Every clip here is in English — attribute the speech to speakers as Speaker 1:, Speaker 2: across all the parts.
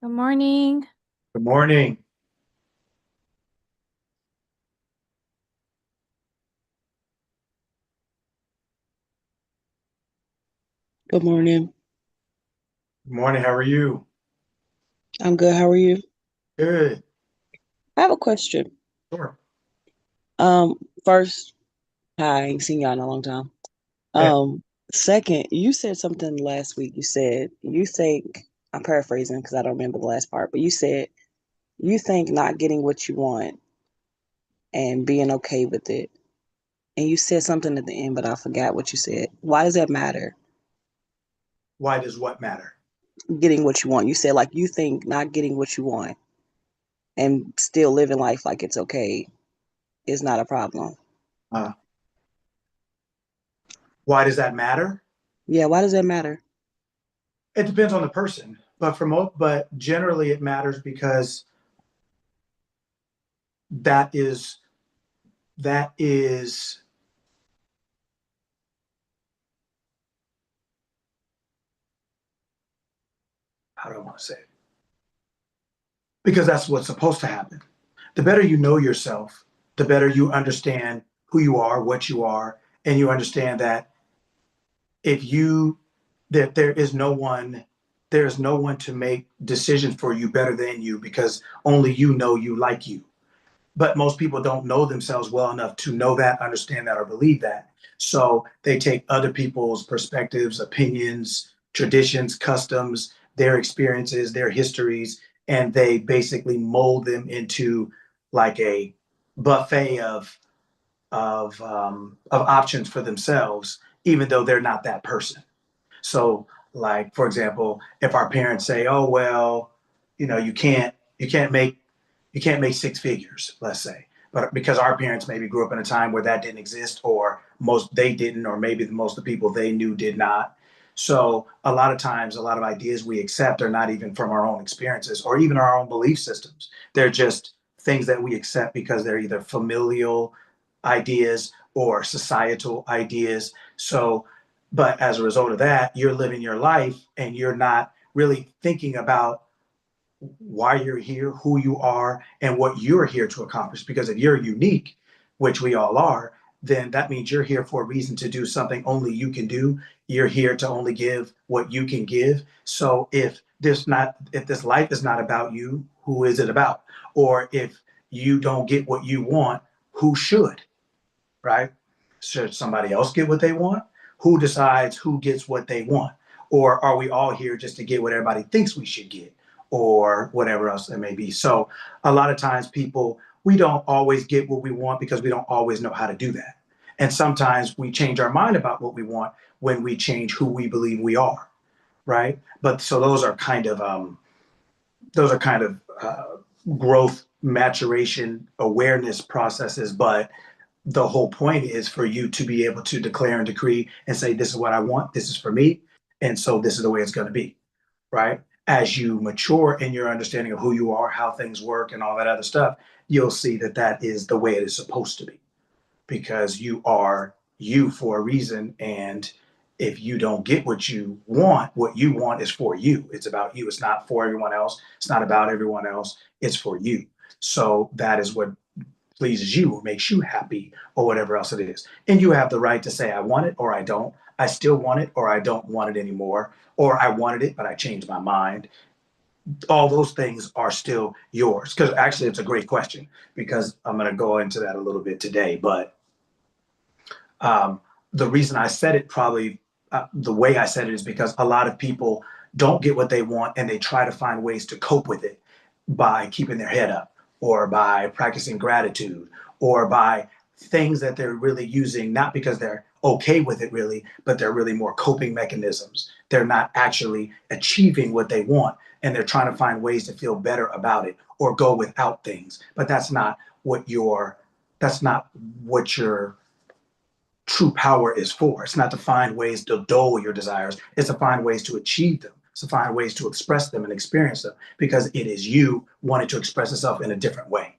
Speaker 1: Good morning.
Speaker 2: Good morning.
Speaker 3: Good morning.
Speaker 2: Good morning. How are you?
Speaker 3: I'm good. How are you?
Speaker 2: Good.
Speaker 3: I have a question.
Speaker 2: Sure.
Speaker 3: Um, First, hi, I ain't seen y'all in a long time.
Speaker 2: Yeah.
Speaker 3: Um, Second, you said something last week. You said you think I'm paraphrasing because I don't remember the last part, but you said you think not getting what you want and being okay with it. And you said something at the end, but I forgot what you said. Why does that matter?
Speaker 2: Why does what matter?
Speaker 3: Getting what you want. You said like you think not getting what you want and still living life like it's okay is not a problem.
Speaker 2: Uh, why does that matter?
Speaker 3: Yeah, why does that matter?
Speaker 2: It depends on the person, but generally it matters because that is how do I want to say it? Because that's what's supposed to happen. The better you know yourself, the better you understand who you are, what you are, and you understand that if you that there is no one to make decisions for you better than you because only you know you like you. But most people don't know themselves well enough to know that, understand that, or believe that. So they take other people's perspectives, opinions, traditions, customs, their experiences, their histories, and they basically mold them into like a buffet of options for themselves, even though they're not that person. So, like for example, if our parents say, "Oh well, you can't make six figures," let's say, but because our parents maybe grew up in a time where that didn't exist, or most they didn't, or maybe most of the people they knew did not. So a lot of times, a lot of ideas we accept are not even from our own experiences or even our own belief systems. They're just things that we accept because they're either familial ideas or societal ideas. So, but as a result of that, you're living your life and you're not really thinking about why you're here, who you are, and what you're here to accomplish. Because if you're unique, which we all are, then that means you're here for a reason to do something only you can do. You're here to only give what you can give. So if this life is not about you, who is it about? Or if you don't get what you want, who should? Right? Should somebody else get what they want? Who decides who gets what they want? Or are we all here just to get what everybody thinks we should get or whatever else it may be? So a lot of times we don't always get what we want because we don't always know how to do that. And sometimes we change our mind about what we want when we change who we believe we are, right? But so those are kind of growth, maturation, awareness processes. But the whole point is for you to be able to declare and decree and say, this is what I want, this is for me, and so this is the way it's going to be, right? As you mature in your understanding of who you are, how things work, and all that other stuff, you'll see that that is the way it is supposed to be because you are you for a reason. And if you don't get what you want is for you. It's about you. It's not for everyone else. It's not about everyone else. It's for you. So that is what pleases you or makes you happy or whatever else it is. And you have the right to say, I want it or I don't. I still want it or I don't want it anymore. Or I wanted it, but I changed my mind. All those things are still yours. Because actually, it's a great question because I'm going to go into that a little bit today. But um, the reason I said it probably the way I said it is because a lot of people don't get what they want and they try to find ways to cope with it by keeping their head up or by practicing gratitude or by things that they're really using, not because they're okay with it really, but they're really more coping mechanisms. They're not actually achieving what they want and they're trying to find ways to feel better about it or go without things. But that's not what your true power is for. It's not to find ways to dull your desires, it's to find ways to achieve them. It's to find ways to express them and experience them because it is you wanting to express itself in a different way,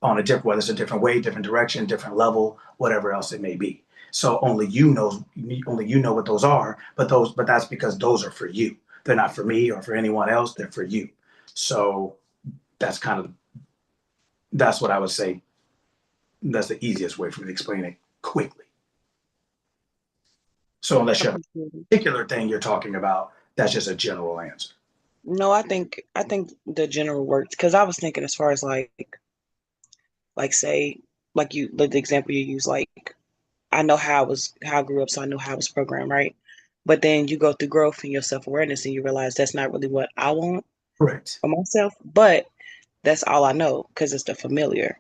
Speaker 2: whether it's a different way, different direction, different level, whatever else it may be. So only you know what those are, but that's because those are for you. They're not for me or for anyone else, they're for you. So that's that's what I would say. That's the easiest way for me to explain it quickly. So unless you have a particular thing you're talking about, that's just a general answer.
Speaker 3: No, I think the general works because I was thinking as far as like say like you the example you use like I know how I grew up, so I know how I was programmed, right? But then you go through growth and your self-awareness and you realize that's not really what I want
Speaker 2: Correct.
Speaker 3: for myself, but that's all I know because it's the familiar.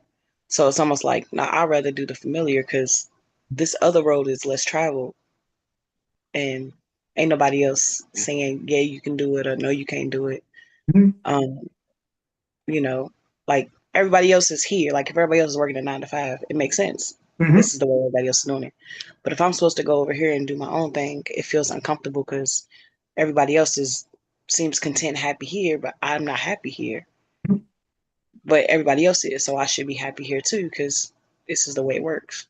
Speaker 3: So it's almost like, now I'd rather do the familiar because this other road is less traveled and ain't nobody else saying, yeah, you can do it or no, you can't do it.
Speaker 2: Mhm.
Speaker 3: Um, you know, like everybody else is here. Like if everybody else is working a 9 to 5, it makes sense.
Speaker 2: Mhm.
Speaker 3: This is the way everybody else is doing it. But if I'm supposed to go over here and do my own thing, it feels uncomfortable because everybody else seems content, happy here, but I'm not happy here. But everybody else is, so I should be happy here too because this is the way it works.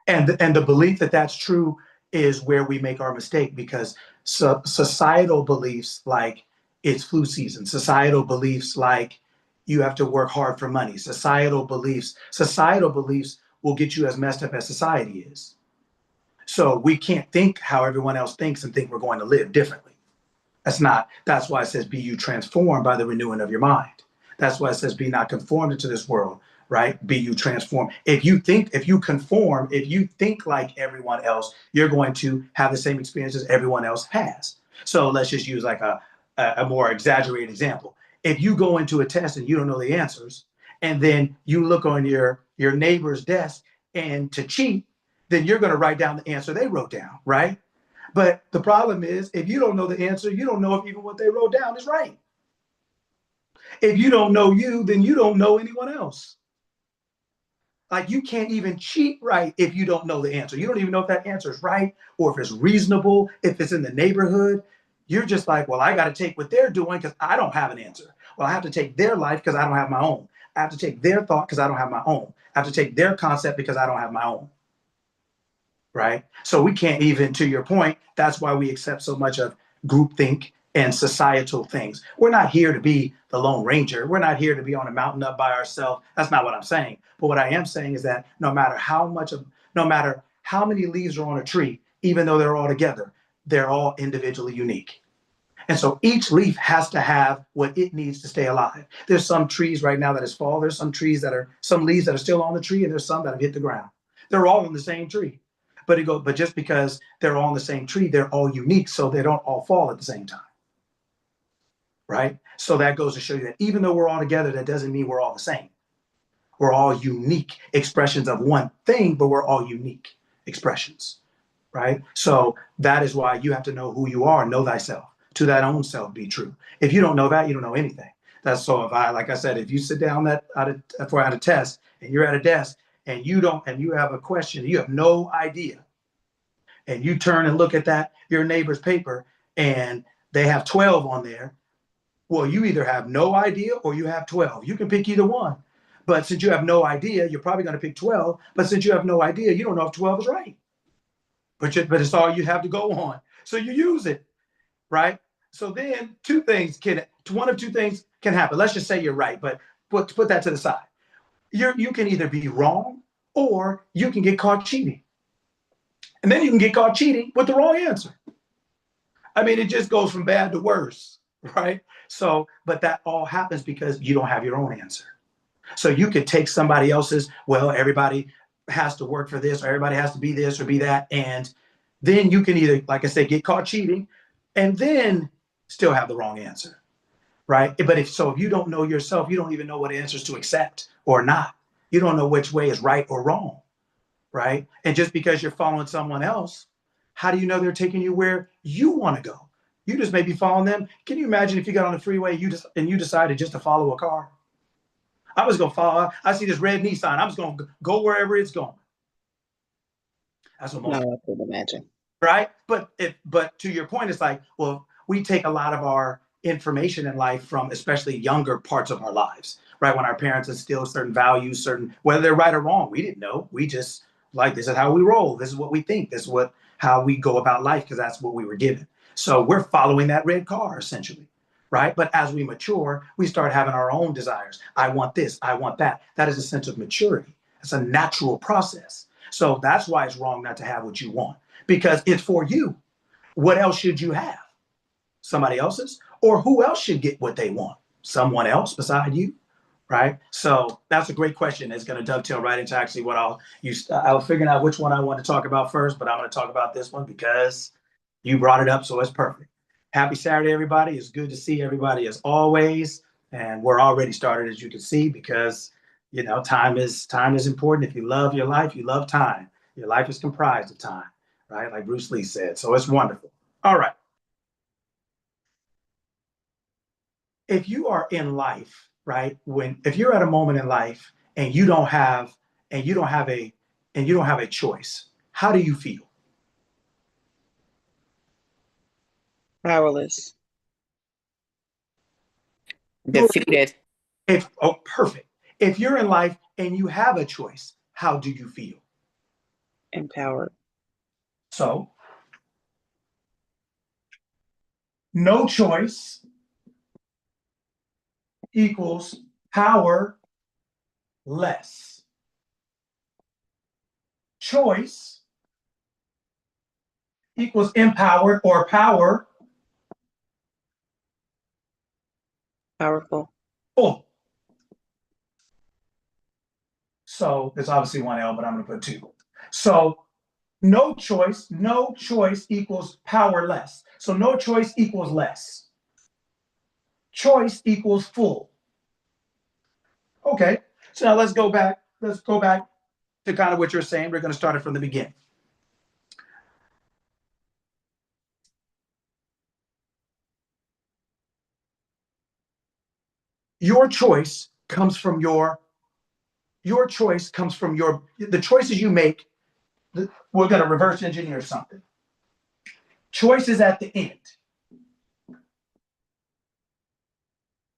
Speaker 2: And the belief that that's true is where we make our mistake because societal beliefs like it's flu season, societal beliefs like you have to work hard for money, societal beliefs will get you as messed up as society is. So we can't think how everyone else thinks and think we're going to live differently. That's why it says, be you transformed by the renewing of your mind. That's why it says, be not conformed into this world, right? Be you transformed. If you conform, if you think like everyone else, you're going to have the same experiences everyone else has. So let's just use like a more exaggerated example. If you go into a test and you don't know the answers, and then you look on your neighbor's desk and to cheat, then you're going to write down the answer they wrote down, right? But the problem is, if you don't know the answer, you don't know if even what they wrote down is right. If you don't know you, then you don't know anyone else. Like you can't even cheat right if you don't know the answer. You don't even know if that answer is right or if it's reasonable, if it's in the neighborhood. You're just like, well, I got to take what they're doing because I don't have an answer. Well, I have to take their life because I don't have my own. I have to take their thought because I don't have my own. I have to take their concept because I don't have my own. Right? So we can't even, to your point, that's why we accept so much of groupthink and societal things. We're not here to be the Lone Ranger. We're not here to be on a mountain up by ourselves. That's not what I'm saying. But what I am saying is that no matter how many leaves are on a tree, even though they're all together, they're all individually unique. And so each leaf has to have what it needs to stay alive. There's some trees right now that is fall. There's some leaves that are still on the tree, and there's some that have hit the ground. They're all on the same tree. But just because they're all on the same tree, they're all unique, so they don't all fall at the same time. Right? So that goes to show you that even though we're all together, that doesn't mean we're all the same. We're all unique expressions of one thing, but we're all unique expressions. Right? So that is why you have to know who you are, know thyself. To that own self be true. If you don't know that, you don't know anything. That's so like I said, if you sit down at a test and you're at a desk and you have a question, you have no idea, and you turn and look at your neighbor's paper and they have 12 on there, well, you either have no idea or you have 12. You can pick either one. But since you have no idea, you're probably going to pick 12. But since you have no idea, you don't know if 12 is right. But it's all you have to go on. So you use it, right? So then one of two things can happen. Let's just say you're right, but put that to the side. You can either be wrong or you can get caught cheating. And then you can get caught cheating with the wrong answer. I mean, it just goes from bad to worse, right? So, but that all happens because you don't have your own answer. So you could take somebody else's, well, everybody has to work for this, or everybody has to be this or be that. And then you can either, like I said, get caught cheating and then still have the wrong answer, right? But if you don't know yourself, you don't even know what answers to accept or not. You don't know which way is right or wrong, right? And just because you're following someone else, how do you know they're taking you where you want to go? You just may be following them. Can you imagine if you got on the freeway you decided just to follow a car? I was going to follow. I see this red Nissan. I'm just going to go wherever it's going. That's what most
Speaker 3: No, I couldn't imagine.
Speaker 2: right? But to your point, it's like, well, we take a lot of our information in life from especially younger parts of our lives, right? When our parents instill certain values, whether they're right or wrong, we didn't know. We just like, this is how we roll. This is what we think. This is how we go about life because that's what we were given. So we're following that red car essentially, right? But as we mature, we start having our own desires. I want this, I want that. That is a sense of maturity. It's a natural process. So that's why it's wrong not to have what you want, because it's for you. What else should you have? Somebody else's? Or who else should get what they want? Someone else beside you? Right? So that's a great question. It's going to dovetail right into actually what I'll use. I was figuring out which one I want to talk about first, but I'm going to talk about this one because you brought it up, so it's perfect. Happy Saturday, everybody. It's good to see everybody as always. And we're already started, as you can see, because time is important. If you love your life, you love time. Your life is comprised of time, right? Like Bruce Lee said. So it's wonderful. All right. If you are in life, right, if you're at a moment in life and you don't have a choice, how do you feel?
Speaker 3: Powerless.
Speaker 1: Defeated.
Speaker 2: Perfect. If you're in life and you have a choice, how do you feel?
Speaker 3: Empowered.
Speaker 2: So, no choice equals power less. Choice equals empowered or power
Speaker 3: Powerful.
Speaker 2: full. So there's obviously one L, but I'm going to put two. So no choice equals powerless. So no choice equals less. Choice equals full. Okay, so now let's go back. Let's go back to kind of what you're saying. We're going to start it from the beginning. Your choice comes from the choices you make. We're going to reverse engineer something. Choice is at the end.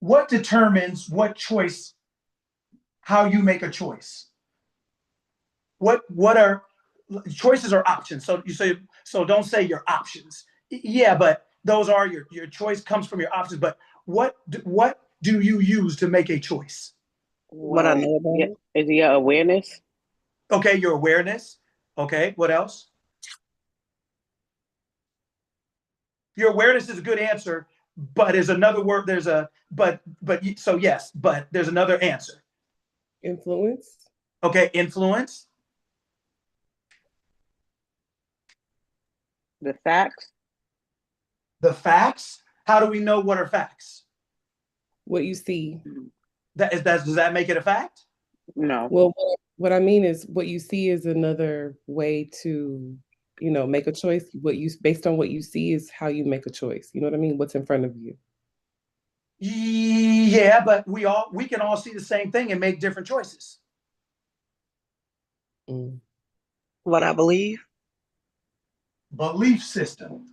Speaker 2: What determines what choice, how you make a choice? What are choices or options? So you say, so don't say your options. Yeah, but those are your choice comes from your options. But what do you use to make a choice?
Speaker 3: What I know about it.
Speaker 1: Is it your awareness?
Speaker 2: Okay, your awareness. Okay, what else? Your awareness is a good answer, but is another word. There's a but so yes, but there's another answer.
Speaker 4: Influence.
Speaker 2: Okay, influence.
Speaker 1: The facts?
Speaker 2: The facts. How do we know what are facts?
Speaker 4: What you see.
Speaker 2: Does that make it a fact?
Speaker 1: No.
Speaker 4: Well, what I mean is what you see is another way to, make a choice. Based on what you see is how you make a choice. You know what I mean? What's in front of you.
Speaker 2: Yeah, but we can all see the same thing and make different choices.
Speaker 3: What I believe.
Speaker 2: Belief system.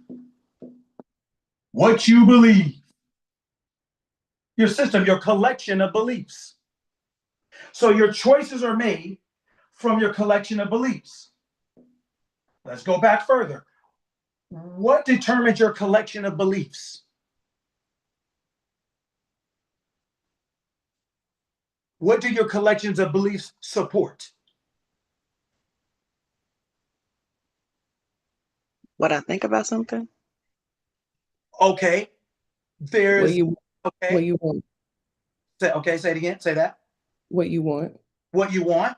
Speaker 2: What you believe. Your system, your collection of beliefs. So your choices are made from your collection of beliefs. Let's go back further. What determines your collection of beliefs? What do your collections of beliefs support?
Speaker 3: What I think about something.
Speaker 2: Okay.
Speaker 4: What you
Speaker 2: okay.
Speaker 4: want.
Speaker 2: Say it again. Say that.
Speaker 4: What you want.
Speaker 2: What you want.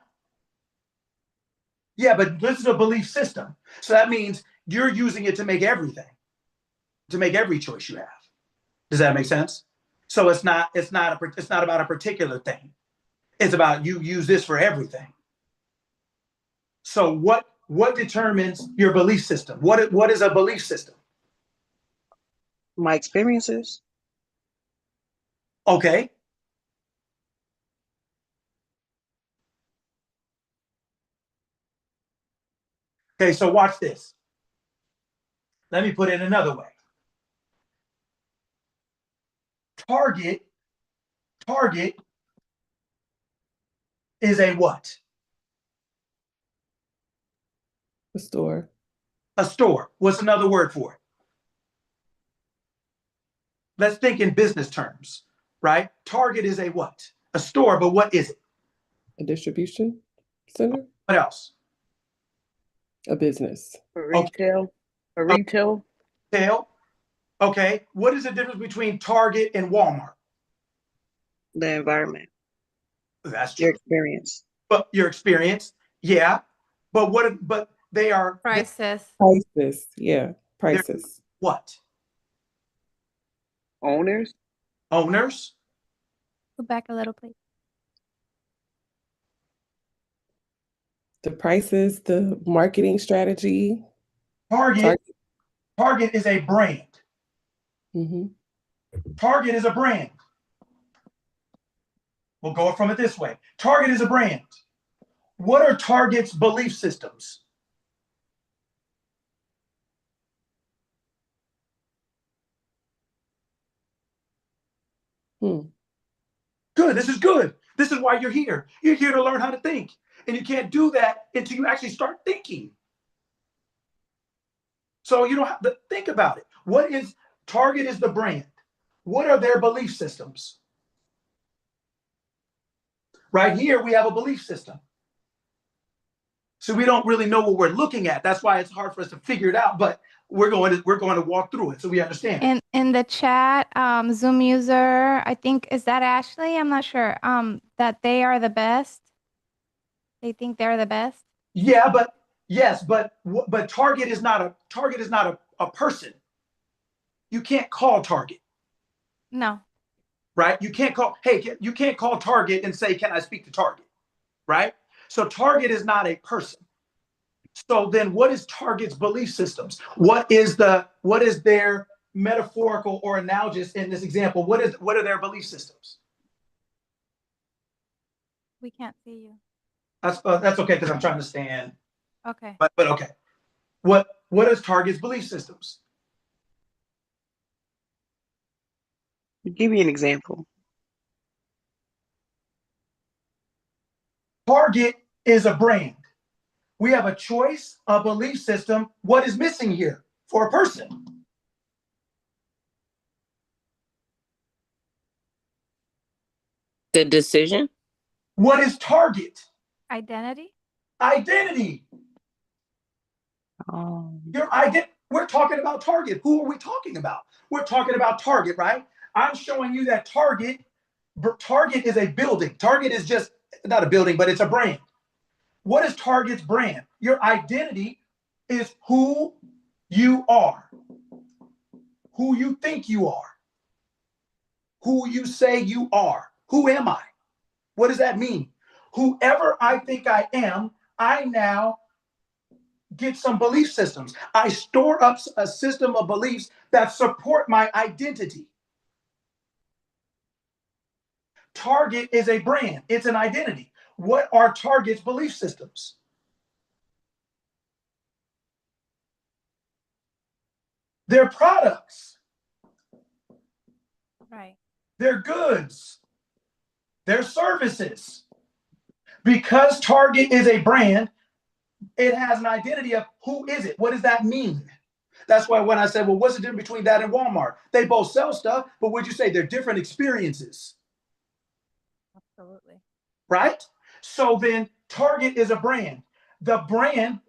Speaker 2: Yeah, but this is a belief system. So that means you're using it to make everything, to make every choice you have. Does that make sense? So it's not about a particular thing. It's about you use this for everything. So what determines your belief system? What is a belief system?
Speaker 3: My experiences.
Speaker 2: Okay. Okay, so watch this. Let me put it another way. Target is a what?
Speaker 4: A store.
Speaker 2: A store. What's another word for it? let's think in business terms, right? Target is a what? A store, but what is it?
Speaker 4: A distribution center?
Speaker 2: What else?
Speaker 4: A business.
Speaker 1: For retail. For retail.
Speaker 2: Retail. Okay. What is the difference between Target and Walmart?
Speaker 3: The environment,
Speaker 2: That's
Speaker 3: your
Speaker 2: true.
Speaker 3: experience.
Speaker 2: But your experience, yeah. But they are
Speaker 5: Prices.
Speaker 4: Prices. Yeah. Prices.
Speaker 2: what?
Speaker 1: Owners.
Speaker 2: Owners.
Speaker 5: Go back a little, please.
Speaker 4: The prices, the marketing strategy.
Speaker 2: Target is a brand.
Speaker 4: Mm-hmm.
Speaker 2: Target is a brand. We'll go from it this way. Target is a brand. What are Target's belief systems? Good. This is good. This is why you're here. You're here to learn how to think. And you can't do that until you actually start thinking. So you don't have to think about it. What is Target is the brand? What are their belief systems? Right here, we have a belief system. So we don't really know what we're looking at. That's why it's hard for us to figure it out. But we're going to walk through it so we understand.
Speaker 5: And in the chat, Zoom user, I think, is that Ashley? I'm not sure. That they are the best. They think they're the best.
Speaker 2: Yeah, but yes, but Target is not a person. You can't call Target.
Speaker 5: No.
Speaker 2: Right? You can't call Target and say, "Can I speak to Target?" Right? So Target is not a person. So then what is Target's belief systems? What is their metaphorical or analogous in this example? What are their belief systems?
Speaker 5: We can't see you.
Speaker 2: That's okay because I'm trying to stand.
Speaker 5: Okay.
Speaker 2: But okay. What is Target's belief systems?
Speaker 3: Give me an example.
Speaker 2: Target is a brand. We have a choice, a belief system. What is missing here for a person?
Speaker 1: The decision.
Speaker 2: What is Target?
Speaker 5: Identity.
Speaker 2: Identity. Your identity. We're talking about Target. Who are we talking about? We're talking about Target, right? I'm showing you that Target is a building. Target is just not a building, but it's a brand. What is Target's brand? Your identity is who you are, who you think you are, who you say you are. Who am I? What does that mean? Whoever I think I am, I now get some belief systems. I store up a system of beliefs that support my identity. Target is a brand. It's an identity. What are Target's belief systems? Their products.
Speaker 5: Right.
Speaker 2: Their goods. Their services. Because Target is a brand, it has an identity of who is it? What does that mean? That's why when I said, well, what's the difference between that and Walmart? They both sell stuff, but would you say they're different experiences?
Speaker 5: Absolutely.
Speaker 2: Right? So then Target is a brand. The brand,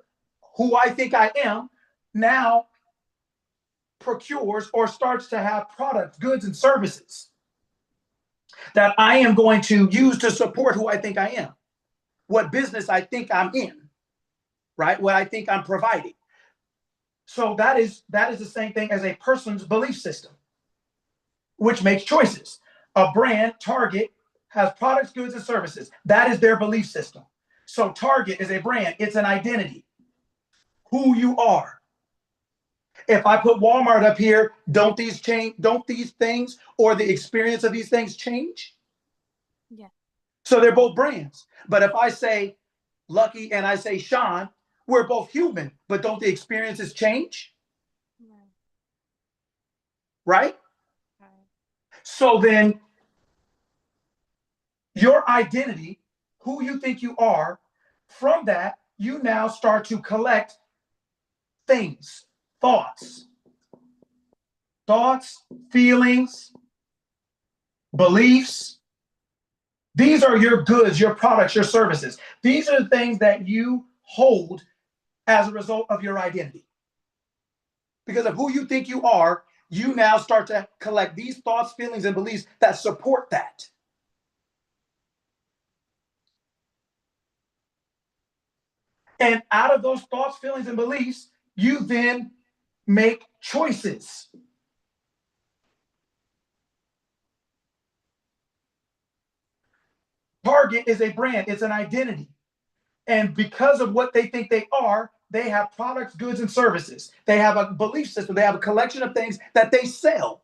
Speaker 2: who I think I am, now procures or starts to have products, goods, and services that I am going to use to support who I think I am, what business I think I'm in, right? What I think I'm providing. So that is the same thing as a person's belief system, which makes choices. A brand, Target, has products, goods, and services. That is their belief system. So Target is a brand. It's an identity. Who you are. If I put Walmart up here, don't these change? Don't these things or the experience of these things change?
Speaker 5: Yeah.
Speaker 2: So they're both brands. But if I say Lucky and I say Sean, we're both human, but don't the experiences change? Right? So then your identity, who you think you are, from that, you now start to collect things, thoughts, thoughts, feelings, beliefs. These are your goods, your products, your services. These are the things that you hold as a result of your identity. Because of who you think you are, you now start to collect these thoughts, feelings, and beliefs that support that. And out of those thoughts, feelings, and beliefs, you then make choices. Target is a brand, it's an identity. And because of what they think they are, they have products, goods, and services. They have a belief system. They have a collection of things that they sell.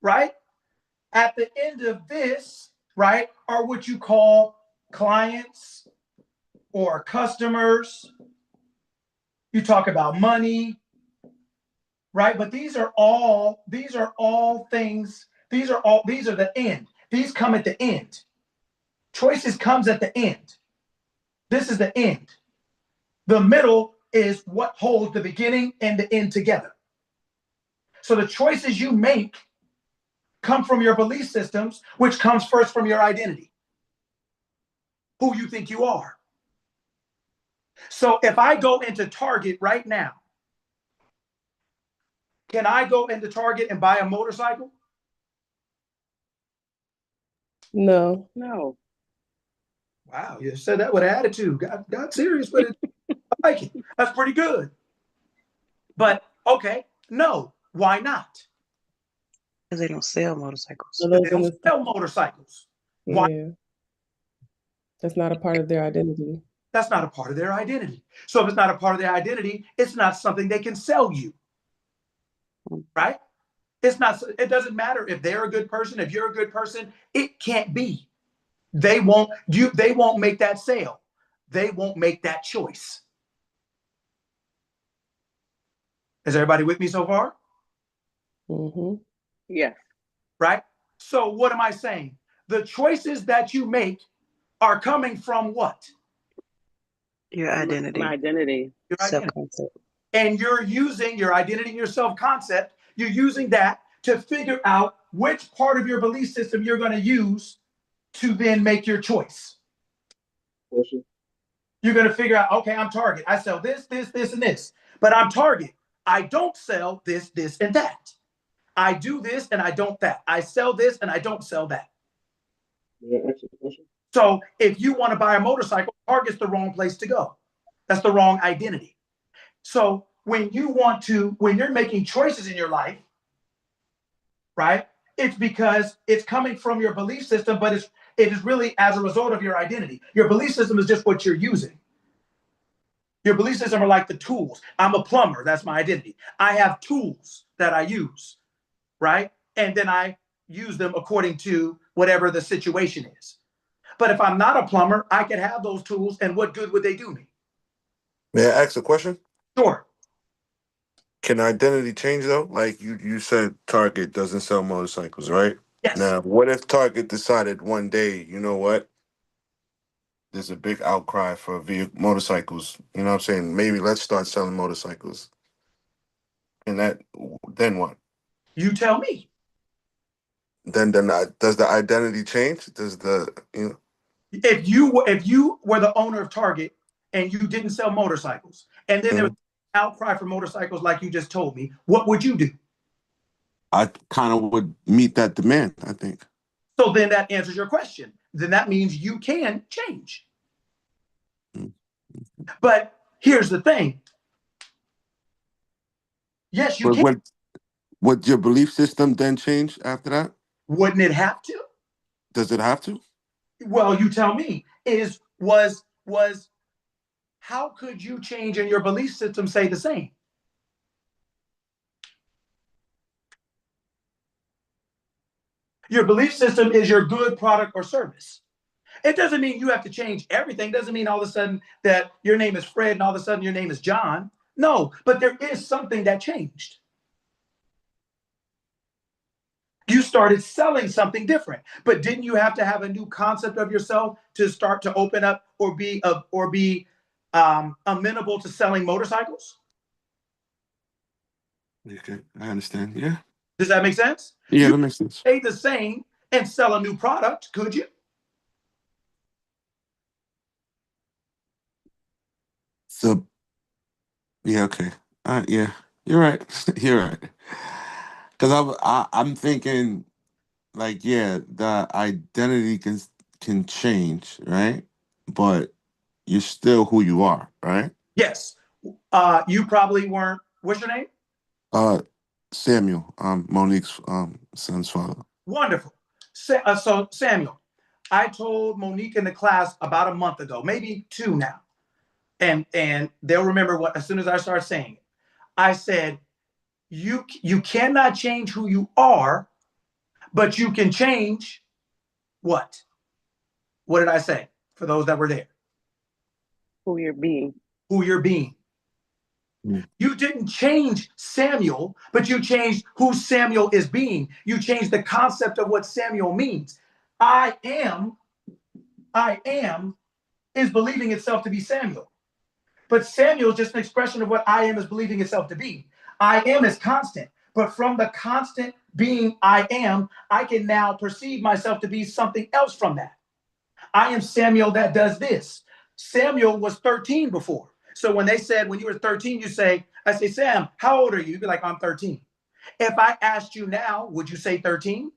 Speaker 2: Right? At the end of this, right, are what you call clients or customers. You talk about money, right? But these are all things. These are the end. These come at the end. Choices comes at the end. This is the end. The middle is what holds the beginning and the end together. So the choices you make come from your belief systems, which comes first from your identity, who you think you are. So if I go into Target right now, can I go into Target and buy a motorcycle?
Speaker 4: No.
Speaker 1: No.
Speaker 2: Wow, you said that with attitude. Got serious with it. I like it. That's pretty good. But okay, no, why not?
Speaker 3: Because they don't sell motorcycles.
Speaker 4: So
Speaker 2: They
Speaker 4: those are
Speaker 2: don't
Speaker 4: the-
Speaker 2: sell motorcycles. Why?
Speaker 4: Yeah. That's not a part of their identity.
Speaker 2: That's not a part of their identity. So if it's not a part of their identity, it's not something they can sell you. Right? It's not, it doesn't matter if they're a good person, if you're a good person, it can't be. They won't make that sale. They won't make that choice. Is everybody with me so far?
Speaker 4: Mm-hmm.
Speaker 1: Yes.
Speaker 2: Right? So what am I saying? The choices that you make are coming from what?
Speaker 3: Your identity.
Speaker 1: My identity.
Speaker 2: Your identity.
Speaker 3: Self-concept.
Speaker 2: And you're using your identity and your self-concept, you're using that to figure out which part of your belief system you're going to use to then make your choice. You're going to figure out, okay, I'm Target. I sell this, this, this, and this. But I'm Target. I don't sell this, this, and that. I do this and I don't that. I sell this and I don't sell that. So if you want to buy a motorcycle, Target's the wrong place to go. That's the wrong identity. So when you're making choices in your life, right, it's because it's coming from your belief system, but it is really as a result of your identity. Your belief system is just what you're using. Your belief system are like the tools. I'm a plumber. That's my identity. I have tools that I use, right? And then I use them according to whatever the situation is. But if I'm not a plumber, I could have those tools, and what good would they do me?
Speaker 6: May I ask a question?
Speaker 2: Sure.
Speaker 6: Can identity change though? Like you said Target doesn't sell motorcycles, right?
Speaker 2: Yes.
Speaker 6: Now, what if Target decided one day, you know what? There's a big outcry for motorcycles. You know what I'm saying? Maybe let's start selling motorcycles. And then what?
Speaker 2: You tell me.
Speaker 6: Then does the identity change? Does the
Speaker 2: If you were the owner of Target and you didn't sell motorcycles, and then there was outcry for motorcycles like you just told me, what would you do?
Speaker 6: I kind of would meet that demand, I think.
Speaker 2: So then that answers your question. Then that means you can change. But here's the thing. Yes, you can.
Speaker 6: Would your belief system then change after that?
Speaker 2: Wouldn't it have to?
Speaker 6: Does it have to?
Speaker 2: Well, you tell me. How could you change and your belief system say the same? Your belief system is your good product or service. It doesn't mean you have to change everything. It doesn't mean all of a sudden that your name is Fred and all of a sudden your name is John. No, but there is something that changed. You started selling something different, but didn't you have to have a new concept of yourself to start to open up or be amenable to selling motorcycles?
Speaker 6: Okay, I understand. Yeah.
Speaker 2: Does that make sense?
Speaker 6: Yeah,
Speaker 2: You
Speaker 6: that makes sense.
Speaker 2: stay the same and sell a new product, could you?
Speaker 6: So yeah, okay. Yeah, you're right. You're right. Because I'm thinking like, yeah, the identity can change, right? But you're still who you are, right?
Speaker 2: Yes. You probably weren't. What's your name?
Speaker 6: Uh, Samuel, Monique's son's father.
Speaker 2: Wonderful. So Samuel, I told Monique in the class about a month ago, maybe 2 now, and they'll remember what as soon as I start saying it. I said you cannot change who you are, but you can change what? What did I say for those that were there?
Speaker 1: Who you're being.
Speaker 2: Who you're being. You didn't change Samuel, but you changed who Samuel is being. You changed the concept of what Samuel means. I am is believing itself to be Samuel. But Samuel is just an expression of what I am is believing itself to be. I am is constant. But from the constant being I am, I can now perceive myself to be something else from that. I am Samuel that does this. Samuel was 13 before. So when they said, when you were 13, I say, Sam, how old are you? You'd be like, I'm 13. If I asked you now, would you say 13?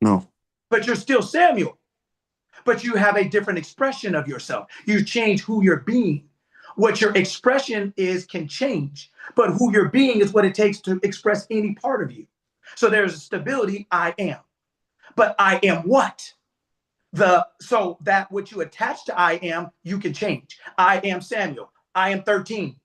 Speaker 6: No.
Speaker 2: But you're still Samuel. But you have a different expression of yourself. You change who you're being. What your expression is can change, but who you're being is what it takes to express any part of you. So there's a stability, I am. But I am what? So that what you attach to I am, you can change. I am Samuel. I am 13.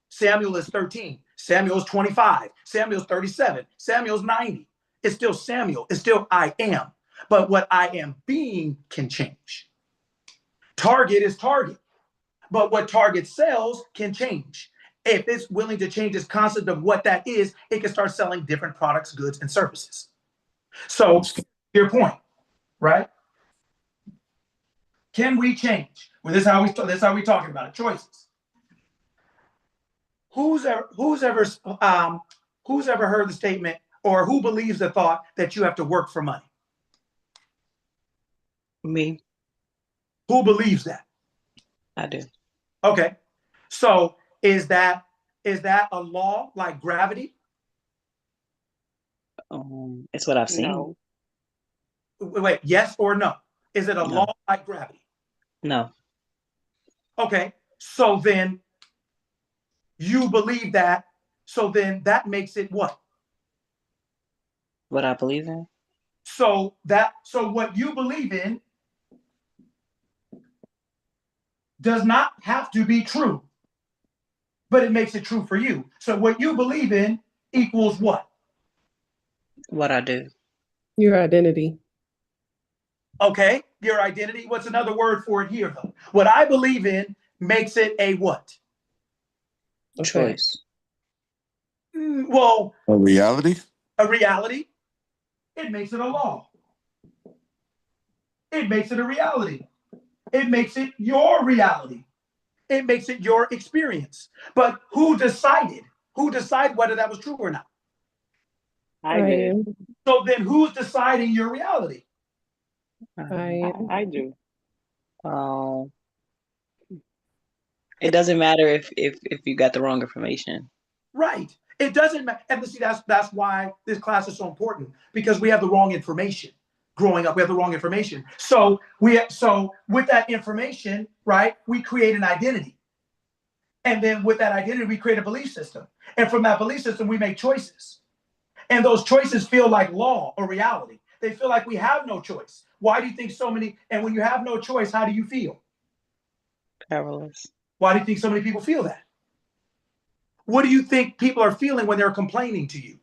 Speaker 2: Samuel is 13. Samuel's 25. Samuel's 37. Samuel's 90. It's still Samuel. It's still I am. But what I am being can change. Target is Target. But what Target sells can change. If it's willing to change its concept of what that is, it can start selling different products, goods, and services. So, your point, right? Can we change? Well, this is how we talking about it. Choices. Who's ever heard the statement or who believes the thought that you have to work for money?
Speaker 3: Me,
Speaker 2: Who believes that?
Speaker 3: I do.
Speaker 2: Okay. So is that a law like gravity?
Speaker 3: It's what I've seen.
Speaker 1: No.
Speaker 2: Wait, yes or no? Is it a
Speaker 3: No.
Speaker 2: law like gravity?
Speaker 3: No,
Speaker 2: Okay. So then you believe that. So then that makes it what?
Speaker 3: what I believe in.
Speaker 2: So what you believe in does not have to be true, but it makes it true for you. So what you believe in equals what?
Speaker 3: What I do.
Speaker 4: Your identity.
Speaker 2: Okay, your identity. What's another word for it here, though? What I believe in makes it a what?
Speaker 4: Okay.
Speaker 3: Choice.
Speaker 2: Well,
Speaker 6: A reality?
Speaker 2: a reality. It makes it a law. It makes it a reality. It makes it your reality. It makes it your experience. But who decided? Who decided whether that was true or not?
Speaker 1: I did.
Speaker 4: am.
Speaker 2: So then who's deciding your reality?
Speaker 4: I am.
Speaker 1: I do.
Speaker 3: It doesn't matter if you got the wrong information.
Speaker 2: Right. It doesn't matter. And see, that's why this class is so important, because we have the wrong information. Growing up, we have the wrong information. So with that information, right, we create an identity. And then with that identity, we create a belief system. And from that belief system, we make choices. And those choices feel like law or reality. They feel like we have no choice. Why do you think so many? And when you have no choice, how do you feel?
Speaker 3: Powerless.
Speaker 2: Why do you think so many people feel that? What do you think people are feeling when they're complaining to you?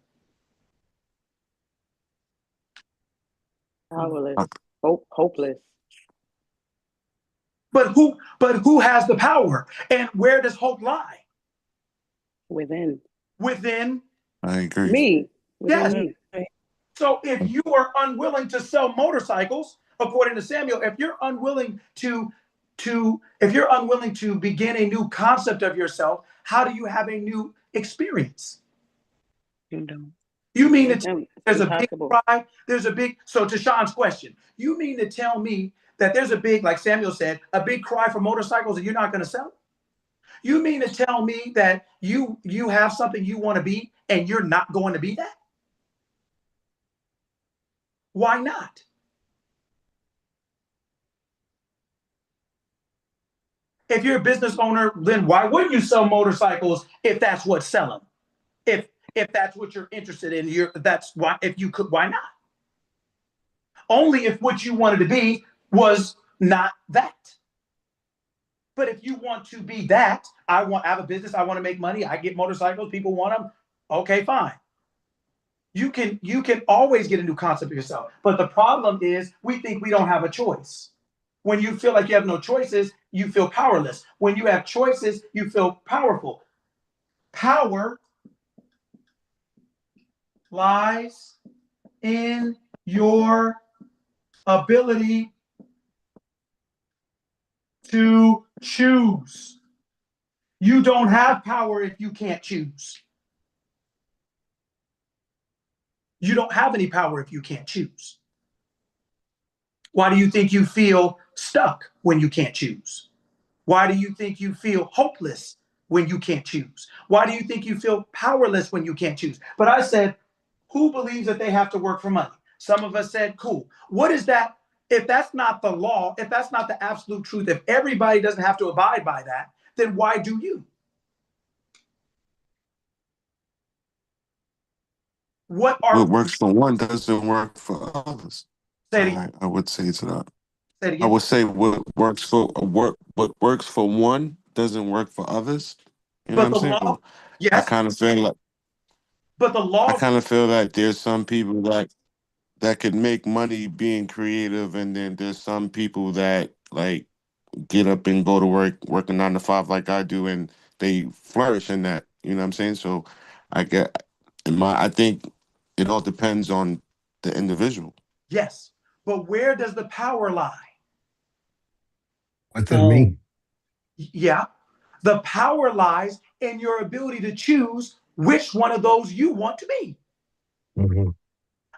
Speaker 1: Powerless. Hopeless.
Speaker 2: But who has the power? And where does hope lie?
Speaker 1: Within.
Speaker 2: Within
Speaker 6: I agree.
Speaker 1: Me.
Speaker 2: Yes.
Speaker 1: Within me.
Speaker 2: So if you are unwilling to sell motorcycles, according to Samuel, if you're unwilling to begin a new concept of yourself, how do you have a new experience?
Speaker 3: You don't.
Speaker 2: You mean to tell
Speaker 1: It's
Speaker 2: there's a big
Speaker 1: impossible.
Speaker 2: cry? So to Sean's question, you mean to tell me that there's a big, like Samuel said, a big cry for motorcycles and you're not going to sell it? You mean to tell me that you have something you want to be and you're not going to be that? Why not? If you're a business owner, then why wouldn't you sell motorcycles if that's what's selling? If that's what you're interested in, that's why. If you could, why not? Only if what you wanted to be was not that. But if you want to be that, I have a business, I want to make money, I get motorcycles, people want them. Okay, fine. You can always get a new concept of yourself. But the problem is we think we don't have a choice. When you feel like you have no choices, you feel powerless. When you have choices, you feel powerful. Power lies in your ability to choose. You don't have power if you can't choose. You don't have any power if you can't choose. Why do you think you feel stuck when you can't choose? Why do you think you feel hopeless when you can't choose? Why do you think you feel powerless when you can't choose? But I said, who believes that they have to work for money? Some of us said, cool. What is that? If that's not the law, if that's not the absolute truth, if everybody doesn't have to abide by that, then why do you? What
Speaker 6: works for one doesn't work for others. I would say to that.
Speaker 2: Say it again.
Speaker 6: I would say what works for one doesn't work for others. You know
Speaker 2: But
Speaker 6: what
Speaker 2: the
Speaker 6: I'm saying?
Speaker 2: law, yes.
Speaker 6: I kind of feel like
Speaker 2: but the law.
Speaker 6: I kind of feel like there's some people that could make money being creative, and then there's some people that like get up and go to work working 9 to 5 like I do, and they flourish in that. You know what I'm saying? So I think it all depends on the individual.
Speaker 2: Yes, but where does the power lie?
Speaker 7: Within me.
Speaker 2: Yeah, the power lies in your ability to choose which one of those you want to be.
Speaker 7: Mm-hmm.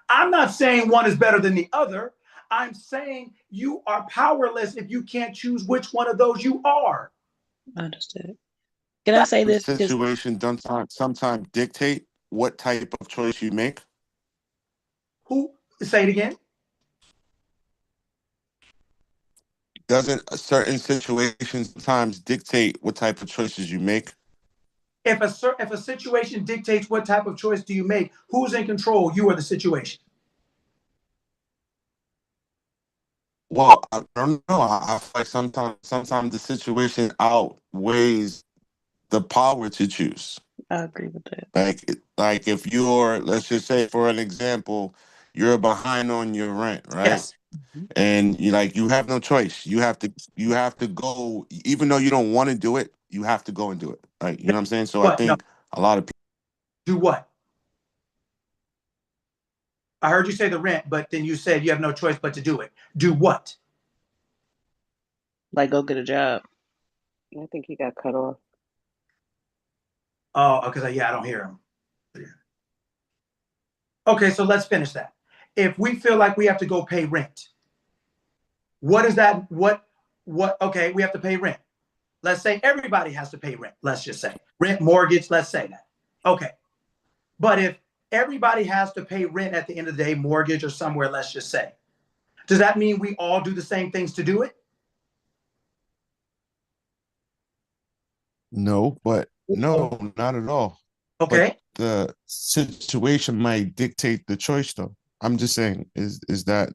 Speaker 2: I'm not saying one is better than the other. I'm saying you are powerless if you can't choose which one of those you are.
Speaker 3: Understood. Can I say this?
Speaker 6: The situation sometimes dictate what type of choice you make.
Speaker 2: Who? Say it again.
Speaker 6: Doesn't certain situations sometimes dictate what type of choices you make?
Speaker 2: If a situation dictates what type of choice do you make, who's in control? You or the situation?
Speaker 6: Well, I don't know. I feel like sometimes the situation outweighs the power to choose.
Speaker 3: I agree with that.
Speaker 6: Like if you're, let's just say for an example, you're behind on your rent, right?
Speaker 2: Yes.
Speaker 6: And you have no choice. You have to go, even though you don't want to do it, you have to go and do it. Right? You know what I'm saying? So I
Speaker 2: What? No.
Speaker 6: think a lot of people
Speaker 2: Do what? I heard you say the rent, but then you said you have no choice but to do it. Do what?
Speaker 3: Like go get a job.
Speaker 1: I think he got cut off.
Speaker 2: Oh, because I don't hear him. Okay, so let's finish that. If we feel like we have to go pay rent, what is that? What? Okay, we have to pay rent. Let's say everybody has to pay rent. Let's just say rent, mortgage. Let's say that. Okay, but if everybody has to pay rent at the end of the day, mortgage or somewhere, let's just say, does that mean we all do the same things to do it?
Speaker 6: No, not at all.
Speaker 2: Okay.
Speaker 6: But the situation might dictate the choice, though. I'm just saying, is there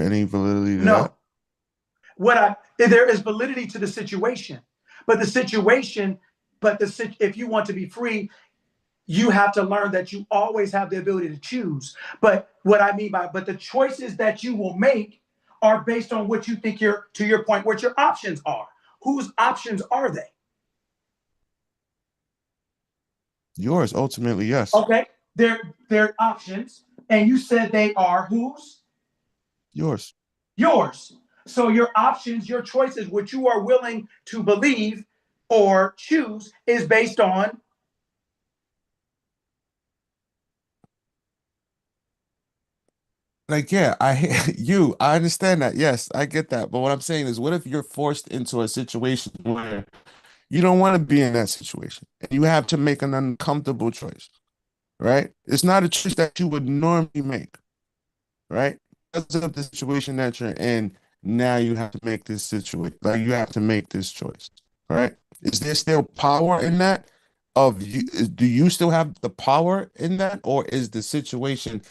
Speaker 6: any validity to that?
Speaker 2: No. There is validity to the situation, but if you want to be free, you have to learn that you always have the ability to choose. But what I mean by, but the choices that you will make are based on what you think to your point, what your options are. Whose options are they?
Speaker 6: Yours, ultimately, yes.
Speaker 2: Okay, they're options, and you said they are whose?
Speaker 6: Yours.
Speaker 2: Yours. So your options, your choices, what you are willing to believe or choose is based on
Speaker 6: Like, yeah, I understand that. Yes, I get that. But what I'm saying is, what if you're forced into a situation where you don't want to be in that situation and you have to make an uncomfortable choice, right? It's not a choice that you would normally make, right? Because of the situation that you're in, now you have to make this situation, like you have to make this choice, right? Is there still power in that? Of you, do you still have the power in that, or is the situation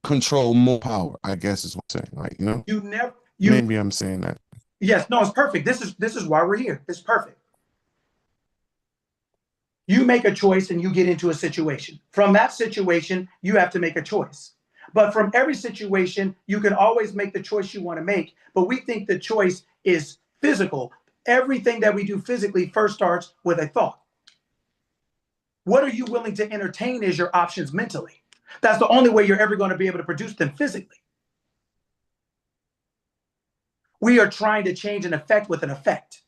Speaker 6: control more power? I guess is what I'm saying. Like,
Speaker 2: You never, you,
Speaker 6: maybe I'm saying that.
Speaker 2: yes, no, it's perfect. This is why we're here. It's perfect. You make a choice and you get into a situation. From that situation, you have to make a choice. But from every situation, you can always make the choice you want to make. But we think the choice is physical. Everything that we do physically first starts with a thought. What are you willing to entertain as your options mentally? That's the only way you're ever going to be able to produce them physically. We are trying to change an effect with an effect.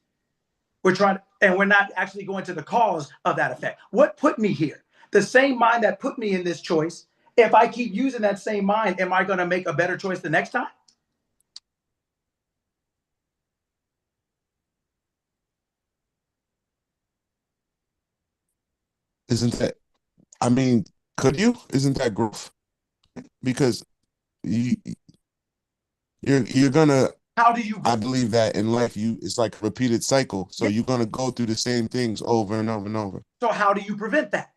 Speaker 2: We're trying, and we're not actually going to the cause of that effect. What put me here? The same mind that put me in this choice. If I keep using that same mind, am I going to make a better choice the next time?
Speaker 6: Isn't that, I mean, could you? Isn't that growth? Because you, you're gonna,
Speaker 2: How do you
Speaker 6: I
Speaker 2: grow?
Speaker 6: believe that in life, it's like a repeated cycle. So
Speaker 2: Yeah.
Speaker 6: you're gonna go through the same things over and over and over.
Speaker 2: So how do you prevent that?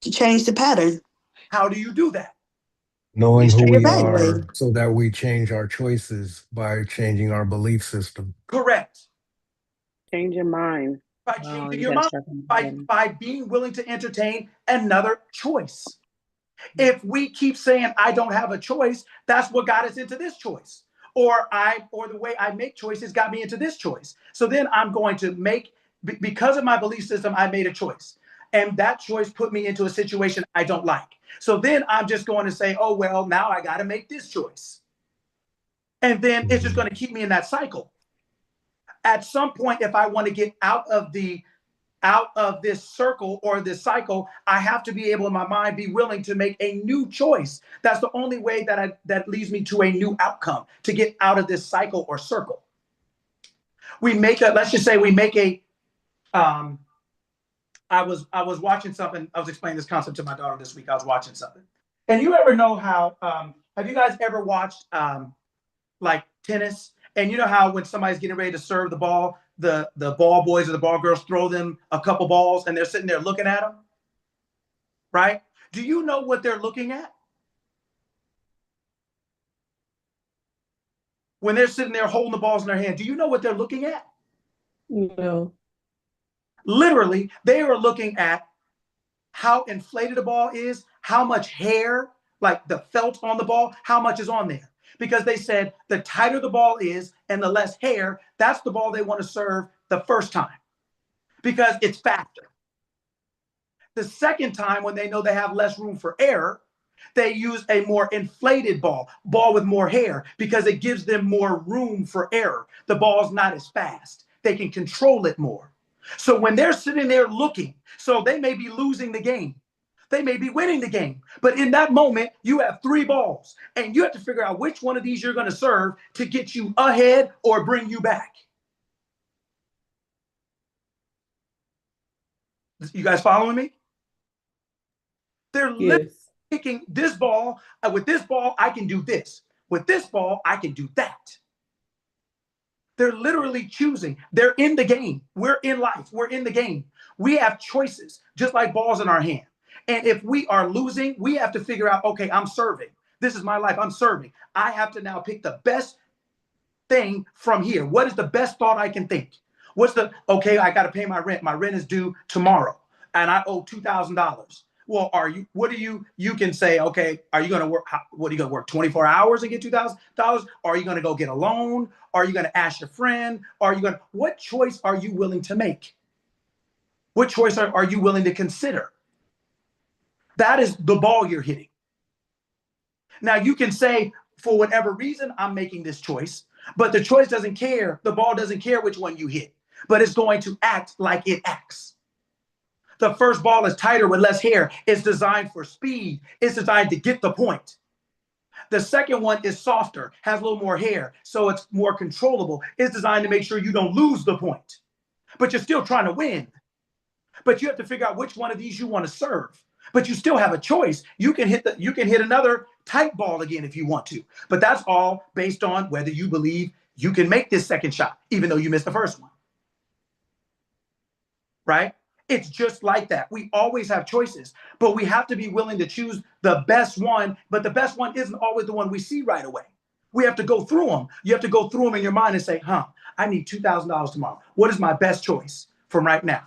Speaker 7: To change the pattern.
Speaker 2: How do you do that?
Speaker 3: You
Speaker 7: You
Speaker 8: Knowing who we
Speaker 7: reevaluate.
Speaker 8: are so that we change our choices by changing our belief system.
Speaker 2: Correct.
Speaker 1: Change your mind.
Speaker 2: By
Speaker 3: Wow,
Speaker 2: changing
Speaker 3: you
Speaker 2: your
Speaker 3: gotta
Speaker 2: mind,
Speaker 3: start from the
Speaker 2: by,
Speaker 3: beginning.
Speaker 2: by being willing to entertain another choice. If we keep saying, I don't have a choice, that's what got us into this choice. Or the way I make choices got me into this choice. So then I'm going to make, because of my belief system, I made a choice. And that choice put me into a situation I don't like. So then I'm just going to say, oh, well, now I got to make this choice. And then it's just going to keep me in that cycle. At some point, if I want to get out of this circle or this cycle, I have to be able in my mind be willing to make a new choice. That's the only way that leads me to a new outcome, to get out of this cycle or circle. Let's just say we make a I was watching something. I was explaining this concept to my daughter this week. I was watching something. And you ever know how have you guys ever watched like tennis? And you know how when somebody's getting ready to serve the ball, the ball boys or the ball girls throw them a couple balls and they're sitting there looking at them, right? Do you know what they're looking at? When they're sitting there holding the balls in their hand, do you know what they're looking at?
Speaker 4: No.
Speaker 2: Literally, they are looking at how inflated the ball is, how much hair, like the felt on the ball, how much is on there. Because they said the tighter the ball is and the less hair, that's the ball they want to serve the first time because it's faster. The second time, when they know they have less room for error, they use a more inflated ball with more hair, because it gives them more room for error. The ball's not as fast. They can control it more. So when they're sitting there looking, so they may be losing the game. They may be winning the game. But in that moment, you have 3 balls and you have to figure out which one of these you're going to serve to get you ahead or bring you back. You guys following me? They're literally picking this ball. With this ball, I can do this. With this ball, I can do that. They're literally choosing. They're in the game. We're in life. We're in the game. We have choices, just like balls in our hand. And if we are losing, we have to figure out, okay, I'm serving. This is my life. I'm serving. I have to now pick the best thing from here. What is the best thought I can think? Okay, I got to pay my rent. My rent is due tomorrow and I owe $2,000. Well, you can say, okay, are you going to work? What are you going to work 24 hours and get $2,000? Are you going to go get a loan? Are you going to ask your friend? What choice are you willing to make? What choice are you willing to consider? That is the ball you're hitting. Now you can say, for whatever reason, I'm making this choice, but the choice doesn't care. The ball doesn't care which one you hit, but it's going to act like it acts. The first ball is tighter with less hair. It's designed for speed. It's designed to get the point. The second one is softer, has a little more hair, so it's more controllable. It's designed to make sure you don't lose the point, but you're still trying to win. But you have to figure out which one of these you want to serve. But you still have a choice. You can hit another tight ball again if you want to. But that's all based on whether you believe you can make this second shot, even though you missed the first one. Right? It's just like that. We always have choices, but we have to be willing to choose the best one. But the best one isn't always the one we see right away. We have to go through them. You have to go through them in your mind and say, I need $2,000 tomorrow. What is my best choice from right now?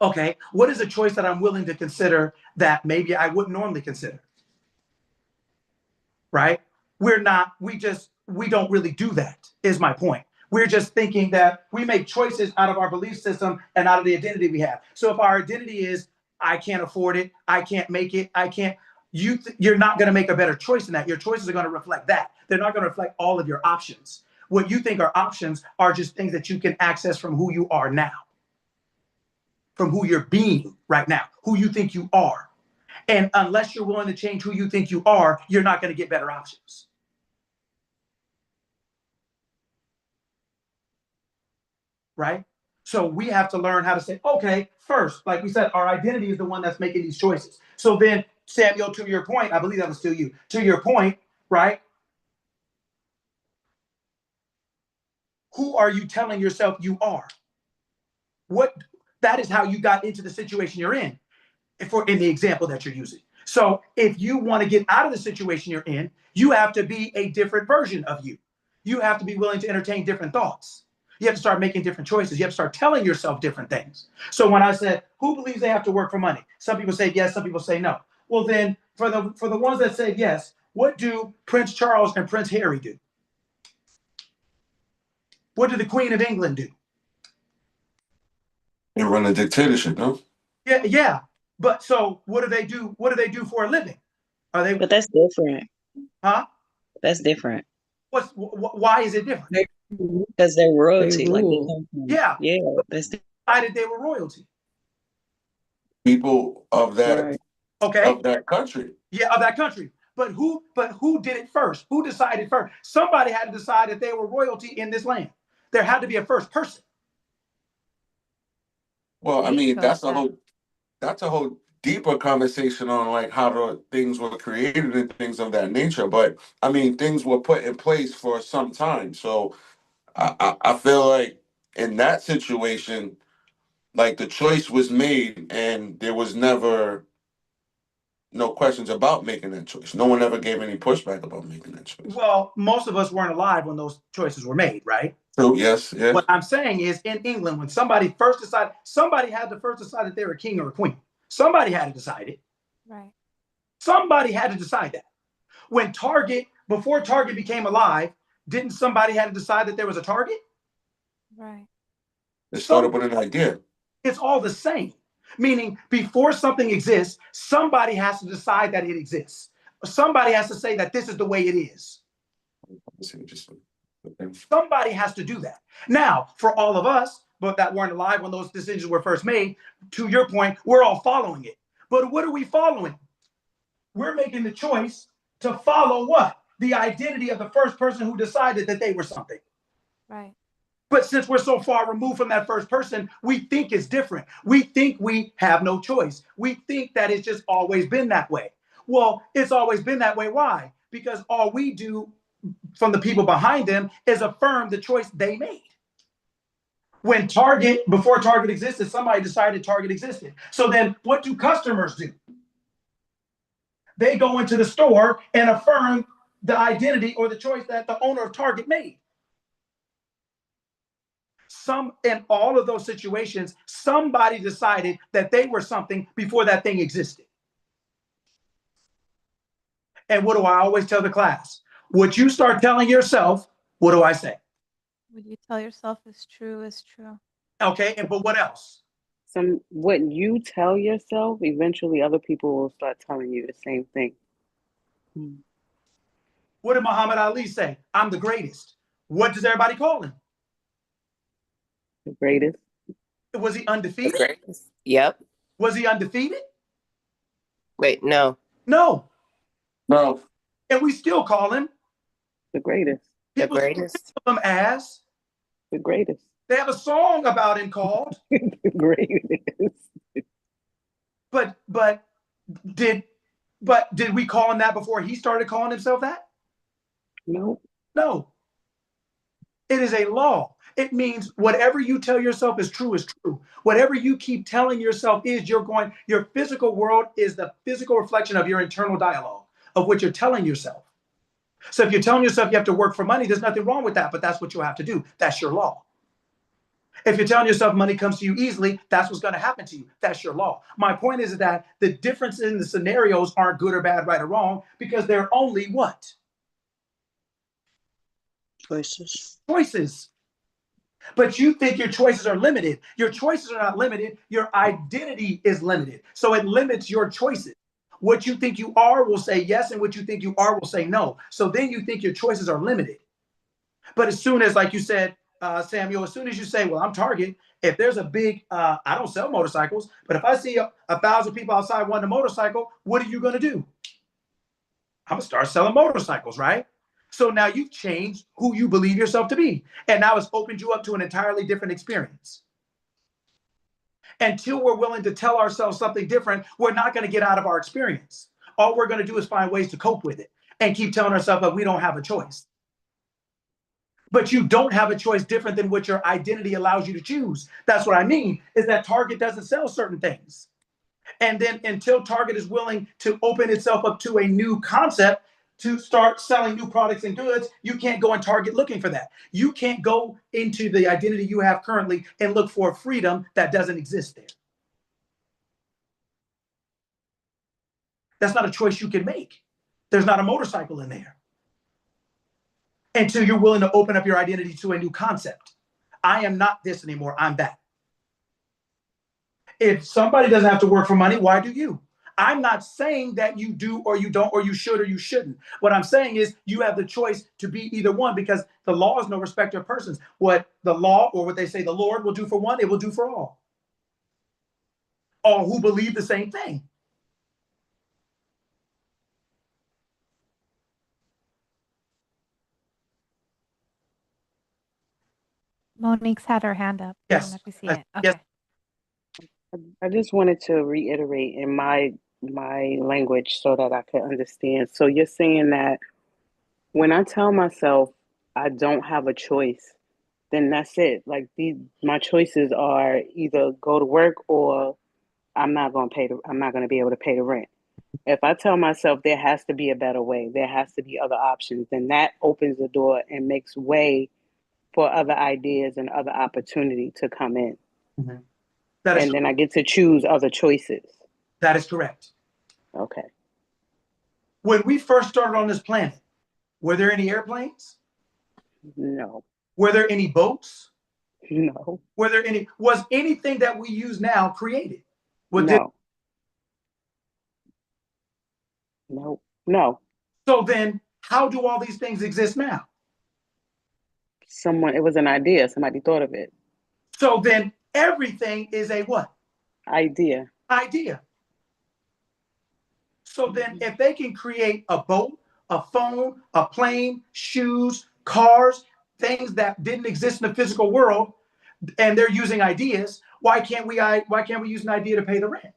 Speaker 2: Okay, what is a choice that I'm willing to consider that maybe I wouldn't normally consider? Right? We don't really do that, is my point. We're just thinking that we make choices out of our belief system and out of the identity we have. So if our identity is, I can't afford it, I can't make it, you're not going to make a better choice than that. Your choices are going to reflect that. They're not going to reflect all of your options. What you think are options are just things that you can access from who you are now, from who you're being right now, who you think you are. And unless you're willing to change who you think you are, you're not going to get better options. Right? So we have to learn how to say, okay, first, like we said, our identity is the one that's making these choices. So then, Samuel, to your point, I believe that was still you. To your point, right? Who are you telling yourself you are? That is how you got into the situation you're in the example that you're using. So if you want to get out of the situation you're in, you have to be a different version of you. You have to be willing to entertain different thoughts. You have to start making different choices. You have to start telling yourself different things. So when I said, who believes they have to work for money? Some people say yes, some people say no. Well, then for the ones that say yes, what do Prince Charles and Prince Harry do? What did the Queen of England do?
Speaker 6: They run a dictatorship, no?
Speaker 2: Yeah. But so what do they do? What do they do for a living?
Speaker 3: But that's different.
Speaker 2: Huh?
Speaker 3: That's different.
Speaker 2: Why is it different?
Speaker 3: Because they're royalty.
Speaker 4: They
Speaker 3: Like
Speaker 4: rule.
Speaker 3: yeah, that's
Speaker 2: decided they were royalty.
Speaker 6: People of that
Speaker 3: right.
Speaker 2: Okay.
Speaker 6: of that country.
Speaker 2: Yeah, of that country. But who did it first? Who decided first? Somebody had to decide that they were royalty in this land. There had to be a first person.
Speaker 6: Well, I
Speaker 5: We
Speaker 6: mean,
Speaker 5: chose
Speaker 6: that's a whole deeper conversation on like how the things were created and things of that nature. But I mean, things were put in place for some time. So I feel like in that situation, like the choice was made and there was never no questions about making that choice. No one ever gave any pushback about making that choice.
Speaker 2: Well, most of us weren't alive when those choices were made, right?
Speaker 6: So yes.
Speaker 2: What I'm saying is in England, when somebody first decided, somebody had to first decide that they were a king or a queen. Somebody had to decide it.
Speaker 5: Right.
Speaker 2: Somebody had to decide that. When before Target became alive, didn't somebody had to decide that there was a Target?
Speaker 5: Right.
Speaker 6: It started with an idea.
Speaker 2: It's all the same. Meaning before something exists, somebody has to decide that it exists. Somebody has to say that this is the way it is. Somebody has to do that. Now, for all of us, but that weren't alive when those decisions were first made, to your point, we're all following it. But what are we following? We're making the choice to follow what? The identity of the first person who decided that they were something.
Speaker 5: Right.
Speaker 2: But since we're so far removed from that first person, we think it's different. We think we have no choice. We think that it's just always been that way. Well, it's always been that way. Why? Because all we do from the people behind them is affirm the choice they made. When before Target existed, somebody decided Target existed. So then what do customers do? They go into the store and affirm the identity or the choice that the owner of Target made. In all of those situations, somebody decided that they were something before that thing existed. And what do I always tell the class? What you start telling yourself, what do I say?
Speaker 5: What you tell yourself is true is true.
Speaker 2: Okay, but what else?
Speaker 1: What you tell yourself, eventually other people will start telling you the same thing.
Speaker 2: What did Muhammad Ali say? I'm the greatest. What does everybody call him?
Speaker 1: The greatest.
Speaker 2: Was he undefeated?
Speaker 9: The greatest. Yep.
Speaker 2: Was he undefeated?
Speaker 9: Wait, no.
Speaker 2: No.
Speaker 6: No.
Speaker 2: And we still call him.
Speaker 1: The greatest.
Speaker 9: The
Speaker 2: People
Speaker 9: greatest.
Speaker 2: call him as.
Speaker 1: The greatest.
Speaker 2: They have a song about him called.
Speaker 1: The greatest.
Speaker 2: But did we call him that before he started calling himself that?
Speaker 1: No.
Speaker 2: No. It is a law. It means whatever you tell yourself is true is true. Whatever you keep telling yourself is your physical world is the physical reflection of your internal dialogue of what you're telling yourself. So if you're telling yourself you have to work for money, there's nothing wrong with that, but that's what you'll have to do. That's your law. If you're telling yourself money comes to you easily, that's what's going to happen to you. That's your law. My point is that the difference in the scenarios aren't good or bad, right or wrong, because they're only what? Choices. But you think your choices are limited. Your choices are not limited. Your identity is limited. So it limits your choices. What you think you are will say yes, and what you think you are will say no. So then you think your choices are limited. But as soon as, like you said, Samuel, as soon as you say, well, I'm Target, if there's a big, I don't sell motorcycles, but if I see 1,000 people outside wanting a motorcycle, what are you going to do? I'm going to start selling motorcycles, right? So now you've changed who you believe yourself to be. And now it's opened you up to an entirely different experience. Until we're willing to tell ourselves something different, we're not going to get out of our experience. All we're going to do is find ways to cope with it and keep telling ourselves that we don't have a choice. But you don't have a choice different than what your identity allows you to choose. That's what I mean, is that Target doesn't sell certain things. And then until Target is willing to open itself up to a new concept, to start selling new products and goods, you can't go in Target looking for that. You can't go into the identity you have currently and look for freedom that doesn't exist there. That's not a choice you can make. There's not a motorcycle in there. Until you're willing to open up your identity to a new concept. I am not this anymore, I'm that. If somebody doesn't have to work for money, why do you? I'm not saying that you do or you don't or you should or you shouldn't. What I'm saying is you have the choice to be either one, because the law is no respecter of persons. What the law, or what they say the Lord will do for one, it will do for all. All who believe the same thing.
Speaker 5: Monique's had her hand up. I don't
Speaker 2: Yes.
Speaker 5: know if you see it.
Speaker 2: Yes.
Speaker 5: Okay.
Speaker 1: I just wanted to reiterate in my language so that I could understand. So you're saying that when I tell myself I don't have a choice, then that's it. Like my choices are either go to work or I'm not going to be able to pay the rent. If I tell myself there has to be a better way, there has to be other options, then that opens the door and makes way for other ideas and other opportunity to come in.
Speaker 2: Mm-hmm.
Speaker 1: And then I get to choose other choices.
Speaker 2: That is correct.
Speaker 1: Okay.
Speaker 2: When we first started on this planet, were there any airplanes?
Speaker 1: No.
Speaker 2: Were there any boats?
Speaker 1: No.
Speaker 2: Was anything that we use now created?
Speaker 1: No. No.
Speaker 2: So then how do all these things exist now?
Speaker 1: It was an idea. Somebody thought of it.
Speaker 2: So then everything is a what?
Speaker 1: Idea.
Speaker 2: So then if they can create a boat, a phone, a plane, shoes, cars, things that didn't exist in the physical world, and they're using ideas, why can't we use an idea to pay the rent?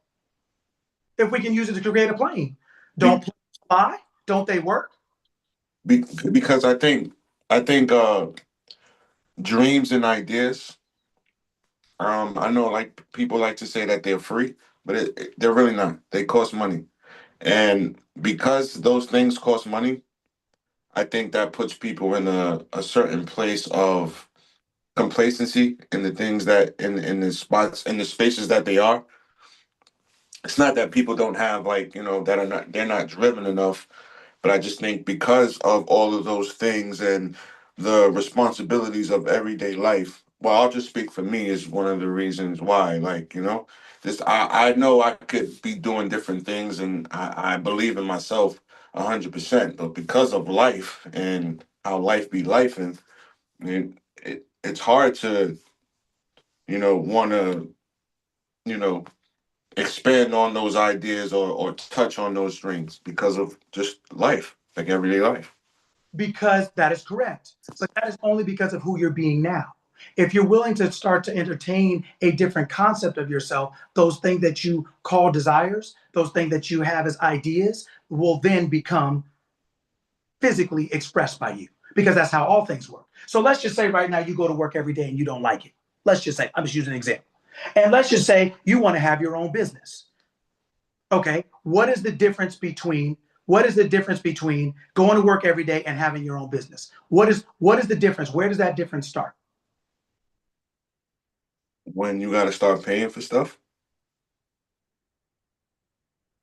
Speaker 2: If we can use it to create a plane. Don't planes fly? Don't they work?
Speaker 6: Because I think dreams and ideas, I know like people like to say that they're free, but they're really not. They cost money. And because those things cost money, I think that puts people in a certain place of complacency in the things that in the spots, in the spaces that they are. It's not that people don't have, like, they're not driven enough, but I just think because of all of those things and the responsibilities of everyday life, well, I'll just speak for me, is one of the reasons why, like, this, I know I could be doing different things, and I believe in myself 100%, but because of life and how life be life, and it's hard to, want to, expand on those ideas or touch on those strings because of just life, like everyday life.
Speaker 2: Because that is correct. But that is only because of who you're being now. If you're willing to start to entertain a different concept of yourself, those things that you call desires, those things that you have as ideas, will then become physically expressed by you, because that's how all things work. So let's just say right now you go to work every day and you don't like it. Let's just say, I'm just using an example. And let's just say you want to have your own business. Okay, what is the difference between going to work every day and having your own business? What is the difference? Where does that difference start?
Speaker 6: When you got to start paying for stuff.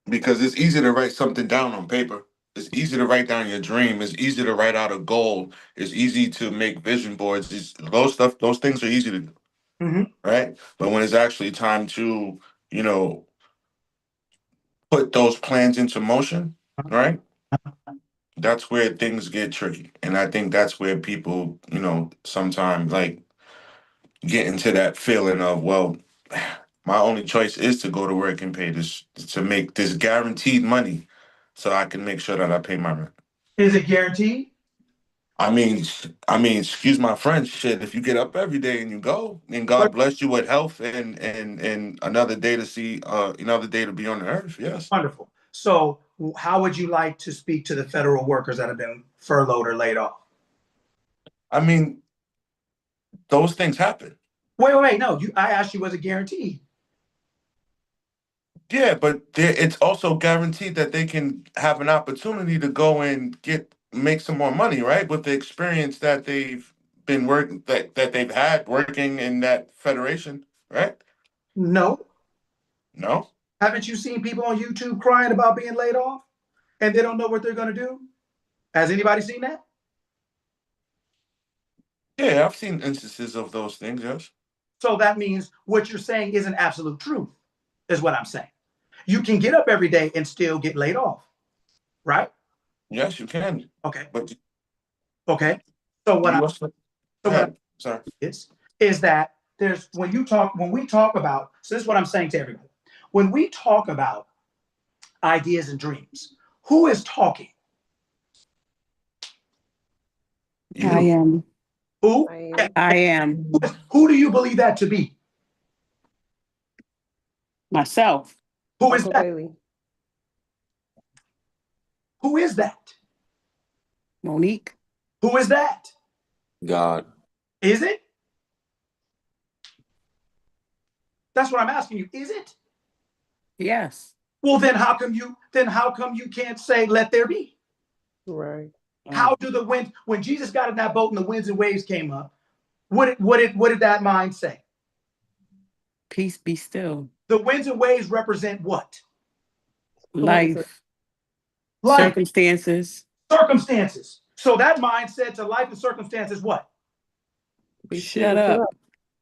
Speaker 6: Because it's easy to write something down on paper. It's easy to write down your dream. It's easy to write out a goal. It's easy to make vision boards. Those things are easy to do, right? But when it's actually time to, you know, put those plans into motion, right? That's where things get tricky. And I think that's where people, sometimes like get into that feeling of, well, my only choice is to go to work and pay this, to make this guaranteed money so I can make sure that I pay my rent.
Speaker 2: Is it guaranteed?
Speaker 6: I mean, excuse my French, shit. If you get up every day and you go, and God bless you with health and another day to see, another day to be on the earth, yes.
Speaker 2: Wonderful. So, how would you like to speak to the federal workers that have been furloughed or laid off?
Speaker 6: I mean, those things happen.
Speaker 2: Wait. No, I asked you, was it guaranteed?
Speaker 6: Yeah, but it's also guaranteed that they can have an opportunity to go and make some more money, right? With the experience that they've been working, that they've had working in that federation, right?
Speaker 2: No.
Speaker 6: No?
Speaker 2: Haven't you seen people on YouTube crying about being laid off and they don't know what they're going to do? Has anybody seen that?
Speaker 6: Yeah, I've seen instances of those things, yes.
Speaker 2: So that means what you're saying isn't absolute truth, is what I'm saying. You can get up every day and still get laid off, right?
Speaker 6: Yes, you can.
Speaker 2: Okay.
Speaker 6: But
Speaker 2: okay. So what is that when we talk about, so this is what I'm saying to everyone. When we talk about ideas and dreams, who is talking?
Speaker 6: You.
Speaker 1: I am.
Speaker 2: Who?
Speaker 1: I am.
Speaker 2: Who do you believe that to be?
Speaker 1: Myself.
Speaker 2: Who is that? Who is that?
Speaker 1: Monique.
Speaker 2: Who is that?
Speaker 6: God.
Speaker 2: Is it? That's what I'm asking you. Is it?
Speaker 1: Yes.
Speaker 2: Well, then how come you can't say let there be?
Speaker 4: Right.
Speaker 2: How do the wind, when Jesus got in that boat and the winds and waves came up, what did that mind say?
Speaker 1: Peace be still.
Speaker 2: The winds and waves represent what?
Speaker 1: Life. Circumstances.
Speaker 2: Circumstances. So that mind said to life and circumstances what?
Speaker 1: Shut up.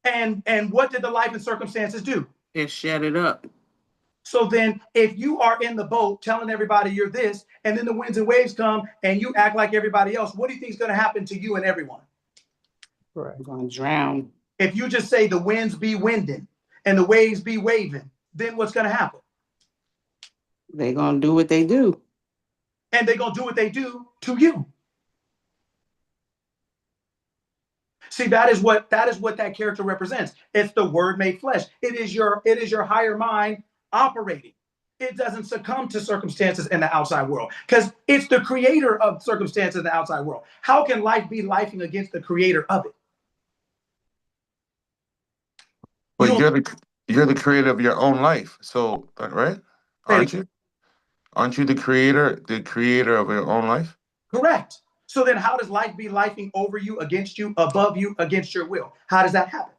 Speaker 2: And what did the life and circumstances do?
Speaker 1: It shut it up.
Speaker 2: So then if you are in the boat telling everybody you're this, and then the winds and waves come and you act like everybody else, what do you think is going to happen to you and everyone?
Speaker 1: Right. I'm going to drown.
Speaker 2: If you just say the winds be winding and the waves be waving, then what's going to happen?
Speaker 1: They're going to do what they do.
Speaker 2: And they're going to do what they do to you. See, that is what that character represents. It's the word made flesh. It is your higher mind operating. It doesn't succumb to circumstances in the outside world because it's the creator of circumstances in the outside world. How can life be lifing against the creator of it?
Speaker 6: But you're the creator of your own life. So, right? Aren't you? Aren't you the creator of your own life?
Speaker 2: Correct. So then how does life be lifing over you, against you, above you, against your will? How does that happen?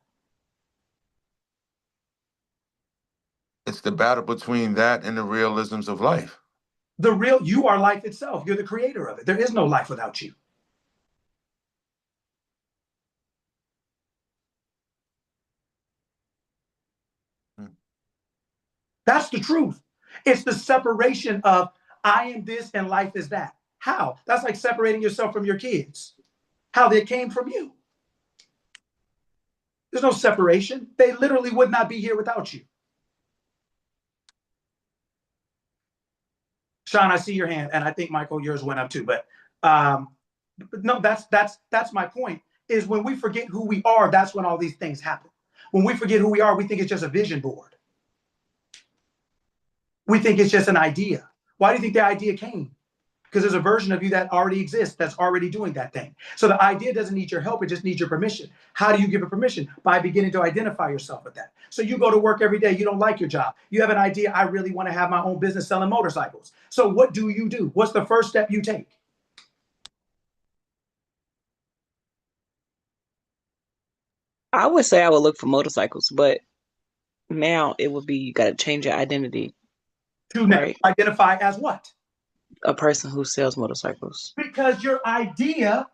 Speaker 6: It's the battle between that and the realisms of life.
Speaker 2: You are life itself. You're the creator of it. There is no life without you. That's the truth. It's the separation of I am this and life is that. How? That's like separating yourself from your kids. How they came from you. There's no separation. They literally would not be here without you. Sean, I see your hand, and I think Michael, yours went up too. But no, that's my point. Is when we forget who we are, that's when all these things happen. When we forget who we are, we think it's just a vision board. We think it's just an idea. Why do you think the idea came? Because there's a version of you that already exists, that's already doing that thing. So the idea doesn't need your help, it just needs your permission. How do you give it permission? By beginning to identify yourself with that. So you go to work every day, you don't like your job. You have an idea, I really want to have my own business selling motorcycles. So what do? What's the first step you take?
Speaker 3: I would say I would look for motorcycles, but now it would be you got to change your identity.
Speaker 2: To right. Identify as what?
Speaker 3: A person who sells motorcycles.
Speaker 2: Because your idea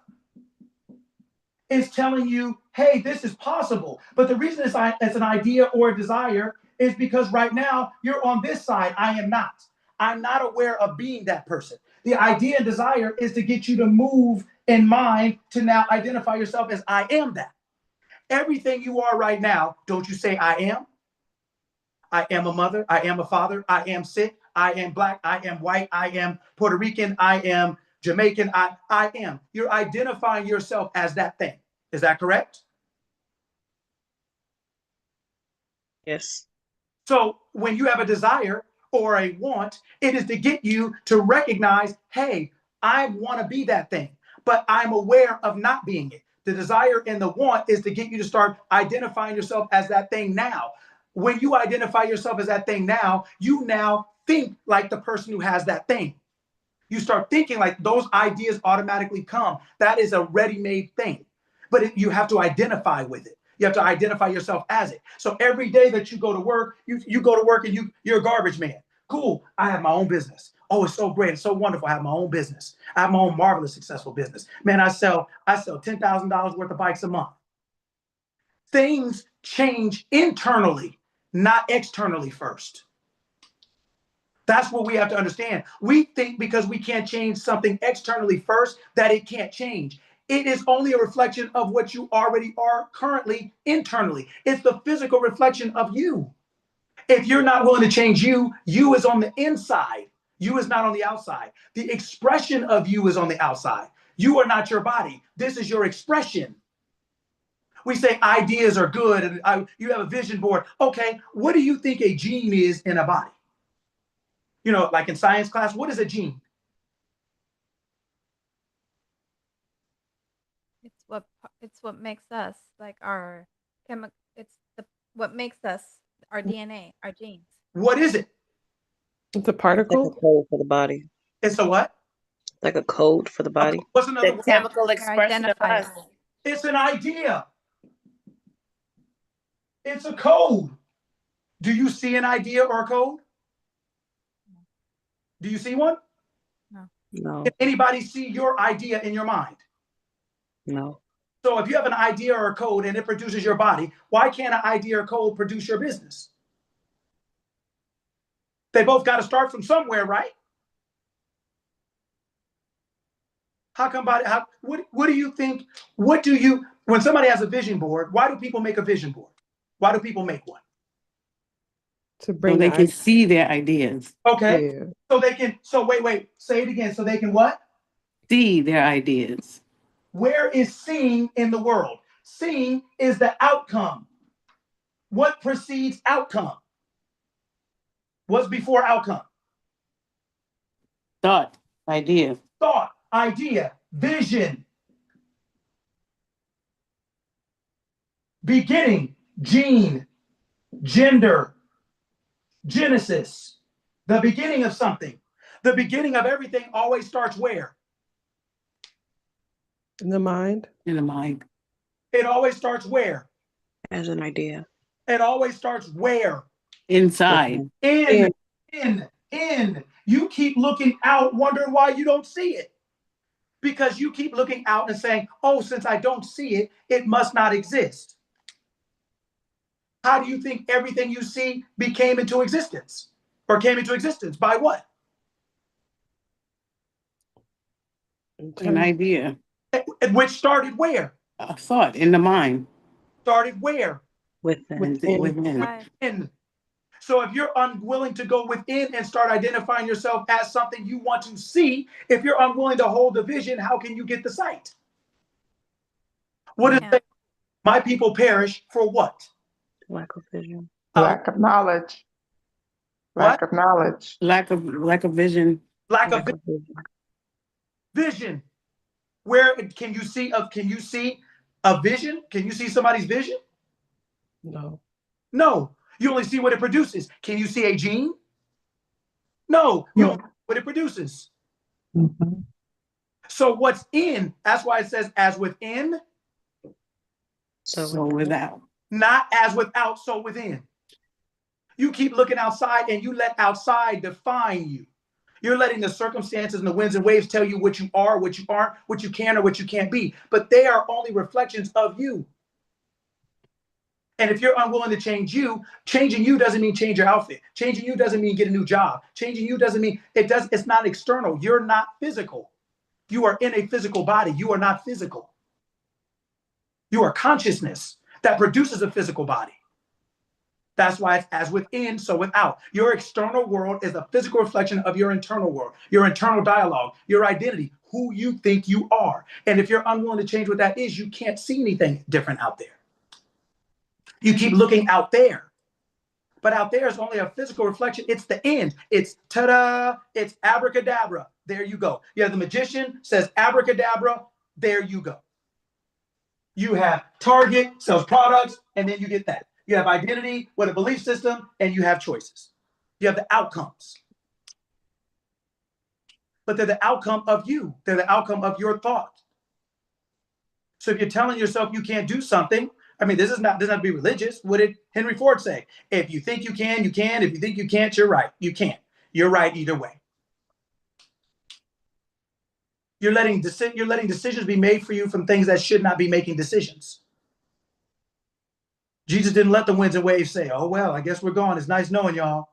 Speaker 2: is telling you, hey, this is possible. But the reason it's an idea or a desire is because right now you're on this side. I am not. I'm not aware of being that person. The idea and desire is to get you to move in mind to now identify yourself as I am that. Everything you are right now, don't you say I am? I am a mother. I am a father. I am sick. I am black. I am white. I am Puerto Rican. I am Jamaican. I am. You're identifying yourself as that thing. Is that correct?
Speaker 3: Yes.
Speaker 2: So when you have a desire or a want, it is to get you to recognize, hey, I want to be that thing, but I'm aware of not being it. The desire and the want is to get you to start identifying yourself as that thing now. When you identify yourself as that thing now, you now think like the person who has that thing. You start thinking like those ideas automatically come. That is a ready-made thing, but you have to identify with it. You have to identify yourself as it. So every day that you go to work, you go to work and you're a garbage man. Cool, I have my own business. Oh, it's so great. It's so wonderful. I have my own business. I have my own marvelous, successful business. Man, I sell $10,000 worth of bikes a month. Things change internally, not externally first. That's what we have to understand. We think because we can't change something externally first that it can't change. It is only a reflection of what you already are currently internally. It's the physical reflection of you. If you're not willing to change you, you is on the inside. You is not on the outside. The expression of you is on the outside. You are not your body. This is your expression. We say ideas are good and you have a vision board. Okay, what do you think a gene is in a body? You know, like in science class, what is a gene?
Speaker 5: It's what makes us like our chemical. What makes us our DNA, our genes.
Speaker 2: What is it?
Speaker 4: It's a particle.
Speaker 3: Like a code for the body.
Speaker 2: It's a what?
Speaker 3: Like a code for the body.
Speaker 2: What's another
Speaker 9: The chemical expression of us.
Speaker 2: It's an idea. It's a code. Do you see an idea or a code? Do you see one?
Speaker 3: No.
Speaker 2: Can anybody see your idea in your mind?
Speaker 3: No.
Speaker 2: So if you have an idea or a code and it produces your body, why can't an idea or code produce your business? They both got to start from somewhere, right? How come what do you think? When somebody has a vision board, why do people make a vision board? Why do people make one?
Speaker 4: To bring
Speaker 1: so they can see their ideas.
Speaker 2: Okay.
Speaker 4: Yeah.
Speaker 2: Wait, say it again. So they can what?
Speaker 1: See their ideas.
Speaker 2: Where is seeing in the world? Seeing is the outcome. What precedes outcome? What's before outcome?
Speaker 1: Thought, idea.
Speaker 2: Thought, idea, vision. Beginning, gene, gender, Genesis, the beginning of something. The beginning of everything always starts where?
Speaker 4: In the mind.
Speaker 1: In the mind.
Speaker 2: It always starts where?
Speaker 3: As an idea.
Speaker 2: It always starts where?
Speaker 1: Inside.
Speaker 2: In. You keep looking out, wondering why you don't see it. Because you keep looking out and saying, oh, since I don't see it, it must not exist. How do you think everything you see came into existence? Or came into existence by what?
Speaker 1: An idea.
Speaker 2: Which started where?
Speaker 1: A thought in the mind.
Speaker 2: Started where?
Speaker 3: Within.
Speaker 1: Within.
Speaker 2: So if you're unwilling to go within and start identifying yourself as something you want to see, if you're unwilling to hold the vision, how can you get the sight? What is it? My people perish for what?
Speaker 3: Lack of vision.
Speaker 10: Lack of knowledge. Lack of knowledge.
Speaker 1: Lack of vision.
Speaker 2: Lack of vision. Where can you see a vision? Can you see somebody's vision?
Speaker 4: No.
Speaker 2: No. You only see what it produces. Can you see a gene? No. You only see what it produces.
Speaker 10: Mm-hmm.
Speaker 2: So what's in? That's why it says as within,
Speaker 1: so without.
Speaker 2: Not as without, so within. You keep looking outside and you let outside define you. You're letting the circumstances and the winds and waves tell you what you are, what you aren't, what you can or what you can't be. But they are only reflections of you. And if you're unwilling to change you, changing you doesn't mean change your outfit. Changing you doesn't mean get a new job. Changing you doesn't mean it's not external. You're not physical. You are in a physical body. You are not physical. You are consciousness that produces a physical body. That's why it's as within, so without. Your external world is a physical reflection of your internal world, your internal dialogue, your identity, who you think you are. And if you're unwilling to change what that is, you can't see anything different out there. You keep looking out there. But out there is only a physical reflection. It's the end. It's ta-da. It's abracadabra. There you go. You have the magician says abracadabra. There you go. You have Target, sells products, and then you get that. You have identity with a belief system, and you have choices. You have the outcomes. But they're the outcome of you. They're the outcome of your thought. So if you're telling yourself you can't do something, I mean, this doesn't have to be religious. What did Henry Ford say? If you think you can, you can. If you think you can't, you're right. You can't. You're right either way. You're letting decisions be made for you from things that should not be making decisions. Jesus didn't let the winds and waves say, oh, well, I guess we're gone. It's nice knowing y'all.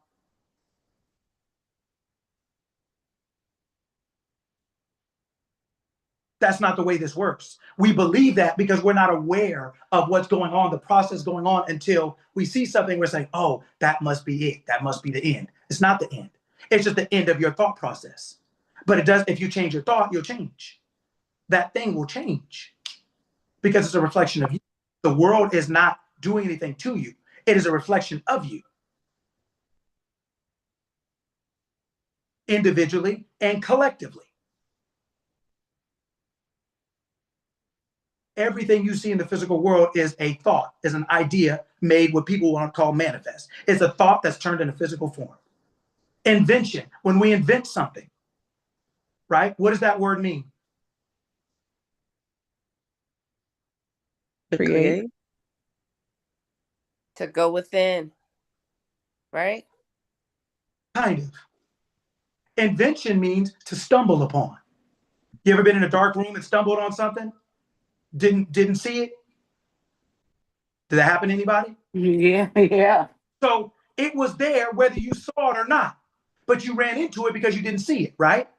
Speaker 2: That's not the way this works. We believe that because we're not aware of what's going on, the process going on, until we see something, we're saying, oh, that must be it. That must be the end. It's not the end. It's just the end of your thought process. But it does, if you change your thought, you'll change. That thing will change because it's a reflection of you. The world is not doing anything to you. It is a reflection of you. Individually and collectively. Everything you see in the physical world is a thought, is an idea made what people want to call manifest. It's a thought that's turned into physical form. Invention, when we invent something, right? What does that word mean?
Speaker 3: To create.
Speaker 9: To go within, right?
Speaker 2: Kind of. Invention means to stumble upon. You ever been in a dark room and stumbled on something? Didn't see it? Did that happen to anybody?
Speaker 1: Yeah.
Speaker 2: So it was there whether you saw it or not, but you ran into it because you didn't see it, right?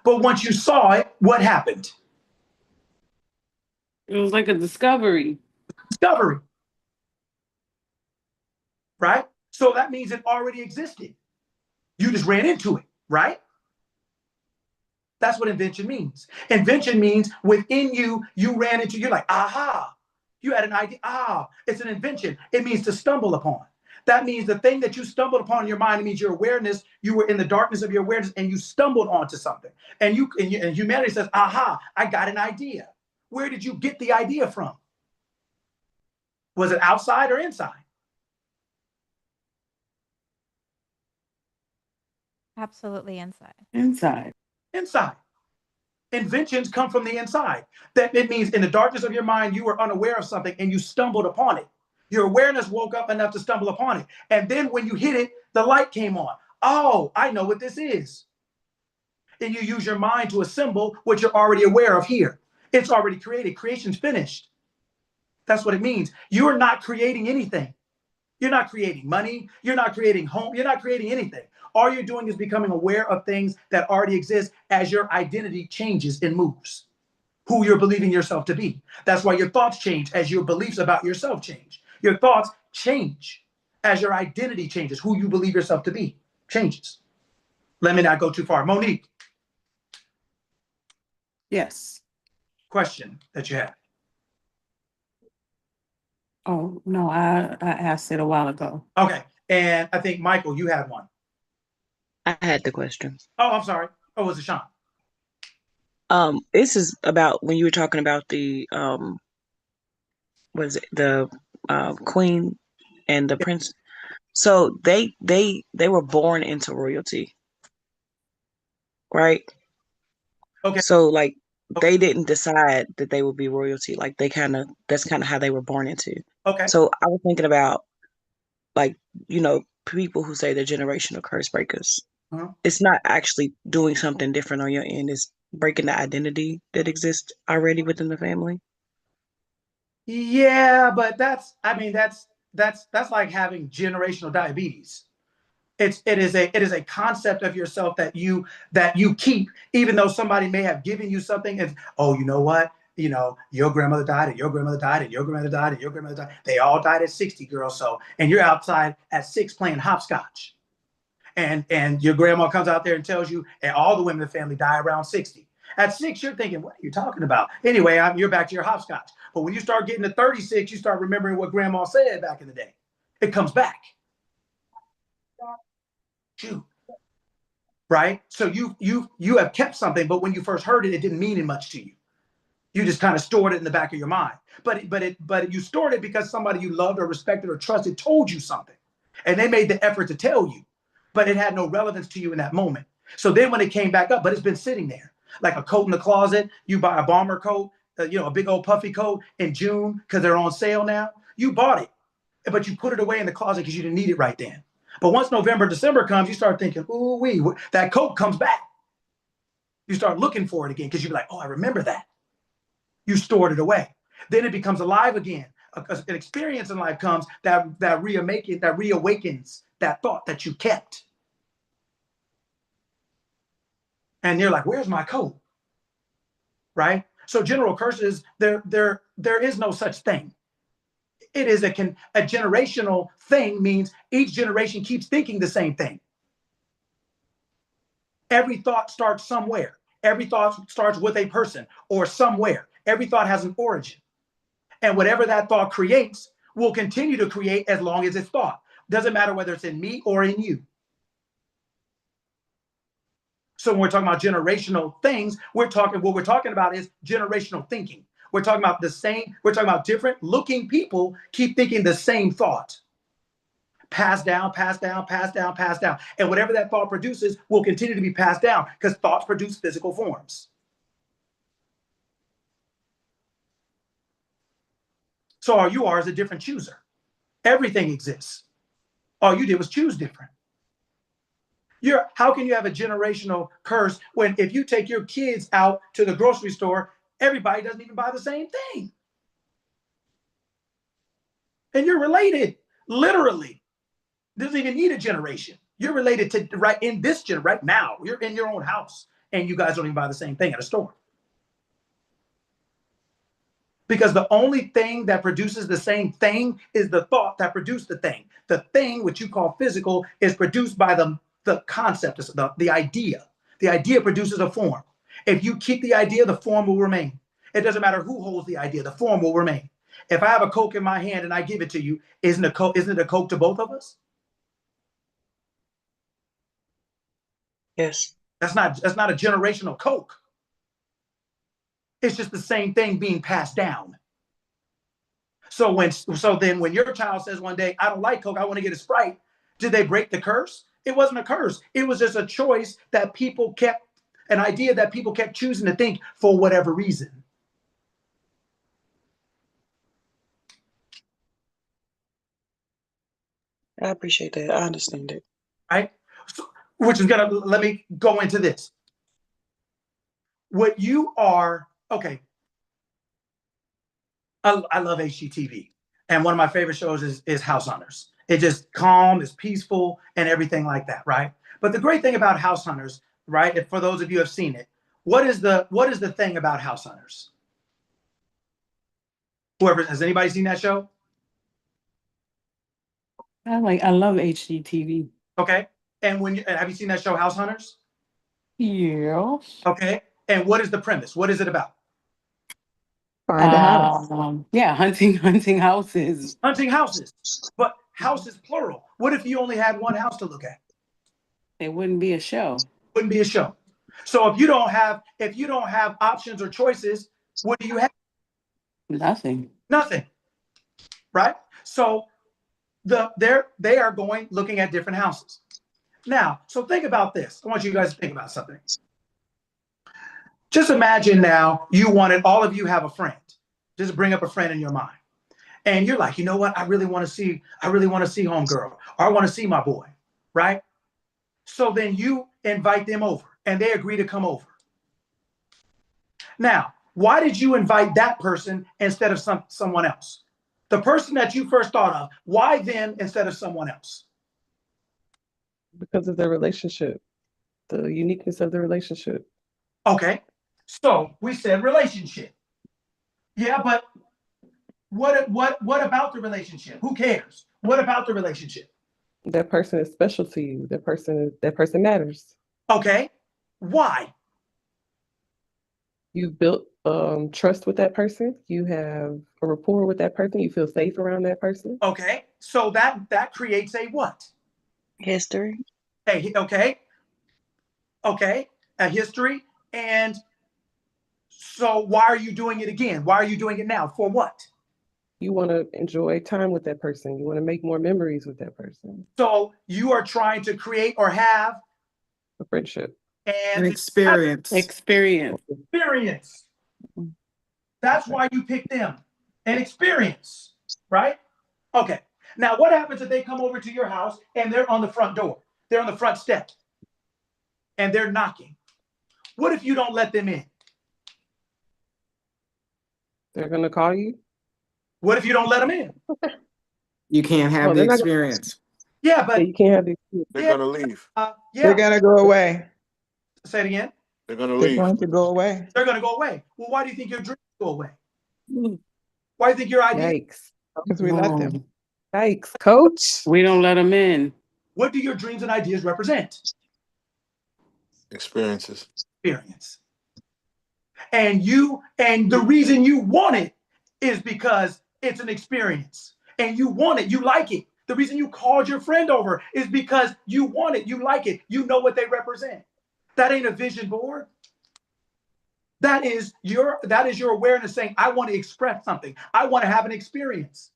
Speaker 2: But once you saw it, what happened?
Speaker 1: It was like a discovery.
Speaker 2: Discovery. Right? So that means it already existed. You just ran into it, right? That's what invention means. Invention means within you, you ran into, you're like, aha, you had an idea. Ah, it's an invention. It means to stumble upon. That means the thing that you stumbled upon in your mind, it means your awareness, you were in the darkness of your awareness and you stumbled onto something. And humanity says, aha, I got an idea. Where did you get the idea from? Was it outside or inside?
Speaker 5: Absolutely inside.
Speaker 1: Inside.
Speaker 2: Inside. Inventions come from the inside. That it means in the darkness of your mind, you were unaware of something and you stumbled upon it. Your awareness woke up enough to stumble upon it. And then when you hit it, the light came on. Oh, I know what this is. And you use your mind to assemble what you're already aware of here. It's already created. Creation's finished. That's what it means. You're not creating anything. You're not creating money. You're not creating home. You're not creating anything. All you're doing is becoming aware of things that already exist as your identity changes and moves. Who you're believing yourself to be. That's why your thoughts change as your beliefs about yourself change. Your thoughts change as your identity changes, who you believe yourself to be changes. Let me not go too far. Monique.
Speaker 1: Yes.
Speaker 2: Question that you have.
Speaker 1: Oh, no, I asked it a while ago.
Speaker 2: Okay. And I think, Michael, you had one.
Speaker 3: I had the question.
Speaker 2: Oh, I'm sorry. Oh, was it Sean?
Speaker 3: This is about when you were talking about the was it the queen and the prince. So they were born into royalty, right?
Speaker 2: Okay.
Speaker 3: So like they didn't decide that they would be royalty. Like that's kind of how they were born into.
Speaker 2: Okay.
Speaker 3: So I was thinking about like, people who say they're generational curse breakers.
Speaker 2: Uh-huh.
Speaker 3: It's not actually doing something different on your end. It's breaking the identity that exists already within the family.
Speaker 2: Yeah, but that's like having generational diabetes. It is a concept of yourself that you keep, even though somebody may have given you something. And oh, you know what? Your grandmother died, and your grandmother died, and your grandmother died, and your grandmother died. They all died at 60, girl. So, and you're outside at 6 playing hopscotch, and your grandma comes out there and tells you, and all the women in the family die around 60. At 6, you're thinking, what are you talking about? Anyway, you're back to your hopscotch. But when you start getting to 36, you start remembering what grandma said back in the day. It comes back. Shoot. Right? So you have kept something, but when you first heard it, it didn't mean much to you. You just kind of stored it in the back of your mind. But you stored it because somebody you loved or respected or trusted told you something. And they made the effort to tell you, but it had no relevance to you in that moment. So then when it came back up, but it's been sitting there like a coat in the closet. You buy a bomber coat, a big old puffy coat in June because they're on sale now. You bought it, but you put it away in the closet because you didn't need it right then. But once November, December comes, you start thinking, ooh wee, that coat comes back. You start looking for it again because you're like, oh, I remember that. You stored it away. Then it becomes alive again. An experience in life comes that reawakens that thought that you kept. And you're like, where's my coat? Right? So general curses, there is no such thing. It is a generational thing, means each generation keeps thinking the same thing. Every thought starts somewhere. Every thought starts with a person or somewhere. Every thought has an origin. And whatever that thought creates will continue to create as long as it's thought. Doesn't matter whether it's in me or in you. So when we're talking about generational things, what we're talking about is generational thinking. We're talking about different looking people keep thinking the same thought. Passed down, passed down, passed down, passed down. And whatever that thought produces will continue to be passed down because thoughts produce physical forms. So all you are is a different chooser. Everything exists. All you did was choose different. How can you have a generational curse when if you take your kids out to the grocery store, everybody doesn't even buy the same thing? And you're related, literally. Doesn't even need a generation. You're related to right in this gen right now. You're in your own house and you guys don't even buy the same thing at a store. Because the only thing that produces the same thing is the thought that produced the thing. The thing, which you call physical, is produced by the concept, the idea. The idea produces a form. If you keep the idea, the form will remain. It doesn't matter who holds the idea, the form will remain. If I have a Coke in my hand and I give it to you, isn't it a Coke to both of us?
Speaker 3: Yes.
Speaker 2: That's not a generational Coke. It's just the same thing being passed down. So then when your child says one day, I don't like Coke, I want to get a Sprite, did they break the curse? It wasn't a curse. It was just a choice that people kept, an idea that people kept choosing to think for whatever reason.
Speaker 3: I appreciate that. I understand it.
Speaker 2: Right? So, which is gonna let me go into this. What you are, okay. I love HGTV. And one of my favorite shows is House Hunters. It's just calm, it's peaceful, and everything like that, right? But the great thing about House Hunters, right? If for those of you who have seen it, what is the thing about House Hunters? Has anybody seen that show?
Speaker 1: I love HGTV.
Speaker 2: Okay. And have you seen that show House Hunters?
Speaker 1: Yeah.
Speaker 2: Okay. And what is the premise? What is it about?
Speaker 10: Find a house.
Speaker 1: Yeah, hunting houses.
Speaker 2: Hunting houses. But houses plural. What if you only had one house to look at?
Speaker 1: It wouldn't be a show.
Speaker 2: Wouldn't be a show. So if you don't have options or choices, what do you have?
Speaker 1: Nothing.
Speaker 2: Nothing. Right? So they are looking at different houses. Now, so think about this. I want you guys to think about something. Just imagine now all of you have a friend. Just bring up a friend in your mind. And you're like, you know what? I really want to see homegirl, or I want to see my boy, right? So then you invite them over and they agree to come over. Now, why did you invite that person instead of someone else? The person that you first thought of, why them instead of someone else?
Speaker 4: Because of their relationship, the uniqueness of the relationship.
Speaker 2: Okay, so we said relationship. Yeah, but what about the relationship? Who cares? What about the relationship?
Speaker 4: That person is special to you. That person matters.
Speaker 2: Okay, why?
Speaker 4: You've built trust with that person. You have a rapport with that person. You feel safe around that person.
Speaker 2: Okay, so that creates a what?
Speaker 3: History.
Speaker 2: Okay, a history. And so why are you doing it again? Why are you doing it now? For what?
Speaker 4: You want to enjoy time with that person. You want to make more memories with that person.
Speaker 2: So you are trying to create or have
Speaker 4: a friendship.
Speaker 2: And
Speaker 11: an experience.
Speaker 2: Experience. That's why you pick them. An experience, right? Okay. Now, what happens if they come over to your house and they're on the front door? They're on the front step and they're knocking. What if you don't let them in?
Speaker 4: They're going to call you?
Speaker 2: What if you don't let them in?
Speaker 11: You can't have the experience.
Speaker 2: Yeah, but
Speaker 4: you can't have the experience.
Speaker 6: They're going to leave.
Speaker 10: They're going to go away.
Speaker 2: Say it again.
Speaker 6: They're going to
Speaker 10: They're
Speaker 6: leave.
Speaker 10: going to go away.
Speaker 2: They're going to go away. Well, why do you think your dreams go away? Why do you think your idea?
Speaker 4: Yikes.
Speaker 10: Because we let them.
Speaker 4: Yikes, coach.
Speaker 1: We don't let them in.
Speaker 2: What do your dreams and ideas represent?
Speaker 6: Experiences.
Speaker 2: Experience. And the reason you want it is because it's an experience. And you want it, you like it. The reason you called your friend over is because you want it, you like it, you know what they represent. That ain't a vision board. That is your awareness saying, I want to express something. I want to have an experience.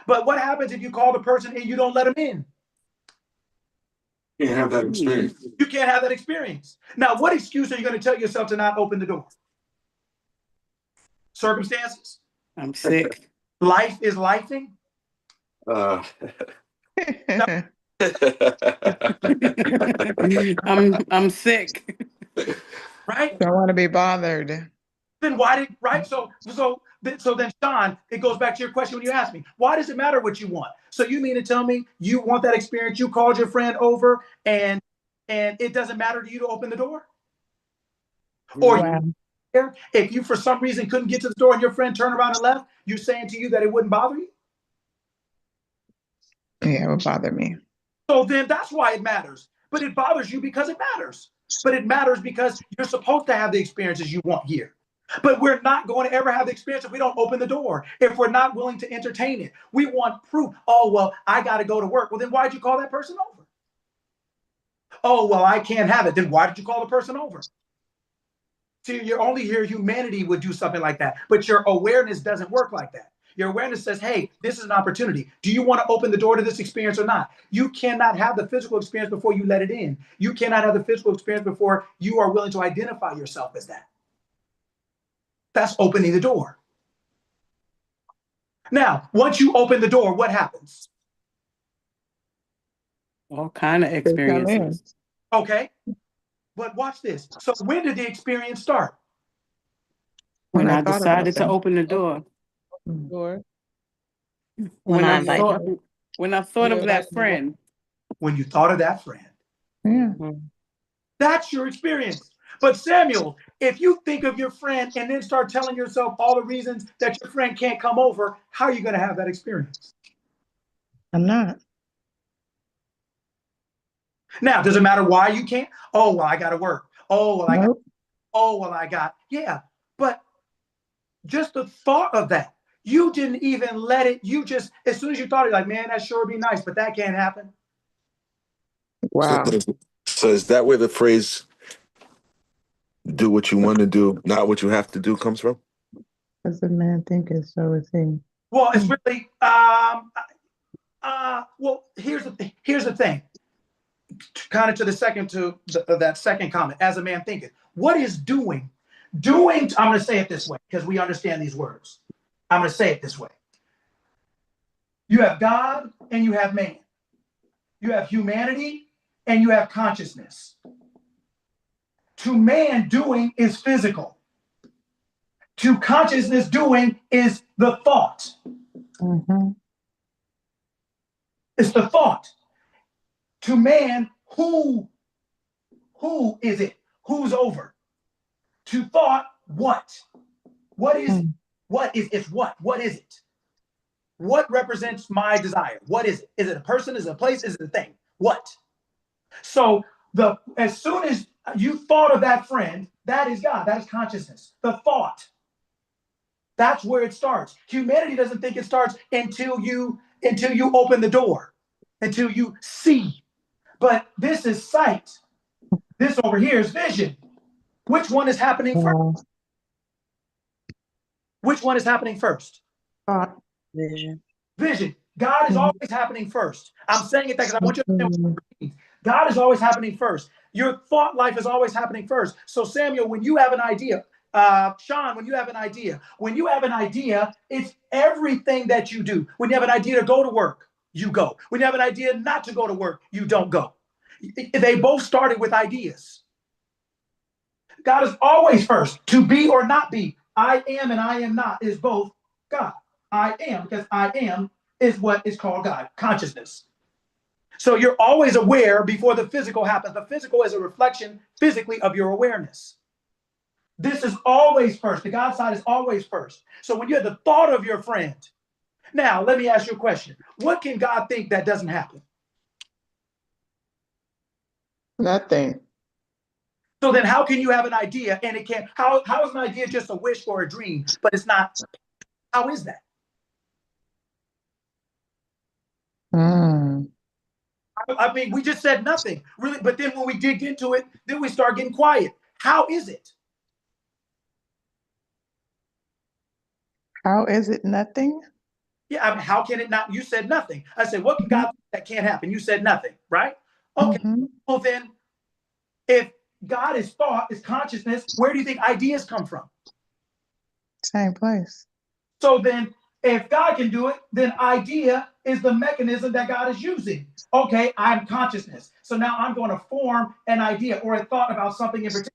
Speaker 2: But what happens if you call the person and you don't let them in?
Speaker 6: You can't have that experience.
Speaker 2: You can't have that experience. Now, what excuse are you going to tell yourself to not open the door? Circumstances?
Speaker 1: I'm sick.
Speaker 2: Life is lifing?
Speaker 1: I'm sick.
Speaker 2: Right?
Speaker 10: Don't want to be bothered.
Speaker 2: Then right? So then, Sean, it goes back to your question when you asked me, why does it matter what you want? So you mean to tell me you want that experience, you called your friend over and it doesn't matter to you to open the door? Or if you for some reason couldn't get to the door and your friend turned around and left, you saying to you that it wouldn't bother you?
Speaker 10: Yeah, it would bother me.
Speaker 2: So then that's why it matters. But it bothers you because it matters. But it matters because you're supposed to have the experiences you want here. But we're not going to ever have the experience if we don't open the door, if we're not willing to entertain it. We want proof. Oh, well, I got to go to work. Well, then why'd you call that person over? Oh, well, I can't have it. Then why did you call the person over? See, you're only here, humanity would do something like that. But your awareness doesn't work like that. Your awareness says, hey, this is an opportunity. Do you want to open the door to this experience or not? You cannot have the physical experience before you let it in. You cannot have the physical experience before you are willing to identify yourself as that. That's opening the door. Now, once you open the door, what happens?
Speaker 1: All kind of experiences.
Speaker 2: Okay. But watch this. So when did the experience start?
Speaker 1: When I decided to open the door. When I thought of that friend.
Speaker 2: When you thought of that friend.
Speaker 10: Yeah.
Speaker 2: That's your experience. But Samuel, if you think of your friend and then start telling yourself all the reasons that your friend can't come over, how are you going to have that experience?
Speaker 10: I'm not.
Speaker 2: Now, does it matter why you can't? Oh, well, I got to work. Oh, well, yeah. But just the thought of that, you didn't even let it, you just, as soon as you thought it, like, man, that sure would be nice, but that can't happen.
Speaker 10: Wow.
Speaker 6: So is that where the phrase "do what you want to do, not what you have to do" comes from?
Speaker 10: As a man thinketh, so is he.
Speaker 2: Well, it's really, well, here's the thing. Kind of to that second comment, as a man thinketh. What is doing? Doing, I'm going to say it this way because we understand these words. I'm going to say it this way. You have God and you have man. You have humanity and you have consciousness. To man, doing is physical. To consciousness, doing is the thought.
Speaker 10: Mm-hmm.
Speaker 2: It's the thought. To man, who is it? Who's over? To thought, what? What is it? What is it's what? What is it? What represents my desire? What is it? Is it a person? Is it a place? Is it a thing? What? So as soon as you thought of that friend, that is God. That is consciousness. The thought. That's where it starts. Humanity doesn't think it starts until you open the door, until you see. But this is sight. This over here is vision. Which one is happening first? Which one is happening first?
Speaker 3: Vision.
Speaker 2: Vision. God is always happening first. I'm saying it because I want you to understand what it means. God is always happening first. Your thought life is always happening first. So Samuel, when you have an idea, Sean, when you have an idea, it's everything that you do. When you have an idea to go to work, you go. When you have an idea not to go to work, you don't go. They both started with ideas. God is always first. To be or not be. I am and I am not is both God. I am, because I am is what is called God, consciousness. So you're always aware before the physical happens. The physical is a reflection physically of your awareness. This is always first. The God side is always first. So when you have the thought of your friend, now let me ask you a question. What can God think that doesn't happen?
Speaker 10: Nothing.
Speaker 2: So then how can you have an idea and it can't, how is an idea just a wish or a dream, but it's not? How is that? I mean, we just said nothing, really, but then when we dig into it, then we start getting quiet. How is it?
Speaker 10: How is it nothing?
Speaker 2: Yeah, I mean, how can it not? You said nothing. I said, what can God think that can't happen? You said nothing, right? Okay, well then, if God is thought, is consciousness, where do you think ideas come from?
Speaker 10: Same place.
Speaker 2: So then, if God can do it, then idea is the mechanism that God is using. Okay, I'm consciousness. So now I'm going to form an idea or a thought about something in particular.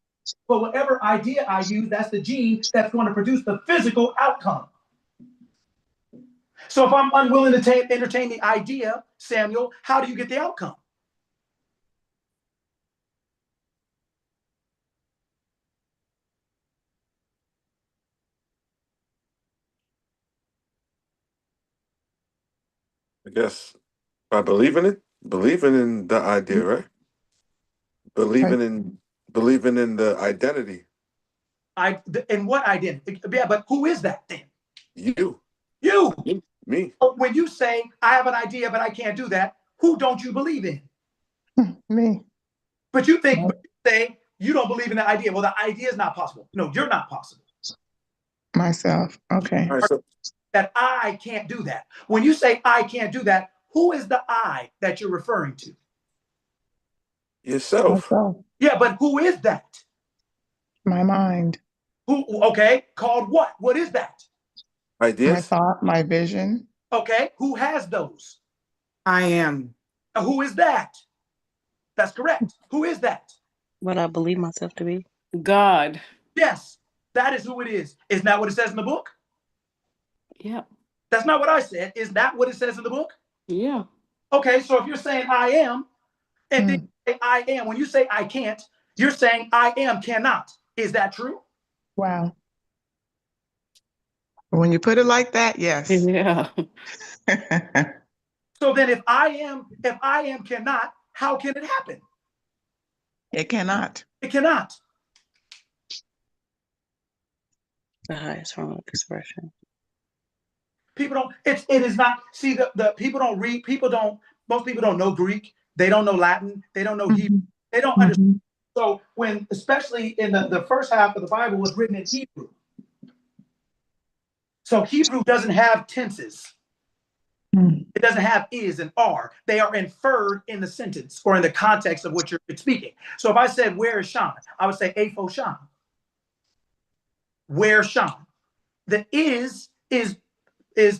Speaker 2: But whatever idea I use, that's the gene that's going to produce the physical outcome. So if I'm unwilling to entertain the idea, Samuel, how do you get the outcome?
Speaker 6: I guess by believing in the idea, right? Believing in the identity.
Speaker 2: In what identity? Yeah, but who is that then?
Speaker 6: You. Me.
Speaker 2: When you say, I have an idea, but I can't do that, who don't you believe in?
Speaker 10: Me.
Speaker 2: But you say you don't believe in the idea. Well, the idea is not possible. No, you're not possible.
Speaker 10: Myself. Okay.
Speaker 6: All right, so
Speaker 2: that I can't do that. When you say I can't do that, who is the I that you're referring to?
Speaker 6: Yourself.
Speaker 10: Myself.
Speaker 2: Yeah, but who is that?
Speaker 10: My mind.
Speaker 2: Who? Okay, called what? What is that?
Speaker 6: Ideas.
Speaker 10: My thought, my vision.
Speaker 2: Okay, who has those?
Speaker 11: I am.
Speaker 2: Who is that? That's correct. Who is that?
Speaker 3: What I believe myself to be.
Speaker 4: God.
Speaker 2: Yes, that is who it is. Isn't that what it says in the book?
Speaker 4: Yeah.
Speaker 2: That's not what I said. Is that what it says in the book?
Speaker 4: Yeah.
Speaker 2: Okay, so if you're saying I am, and then you say I am, when you say I can't, you're saying I am cannot. Is that true?
Speaker 10: Wow. When you put it like that, yes.
Speaker 4: Yeah.
Speaker 2: So then if I am cannot, how can it happen?
Speaker 10: It cannot.
Speaker 2: It cannot.
Speaker 3: The highest form of expression.
Speaker 2: People don't, it is not, see, the people don't read, most people don't know Greek. They don't know Latin. They don't know Hebrew. They don't understand. So when, especially in the first half of the Bible was written in Hebrew. So Hebrew doesn't have tenses. It doesn't have is and are. They are inferred in the sentence or in the context of what you're speaking. So if I said, where is Sean? I would say, Afo Sean. Where Sean? The is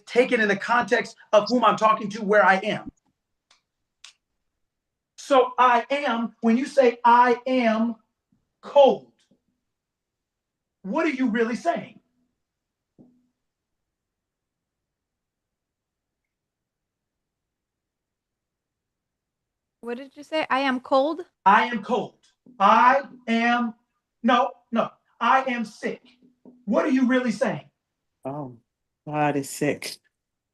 Speaker 2: taken in the context of whom I'm talking to, where I am. So I am, when you say I am cold, what are you really saying?
Speaker 5: What did you say? I am cold?
Speaker 2: I am cold. I am, no, I am sick. What are you really saying?
Speaker 1: Oh, God is sick.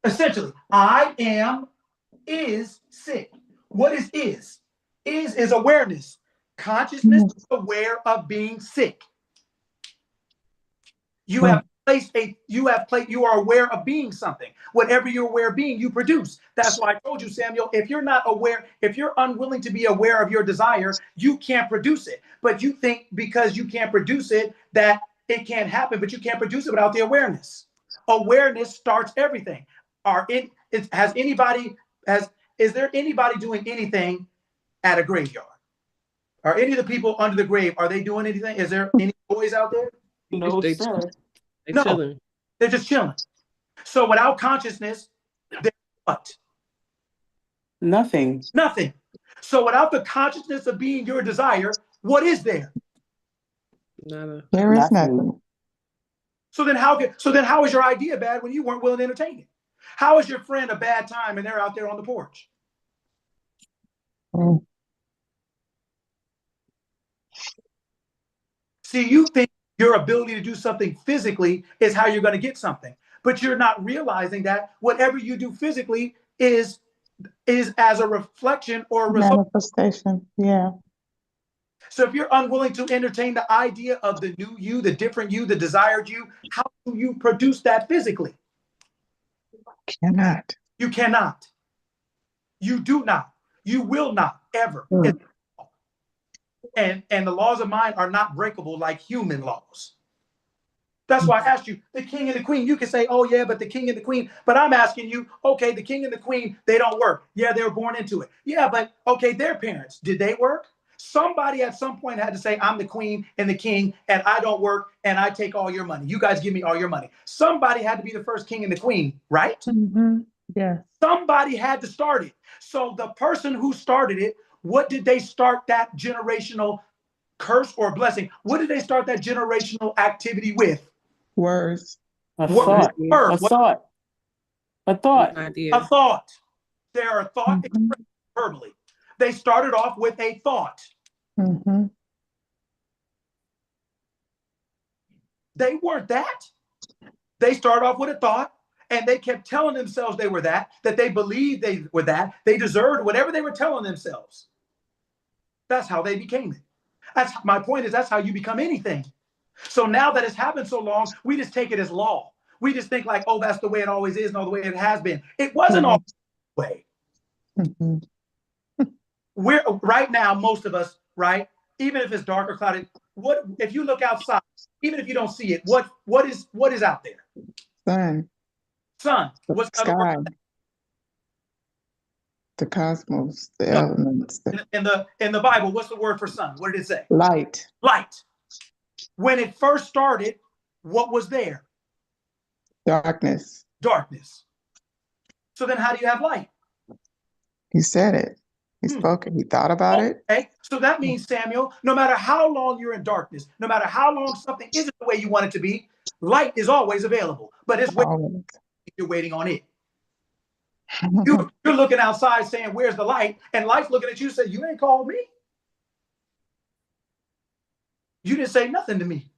Speaker 2: Essentially, I am is sick. What is? Is awareness. Consciousness is aware of being sick. You have placed you are aware of being something. Whatever you're aware of being, you produce. That's why I told you, Samuel, if you're not aware, if you're unwilling to be aware of your desire, you can't produce it. But you think because you can't produce it, that it can't happen, but you can't produce it without the awareness. Awareness starts everything. Is there anybody doing anything at a graveyard? Are any of the people under the grave, are they doing anything? Is there any boys out there?
Speaker 1: No,
Speaker 4: They-
Speaker 1: sir.
Speaker 4: They
Speaker 2: No.
Speaker 4: chilling.
Speaker 2: They're just chilling. So without consciousness, there's what?
Speaker 1: Nothing.
Speaker 2: Nothing. So without the consciousness of being your desire, what is there?
Speaker 4: Nada.
Speaker 10: There is nothing.
Speaker 2: So then how is your idea bad when you weren't willing to entertain it? How is your friend a bad time and they're out there on the porch? See, you think your ability to do something physically is how you're going to get something, but you're not realizing that whatever you do physically is as a reflection or a result.
Speaker 10: Manifestation. Yeah.
Speaker 2: So if you're unwilling to entertain the idea of the new you, the different you, the desired you, how do you produce that physically?
Speaker 10: Cannot.
Speaker 2: You cannot. You do not. You will not ever. And the laws of mind are not breakable like human laws. That's why I asked you, the king and the queen. You can say, oh yeah, but the king and the queen. But I'm asking you, okay, the king and the queen, they don't work. Yeah, they were born into it. Yeah, but okay, their parents, did they work? Somebody at some point had to say, I'm the queen and the king, and I don't work, and I take all your money. You guys give me all your money. Somebody had to be the first king and the queen, right?
Speaker 10: Yeah.
Speaker 2: Somebody had to start it. So the person who started it, what did they start that generational curse or blessing? What did they start that generational activity with?
Speaker 10: Words.
Speaker 1: A thought. A thought. A thought.
Speaker 4: Idea.
Speaker 2: A thought. There are thought expressed verbally. They started off with a thought. They weren't that. They started off with a thought, and they kept telling themselves they were that they believed they were that. They deserved whatever they were telling themselves. That's how they became it. That's my point, is that's how you become anything. So now that it's happened so long, we just take it as law. We just think like, oh, that's the way it always is, and the way it has been. It wasn't always the way. We're right now, most of us, right? Even if it's dark or cloudy, what if you look outside, even if you don't see it, what is out there? Sun. What's the other
Speaker 10: Sky.
Speaker 2: word?
Speaker 10: The cosmos, the elements.
Speaker 2: In the Bible, what's the word for sun? What did it say?
Speaker 10: Light.
Speaker 2: Light. When it first started, what was there?
Speaker 10: Darkness.
Speaker 2: Darkness. So then how do you have light?
Speaker 10: He said it. He spoke it. He thought about it.
Speaker 2: Okay. So that means, Samuel, no matter how long you're in darkness, no matter how long something isn't the way you want it to be, light is always available. But it's waiting. You're waiting on it. You're looking outside saying, where's the light? And light's looking at you saying, you ain't called me. You didn't say nothing to me.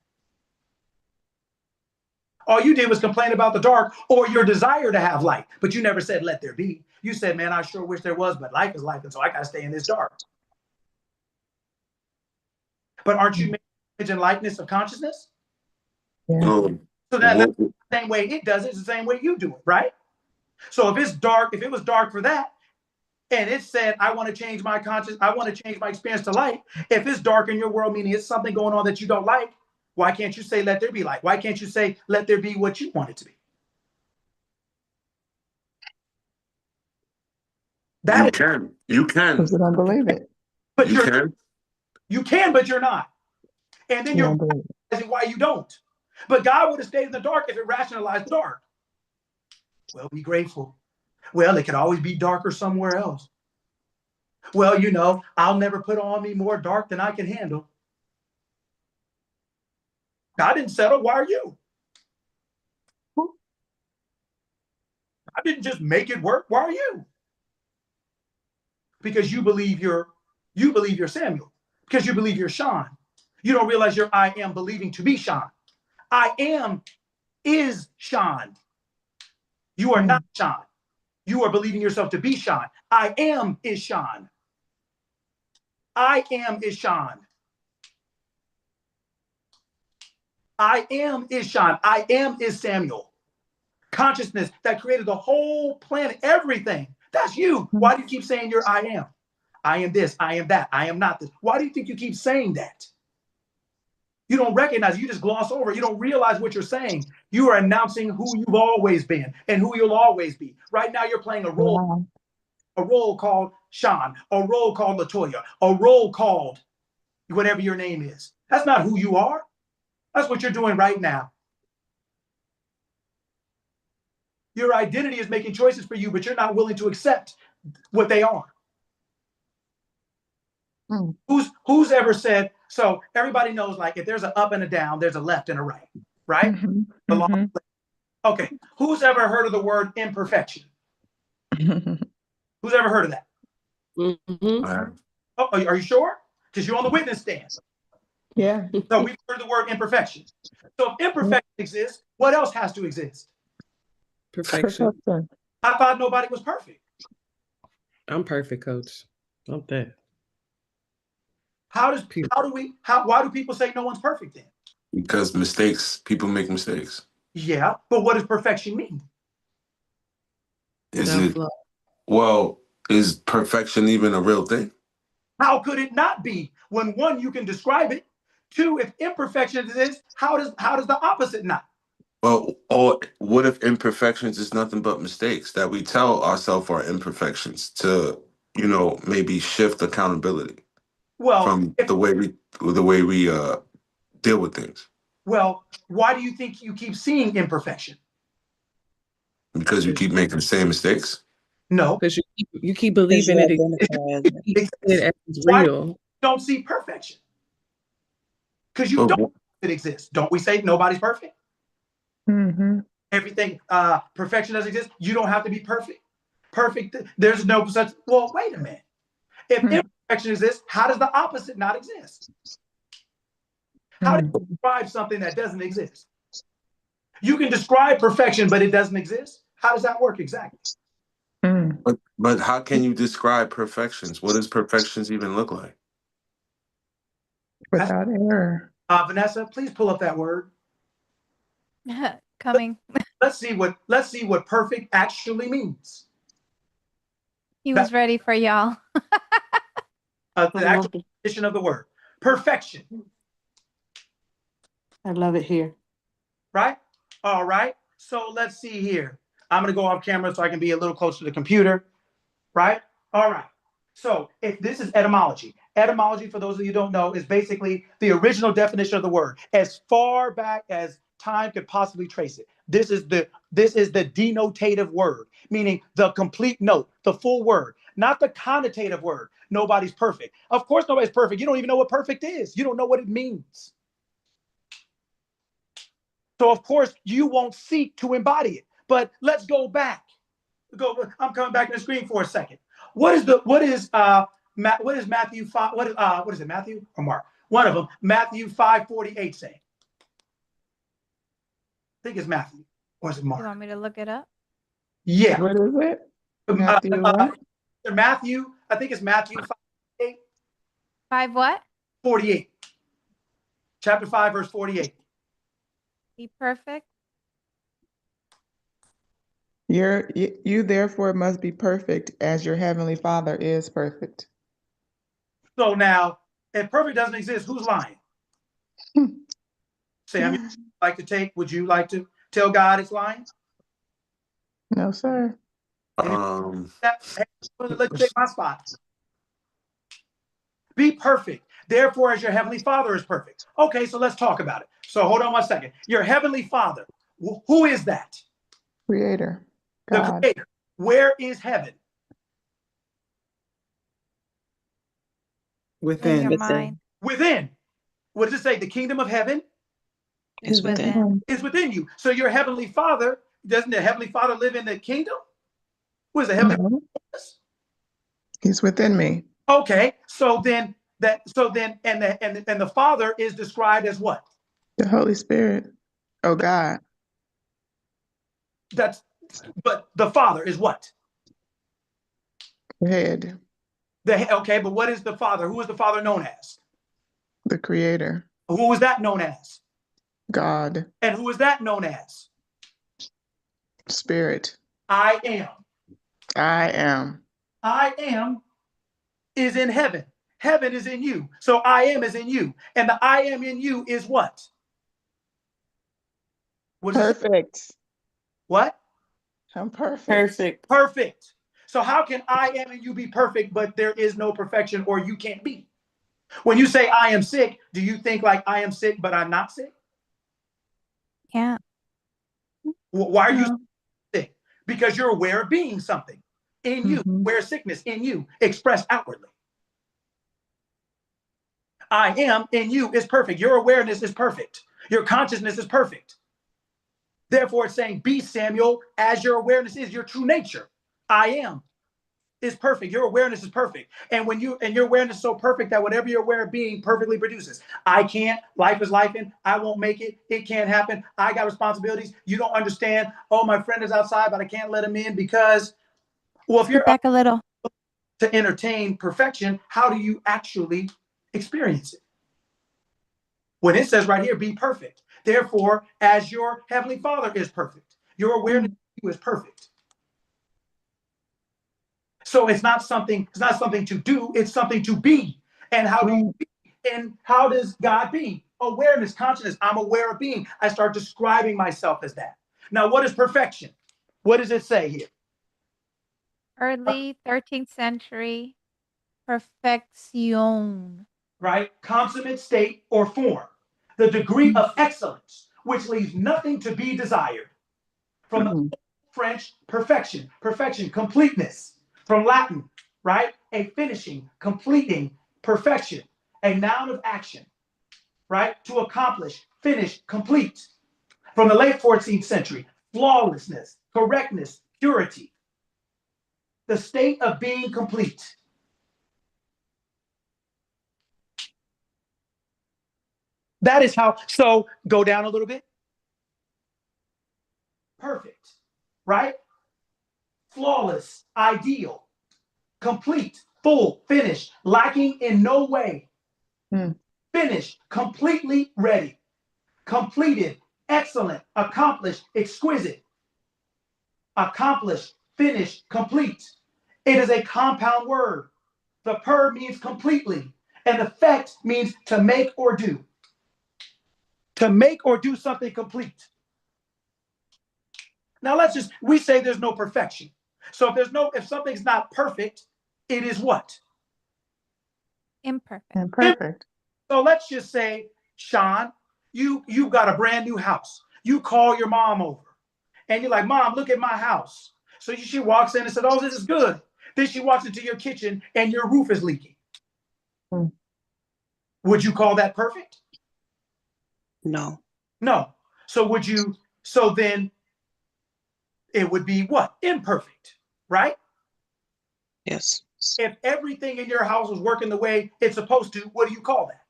Speaker 2: All you did was complain about the dark or your desire to have light, but you never said, let there be. You said, man, I sure wish there was, but life is life, and so I got to stay in this dark. But aren't you made in the image and likeness of consciousness?
Speaker 6: No.
Speaker 2: So that's the same way it does it. It's the same way you do it, right? So if it's dark, if it was dark for that, and it said, I want to change my conscious, I want to change my experience to light. If it's dark in your world, meaning it's something going on that you don't like, why can't you say, let there be light? Why can't you say, let there be what you want it to be?
Speaker 6: You can.
Speaker 10: Because you don't believe it.
Speaker 2: But
Speaker 6: You can.
Speaker 2: You can, but you're not. And then
Speaker 10: You
Speaker 2: you're
Speaker 10: don't believe it.
Speaker 2: rationalizing why you don't. But God would have stayed in the dark if it rationalized the dark. Well, be grateful. Well, it could always be darker somewhere else. Well, you know, I'll never put on me more dark than I can handle. God didn't settle. Why are you? I didn't just make it work. Why are you? Because you believe you're Samuel. Because you believe you're Sean. You don't realize you're I am believing to be Sean. I am is Sean. You are not Sean. You are believing yourself to be Sean. I am is Sean. I am is Sean. I am is Sean. I am is Samuel. Consciousness that created the whole planet, everything. That's you. Why do you keep saying you're I am? I am this, I am that, I am not this. Why do you think you keep saying that? You don't recognize, you just gloss over. You don't realize what you're saying. You are announcing who you've always been and who you'll always be. Right now, you're playing a role called Sean, a role called LaToya, a role called whatever your name is. That's not who you are. That's what you're doing right now. Your identity is making choices for you, but you're not willing to accept what they are. Who's ever said, so everybody knows, like, if there's an up and a down, there's a left and a right, right? Okay. Who's ever heard of the word imperfection? Who's ever heard of that? Oh, are you sure? Because you're on the witness stand.
Speaker 10: Yeah.
Speaker 2: So we've heard the word imperfection. So if imperfection exists, what else has to exist?
Speaker 4: Perfection.
Speaker 2: I thought nobody was perfect.
Speaker 4: I'm perfect, coach. I'm that.
Speaker 2: Why do people say no one's perfect then?
Speaker 6: Because people make mistakes.
Speaker 2: Yeah, but what does perfection mean?
Speaker 6: Is perfection even a real thing?
Speaker 2: How could it not be? When one, you can describe it. Two, if imperfection exists, how does the opposite not?
Speaker 6: Well, or what if imperfections is nothing but mistakes that we tell ourselves are imperfections to, maybe shift accountability from the way we deal with things?
Speaker 2: Well, why do you think you keep seeing imperfection?
Speaker 6: Because you keep making the same mistakes?
Speaker 2: No.
Speaker 4: Because you keep believing it as real.
Speaker 2: You don't see perfection. Because you don't know it exists. Don't we say nobody's perfect? Everything, perfection doesn't exist. You don't have to be perfect. There's no such, well, wait a minute. If imperfection exists, how does the opposite not exist? How do you describe something that doesn't exist? You can describe perfection, but it doesn't exist. How does that work exactly?
Speaker 6: But how can you describe perfections? What does perfections even look like?
Speaker 10: Without error.
Speaker 2: Vanessa, please pull up that word.
Speaker 5: Coming.
Speaker 2: Let's see what perfect actually means.
Speaker 5: He was ready for y'all.
Speaker 1: The
Speaker 2: actual definition of the word. Perfection.
Speaker 1: I love it here.
Speaker 2: Right? All right. So let's see here. I'm going to go off camera so I can be a little closer to the computer. Right? All right. So if this is etymology. Etymology, for those of you who don't know, is basically the original definition of the word. As far back as time could possibly trace it. This is the denotative word, meaning the complete note, the full word, not the connotative word. Nobody's perfect. Of course, nobody's perfect. You don't even know what perfect is. You don't know what it means. So of course, you won't seek to embody it. But let's go back. I'm coming back to the screen for a second. What is Matthew 5? What is it, Matthew or Mark? One of them, Matthew 5:48 saying. I think it's Matthew. Or is it Mark?
Speaker 5: You want me to look it up?
Speaker 2: Yeah.
Speaker 10: What is it?
Speaker 2: Matthew, I think it's Matthew 5:48.
Speaker 5: 5 what?
Speaker 2: 48. Chapter 5, verse 48.
Speaker 5: Be perfect.
Speaker 10: You therefore must be perfect as your heavenly Father is perfect.
Speaker 2: So now, if perfect doesn't exist, who's lying? Sam, would you like to tell God it's lying?
Speaker 10: No, sir.
Speaker 2: Let's take my spot. Be perfect. Therefore, as your heavenly Father is perfect. Okay, so let's talk about it. So hold on 1 second. Your heavenly Father, who is that?
Speaker 10: Creator.
Speaker 2: The
Speaker 10: God.
Speaker 2: Creator. Where is heaven?
Speaker 11: Within.
Speaker 5: In your mind.
Speaker 2: Within. What does it say? The kingdom of heaven
Speaker 3: Is within.
Speaker 2: is within you. So your heavenly Father, doesn't the heavenly Father live in the kingdom? What is the heavenly
Speaker 10: No,
Speaker 2: Father?
Speaker 10: He's within me.
Speaker 2: Okay, so then the Father is described as what?
Speaker 10: The Holy Spirit. Oh, God.
Speaker 2: But the Father is what?
Speaker 10: The head.
Speaker 2: Okay, but what is the Father? Who is the Father known as?
Speaker 10: The Creator.
Speaker 2: Who is that known as?
Speaker 10: God.
Speaker 2: And who is that known as?
Speaker 10: Spirit.
Speaker 2: I am.
Speaker 10: I am.
Speaker 2: I am is in heaven. Heaven is in you. So I am is in you. And the I am in you is what?
Speaker 10: Perfect.
Speaker 2: What?
Speaker 10: I'm perfect.
Speaker 3: Perfect.
Speaker 2: Perfect. So how can I am and you be perfect, but there is no perfection, or you can't be? When you say I am sick, do you think like I am sick, but I'm not sick?
Speaker 5: Yeah.
Speaker 2: Why are you sick? Because you're aware of being something in you, where sickness in you expressed outwardly. I am in you is perfect. Your awareness is perfect. Your consciousness is perfect. Therefore, it's saying, be Samuel as your awareness is, your true nature. I am is perfect. Your awareness is perfect. And your awareness is so perfect that whatever you're aware of being perfectly produces. I can't, life is life, and I won't make it. It can't happen. I got responsibilities. You don't understand. Oh, my friend is outside, but I can't let him in because, well, if you're
Speaker 5: back a little
Speaker 2: to entertain perfection, how do you actually experience it? When it says right here, be perfect. Therefore, as your heavenly Father is perfect, your awareness of you is perfect. So it's not something to do, it's something to be. And how do you be? And how does God be? Awareness, consciousness. I'm aware of being. I start describing myself as that. Now, what is perfection? What does it say here?
Speaker 5: early 13th century perfection.
Speaker 2: Right? Consummate state or form. The degree of excellence, which leaves nothing to be desired. From the French, perfection, completeness. From Latin, right? A finishing, completing, perfection. A noun of action, right? To accomplish, finish, complete. From the late 14th century, flawlessness, correctness, purity. The state of being complete. That is how, so go down a little bit. Perfect, right? Flawless, ideal, complete, full, finished, lacking in no way. Finished, completely ready, completed, excellent, accomplished, exquisite, accomplished, finished, complete. It is a compound word. The per means completely, and the fet means to make or do. To make or do something complete. Now we say there's no perfection. So if something's not perfect, it is what?
Speaker 5: Imperfect.
Speaker 2: So let's just say, Sean, you've got a brand new house. You call your mom over and you're like, Mom, look at my house. So she walks in and says, oh, this is good. Then she walks into your kitchen and your roof is leaking. Would you call that perfect?
Speaker 3: No.
Speaker 2: No. So then it would be what? Imperfect, right?
Speaker 3: Yes.
Speaker 2: If everything in your house was working the way it's supposed to, what do you call that?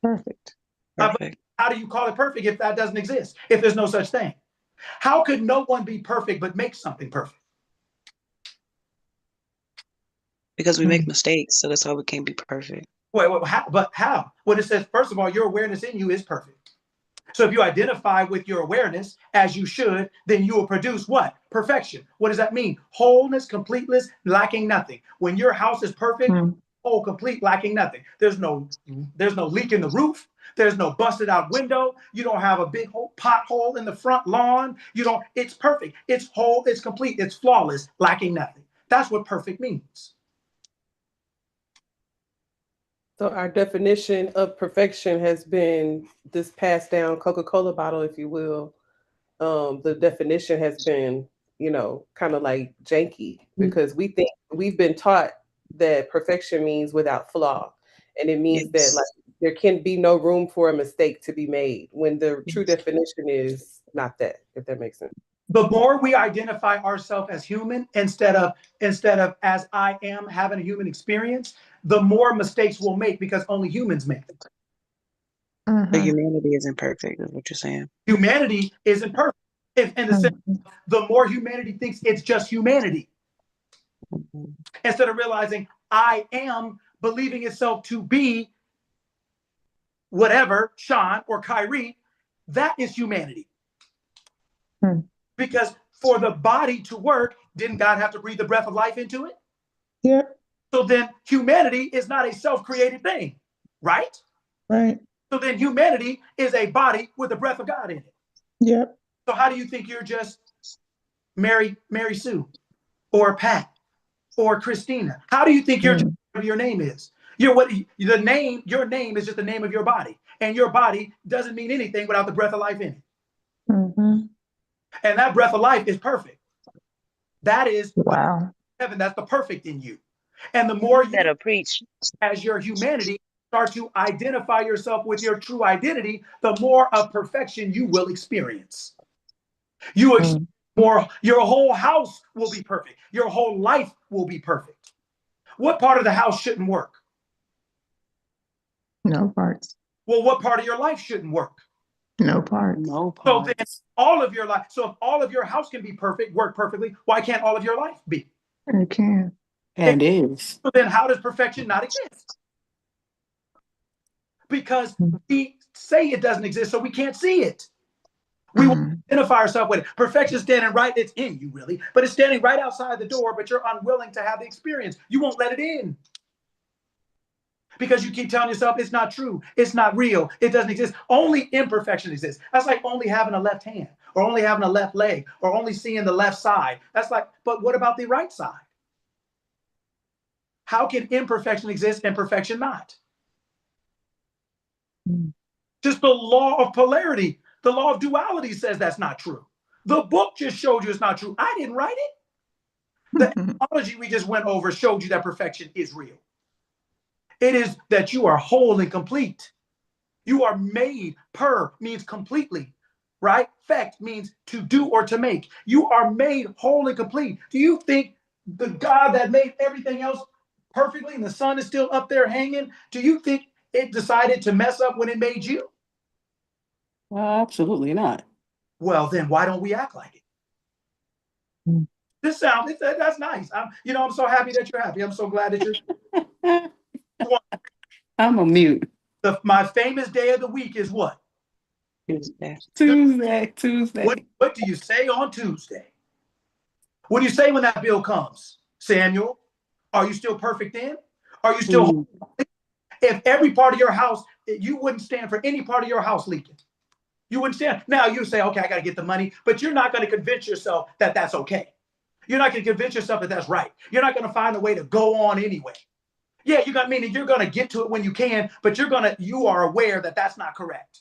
Speaker 10: Perfect.
Speaker 2: How do you call it perfect if that doesn't exist? If there's no such thing? How could no one be perfect but make something perfect?
Speaker 3: Because we make mistakes, so that's why we can't be perfect.
Speaker 2: Wait, how? But how? When it says, first of all, your awareness in you is perfect. So if you identify with your awareness as you should, then you will produce what? Perfection. What does that mean? Wholeness, completeness, lacking nothing. When your house is perfect, whole, complete, lacking nothing. There's no leak in the roof. There's no busted out window. You don't have a big pothole in the front lawn. It's perfect. It's whole, it's complete, it's flawless, lacking nothing. That's what perfect means.
Speaker 4: So our definition of perfection has been this passed down Coca-Cola bottle, if you will. The definition has been, kind of like janky, because we think we've been taught that perfection means without flaw. And it means that like there can be no room for a mistake to be made, when the true definition is not that, if that makes sense.
Speaker 2: The more we identify ourselves as human instead of as I am having a human experience, the more mistakes we'll make, because only humans make them.
Speaker 3: The humanity isn't perfect, is what you're saying.
Speaker 2: Humanity isn't perfect. In the sense, the more humanity thinks it's just humanity, instead of realizing I am believing itself to be whatever, Sean or Kyrie, that is humanity. Because for the body to work, didn't God have to breathe the breath of life into it?
Speaker 10: Yeah.
Speaker 2: So then humanity is not a self-created thing, right?
Speaker 10: Right.
Speaker 2: So then humanity is a body with the breath of God in it.
Speaker 10: Yep.
Speaker 2: So how do you think you're just Mary Sue or Pat or Christina? How do you think your name is? Your name is just the name of your body. And your body doesn't mean anything without the breath of life in it. And that breath of life is perfect. That is heaven. That's the perfect in you. And the more you
Speaker 9: better preach
Speaker 2: as your humanity start to identify yourself with your true identity, the more of perfection you will experience. Your whole house will be perfect. Your whole life will be perfect. What part of the house shouldn't work?
Speaker 10: No parts.
Speaker 2: Well, what part of your life shouldn't work?
Speaker 10: No parts.
Speaker 3: No parts.
Speaker 2: So then all of your life, so if all of your house can be perfect, work perfectly, why can't all of your life be?
Speaker 10: It can.
Speaker 7: And is.
Speaker 2: So then how does perfection not exist? Because we say it doesn't exist, so we can't see it. We will identify ourselves with it. Perfection standing right, it's in you really, but it's standing right outside the door, but you're unwilling to have the experience. You won't let it in. Because you keep telling yourself it's not true, it's not real, it doesn't exist. Only imperfection exists. That's like only having a left hand, or only having a left leg, or only seeing the left side. That's like, but what about the right side? How can imperfection exist and perfection not? Just the law of polarity, the law of duality says that's not true. The book just showed you it's not true. I didn't write it. The analogy we just went over showed you that perfection is real. It is that you are whole and complete. You are made. Per means completely, right? Fect means to do or to make. You are made whole and complete. Do you think the God that made everything else perfectly and the sun is still up there hanging, do you think it decided to mess up when it made you?
Speaker 7: Absolutely not.
Speaker 2: Well, then why don't we act like it? That's nice. I'm so happy that you're happy. I'm so glad that you're.
Speaker 7: I'm a mute.
Speaker 2: My famous day of the week is what?
Speaker 7: Tuesday.
Speaker 2: What do you say on Tuesday? What do you say when that bill comes? Samuel, are you still perfect then? Are you still If every part of your house, you wouldn't stand for any part of your house leaking. You wouldn't stand. Now you say, okay, I got to get the money, but you're not going to convince yourself that that's okay. You're not going to convince yourself that that's right. You're not going to find a way to go on anyway. Yeah, meaning you're going to get to it when you can, but you are aware that that's not correct.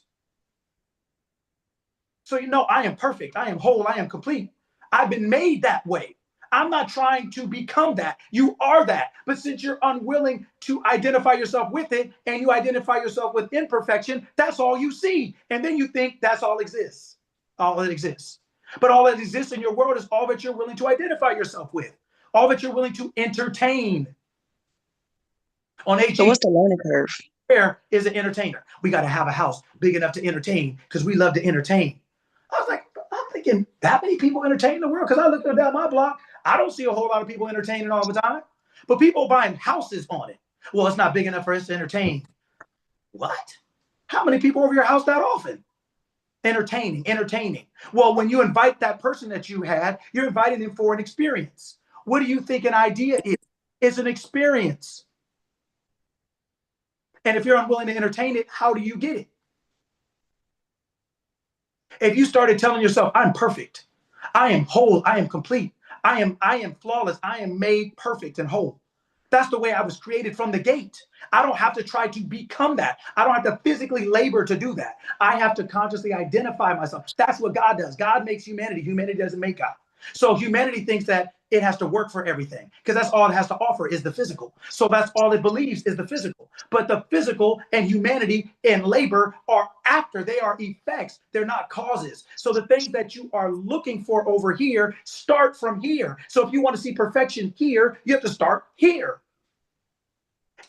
Speaker 2: So I am perfect. I am whole. I am complete. I've been made that way. I'm not trying to become that. You are that. But since you're unwilling to identify yourself with it, and you identify yourself with imperfection, that's all you see. And then you think that's all exists. All that exists. But all that exists in your world is all that you're willing to identify yourself with. All that you're willing to entertain. On HE,
Speaker 3: so what's the learning curve?
Speaker 2: Where is an entertainer? We got to have a house big enough to entertain because we love to entertain. I was like, I'm thinking that many people entertain the world, because I look down my block, I don't see a whole lot of people entertaining all the time, but people buying houses on it. Well, it's not big enough for us to entertain. What? How many people over your house that often? Entertaining. Well, when you invite that person that you had, you're inviting them for an experience. What do you think an idea is? It's an experience. And if you're unwilling to entertain it, how do you get it? If you started telling yourself, I'm perfect, I am whole, I am complete, I am flawless, I am made perfect and whole. That's the way I was created from the gate. I don't have to try to become that. I don't have to physically labor to do that. I have to consciously identify myself. That's what God does. God makes humanity. Humanity doesn't make God. So humanity thinks that it has to work for everything because that's all it has to offer is the physical. So that's all it believes is the physical. But the physical and humanity and labor are after. They are effects. They're not causes. So the things that you are looking for over here start from here. So if you want to see perfection here, you have to start here.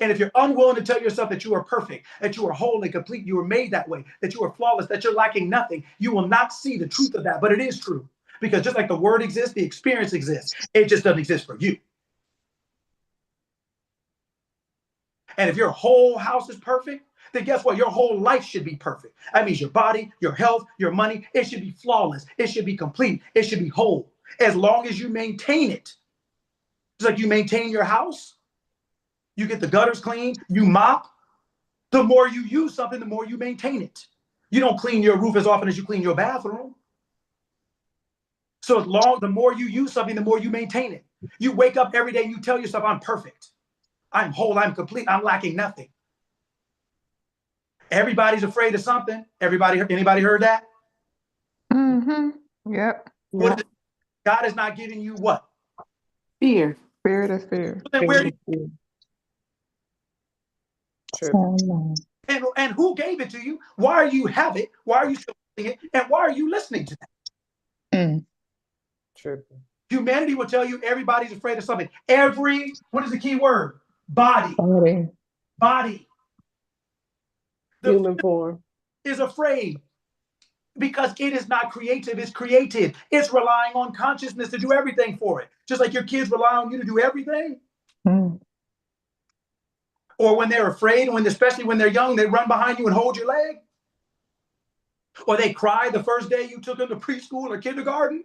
Speaker 2: And if you're unwilling to tell yourself that you are perfect, that you are whole and complete, you were made that way, that you are flawless, that you're lacking nothing, you will not see the truth of that. But it is true. Because just like the word exists, the experience exists. It just doesn't exist for you. And if your whole house is perfect, then guess what? Your whole life should be perfect. That means your body, your health, your money, it should be flawless. It should be complete. It should be whole. As long as you maintain it. Just like you maintain your house, you get the gutters clean, you mop. The more you use something, the more you maintain it. You don't clean your roof as often as you clean your bathroom. So the more you use something, the more you maintain it. You wake up every day and you tell yourself, I'm perfect. I'm whole, I'm complete, I'm lacking nothing. Everybody's afraid of something. Anybody heard that?
Speaker 10: Mm-hmm. Yep.
Speaker 2: God is not giving you what?
Speaker 7: Fear.
Speaker 10: Spirit of fear.
Speaker 2: And who gave it to you? Why are you have it? Why are you supporting it? And why are you listening to that?
Speaker 4: True.
Speaker 2: Humanity will tell you everybody's afraid of something. What is the key word? Body. The
Speaker 4: human form
Speaker 2: is afraid because it is not creative, it's created. It's relying on consciousness to do everything for it. Just like your kids rely on you to do everything. Or when they're afraid, especially when they're young, they run behind you and hold your leg. Or they cry the first day you took them to preschool or kindergarten.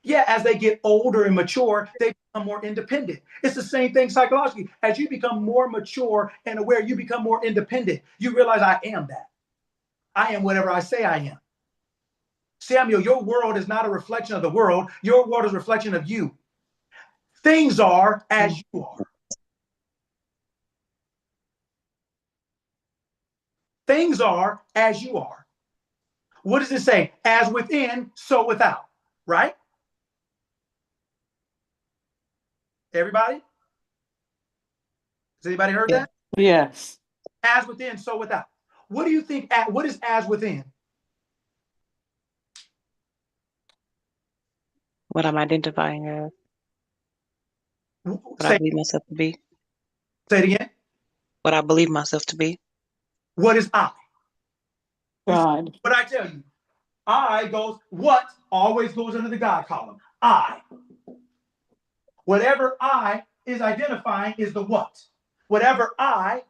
Speaker 2: Yeah, as they get older and mature, they become more independent. It's the same thing psychologically. As you become more mature and aware, you become more independent. You realize I am that. I am whatever I say I am. Samuel, your world is not a reflection of the world. Your world is a reflection of you. Things are as you are. Things are as you are. What does it say? As within, so without. Right? Everybody? Has anybody heard that?
Speaker 7: Yes.
Speaker 2: As within, so without. What do you think? What is as within?
Speaker 3: What I'm identifying as. What I believe myself to be.
Speaker 2: Say it again.
Speaker 3: What I believe myself to be.
Speaker 2: What is I?
Speaker 7: God.
Speaker 2: What I tell you, what always goes under the God column. I. Whatever I is identifying is the what. Whatever I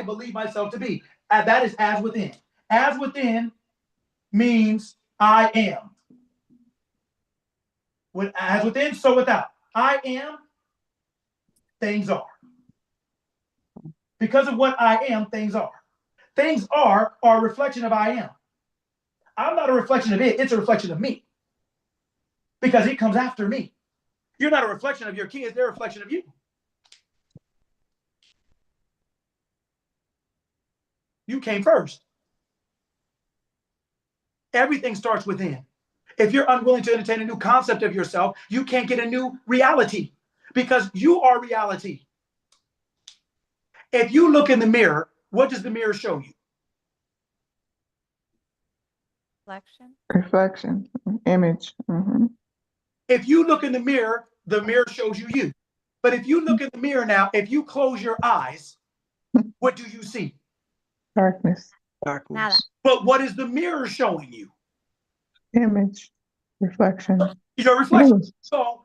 Speaker 2: believe myself to be. And that is as within. As within means I am. As within, so without. I am, things are. Because of what I am, things are. Things are a reflection of I am. I'm not a reflection of it, it's a reflection of me. Because it comes after me. You're not a reflection of your kids, they're a reflection of you. You came first. Everything starts within. If you're unwilling to entertain a new concept of yourself, you can't get a new reality because you are reality. If you look in the mirror, what does the mirror show you?
Speaker 10: Reflection. Image.
Speaker 2: If you look in the mirror shows you. But if you look in the mirror now, if you close your eyes, what do you see?
Speaker 10: Darkness.
Speaker 2: But what is the mirror showing you?
Speaker 10: Image. Reflection.
Speaker 2: Your reflection. So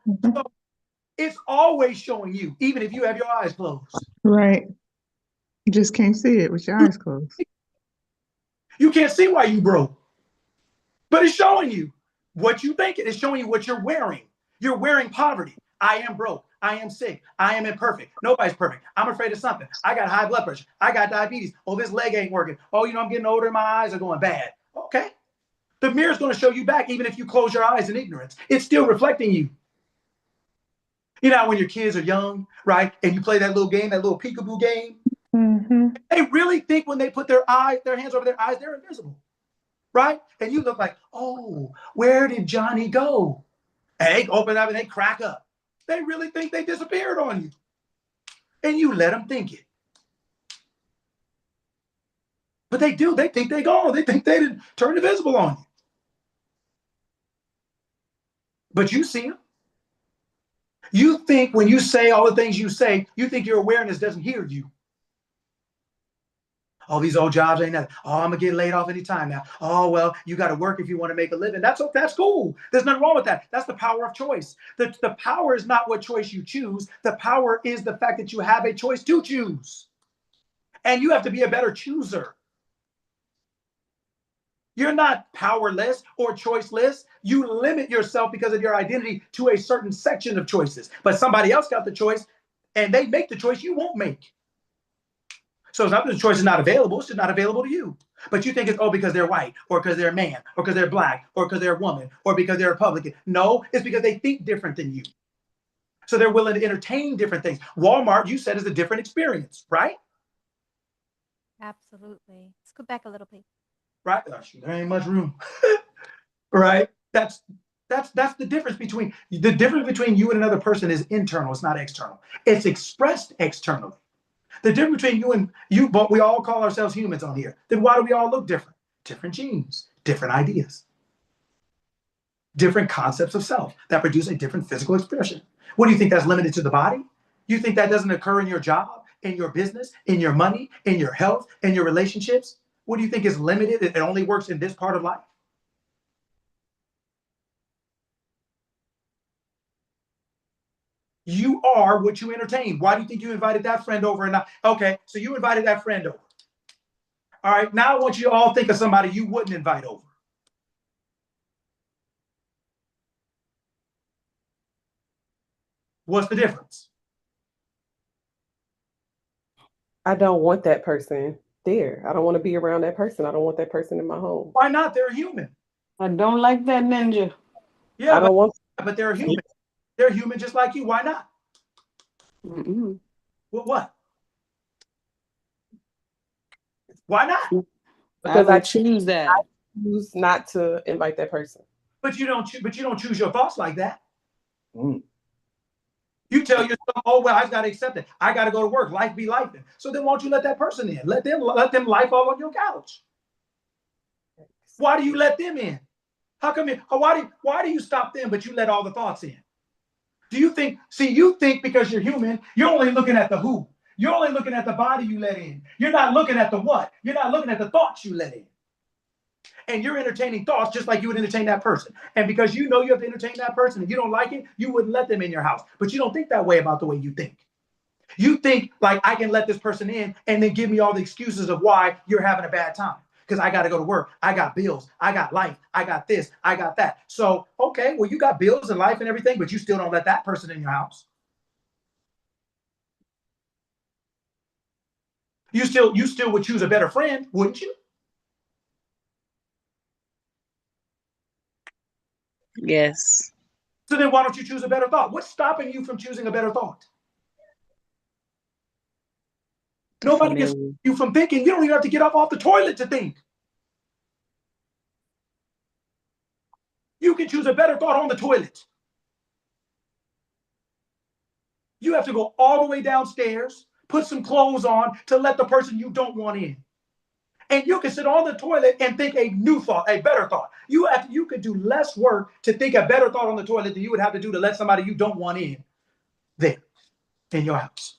Speaker 2: It's always showing you, even if you have your eyes closed.
Speaker 10: Right. You just can't see it with your eyes closed.
Speaker 2: You can't see why you broke, but it's showing you what you think. It's showing you what you're wearing. You're wearing poverty. I am broke. I am sick. I am imperfect. Nobody's perfect. I'm afraid of something. I got high blood pressure. I got diabetes. Oh, this leg ain't working. Oh, I'm getting older and my eyes are going bad. Okay. The mirror's going to show you back, even if you close your eyes in ignorance. It's still reflecting you. You know, when your kids are young, right? And you play that little game, that little peekaboo game.
Speaker 10: Mm-hmm.
Speaker 2: They really think when they put their hands over their eyes, they're invisible, right? And you look like, oh, where did Johnny go? And they open up and they crack up. They really think they disappeared on you. And you let them think it. But they do. They think they're gone. They think they didn't turn invisible on you. But you see them. You think when you say all the things you say, you think your awareness doesn't hear you. Oh, these old jobs ain't nothing. Oh, I'm going to get laid off anytime now. Oh, well, you got to work if you want to make a living. That's cool. There's nothing wrong with that. That's the power of choice. The power is not what choice you choose. The power is the fact that you have a choice to choose. And you have to be a better chooser. You're not powerless or choiceless. You limit yourself because of your identity to a certain section of choices. But somebody else got the choice and they make the choice you won't make. So it's not that the choice is not available, it's just not available to you. But you think it's, because they're white, or because they're a man, or because they're black, or because they're a woman, or because they're Republican. No, it's because they think different than you. So they're willing to entertain different things. Walmart, you said, is a different experience, right?
Speaker 5: Absolutely. Scoot back a little, please.
Speaker 2: Right? Oh, shoot, there ain't much room. Right? That's the difference between you and another person is internal, it's not external. It's expressed externally. The difference between you and you, but we all call ourselves humans on here. Then why do we all look different? Different genes, different ideas, different concepts of self that produce a different physical expression. What do you think that's limited to the body? You think that doesn't occur in your job, in your business, in your money, in your health, in your relationships? What do you think is limited? It only works in this part of life? You are what you entertain. Why do you think you invited that friend over and not? Okay, so you invited that friend over. All right, now I want you to all think of somebody you wouldn't invite over. What's the difference?
Speaker 4: I don't want that person there. I don't want to be around that person. I don't want that person in my home.
Speaker 2: Why not? They're a human.
Speaker 7: I don't like that ninja.
Speaker 2: Yeah,
Speaker 4: I don't want.
Speaker 2: but they're a human. They're human just like you. Why not?
Speaker 7: Mm-mm.
Speaker 2: Well, what? Why not?
Speaker 4: Because
Speaker 7: I choose that.
Speaker 4: I choose not to invite that person.
Speaker 2: But you don't choose your thoughts like that. You tell yourself, oh, well, I've got to accept it. I got to go to work. Life be life. So then why don't you let that person in? Let them life all on your couch. Why do you let them in? How come? Why do you stop them, but you let all the thoughts in? Do you think, you think because you're human, you're only looking at the who. You're only looking at the body you let in. You're not looking at the what. You're not looking at the thoughts you let in. And you're entertaining thoughts just like you would entertain that person. And because you know you have to entertain that person and you don't like it, you wouldn't let them in your house. But you don't think that way about the way you think. You think like, I can let this person in and then give me all the excuses of why you're having a bad time. Because I got to go to work. I got bills. I got life. I got this. I got that. So, okay, well, you got bills and life and everything, but you still don't let that person in your house. You still would choose a better friend, wouldn't you?
Speaker 3: Yes.
Speaker 2: So then why don't you choose a better thought? What's stopping you from choosing a better thought? Nobody can stop you from thinking. You don't even have to get up off the toilet to think. You can choose a better thought on the toilet. You have to go all the way downstairs, put some clothes on to let the person you don't want in. And you can sit on the toilet and think a new thought, a better thought. You could do less work to think a better thought on the toilet than you would have to do to let somebody you don't want in there in your house.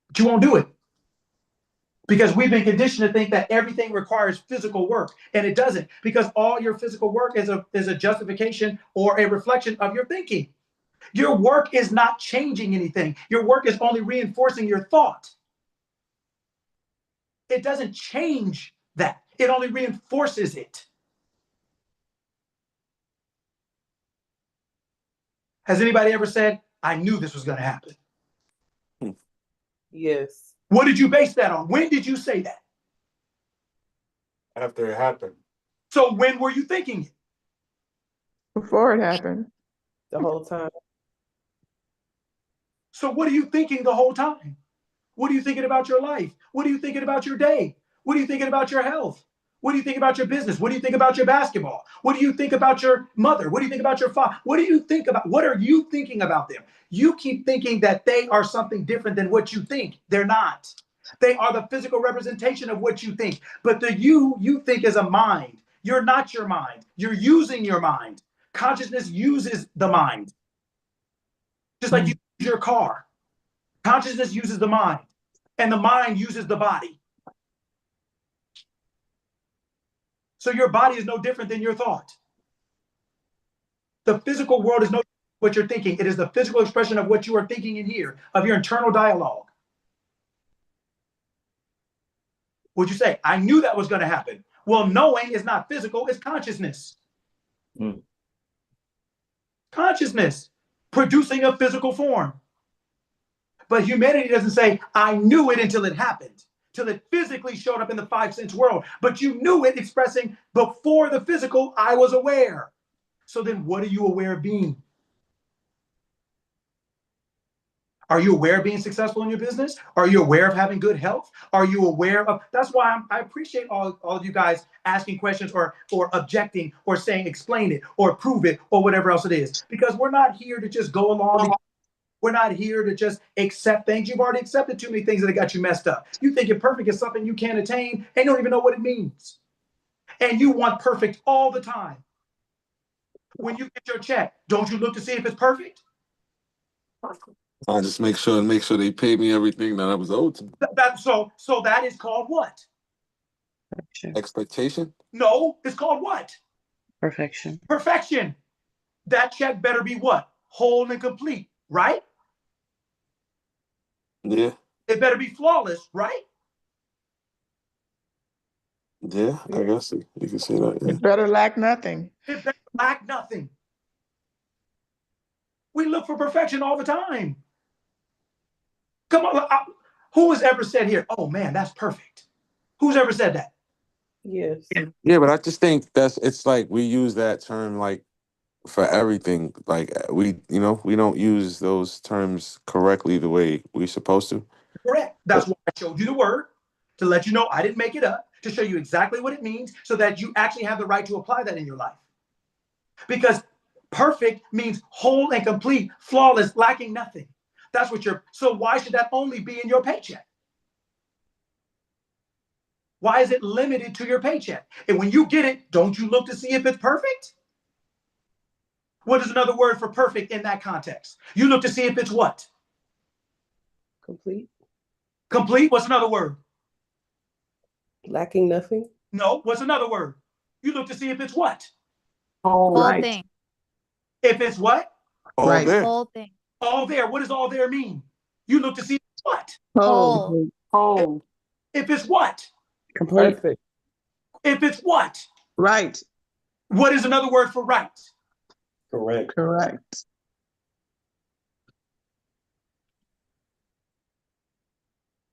Speaker 2: But you won't do it. Because we've been conditioned to think that everything requires physical work, and it doesn't, because all your physical work is a justification or a reflection of your thinking. Your work is not changing anything. Your work is only reinforcing your thought. It doesn't change that. It only reinforces it. Has anybody ever said, I knew this was going to happen?
Speaker 4: Yes.
Speaker 2: What did you base that on? When did you say that?
Speaker 6: After it happened.
Speaker 2: So when were you thinking it?
Speaker 10: Before it happened.
Speaker 4: The whole time.
Speaker 2: So what are you thinking the whole time? What are you thinking about your life? What are you thinking about your day? What are you thinking about your health? What do you think about your business? What do you think about your basketball? What do you think about your mother? What do you think about your father? What do you think about? What are you thinking about them? You keep thinking that they are something different than what you think. They're not. They are the physical representation of what you think. But the you think is a mind. You're not your mind. You're using your mind. Consciousness uses the mind. Just like you use your car. Consciousness uses the mind, and the mind uses the body. So your body is no different than your thought. The physical world is no different than what you're thinking. It is the physical expression of what you are thinking in here, of your internal dialogue. Would you say, I knew that was going to happen? Well, knowing is not physical, it's consciousness. Consciousness, producing a physical form. But humanity doesn't say, I knew it until it happened, till it physically showed up in the 5 sense world. But you knew it, expressing before the physical, I was aware. So then what are you aware of being? Are you aware of being successful in your business? Are you aware of having good health? Are you aware of, that's why I appreciate all of you guys asking questions or objecting or saying, explain it or prove it or whatever else it is. Because we're not here to just go along. We're not here to just accept things. You've already accepted too many things that have got you messed up. You think you're perfect is something you can't attain and you don't even know what it means. And you want perfect all the time. When you get your check, don't you look to see if it's perfect?
Speaker 6: I just make sure they pay me everything that I was owed to.
Speaker 2: So that is called what?
Speaker 6: Expectation?
Speaker 2: No, it's called what?
Speaker 3: Perfection.
Speaker 2: Perfection. That check better be what? Whole and complete, right?
Speaker 6: Yeah.
Speaker 2: It better be flawless, right?
Speaker 6: Yeah, I guess you can say that. Yeah.
Speaker 10: It better lack nothing.
Speaker 2: It better lack nothing. We look for perfection all the time. Come on, who has ever said here, oh man, that's perfect? Who's ever said that?
Speaker 4: Yes.
Speaker 6: Yeah, but I just think it's like we use that term like for everything. Like we don't use those terms correctly the way we're supposed to.
Speaker 2: Correct. That's why I showed you the word, to let you know I didn't make it up, to show you exactly what it means so that you actually have the right to apply that in your life. Because perfect means whole and complete, flawless, lacking nothing. That's what so why should that only be in your paycheck? Why is it limited to your paycheck? And when you get it, don't you look to see if it's perfect? What is another word for perfect in that context? You look to see if it's what?
Speaker 4: Complete.
Speaker 2: Complete, what's another word?
Speaker 4: Lacking nothing.
Speaker 2: No, what's another word? You look to see if it's what?
Speaker 7: All
Speaker 5: Whole
Speaker 7: right.
Speaker 5: thing.
Speaker 2: If it's what?
Speaker 6: All
Speaker 10: Right.
Speaker 6: there.
Speaker 5: Whole thing.
Speaker 2: All there. What does all there mean? You look to see what?
Speaker 10: Whole.
Speaker 7: Whole.
Speaker 2: If it's what?
Speaker 3: Complete.
Speaker 4: Perfect.
Speaker 2: If it's what?
Speaker 10: Right.
Speaker 2: What is another word for right?
Speaker 11: Correct.
Speaker 10: Correct.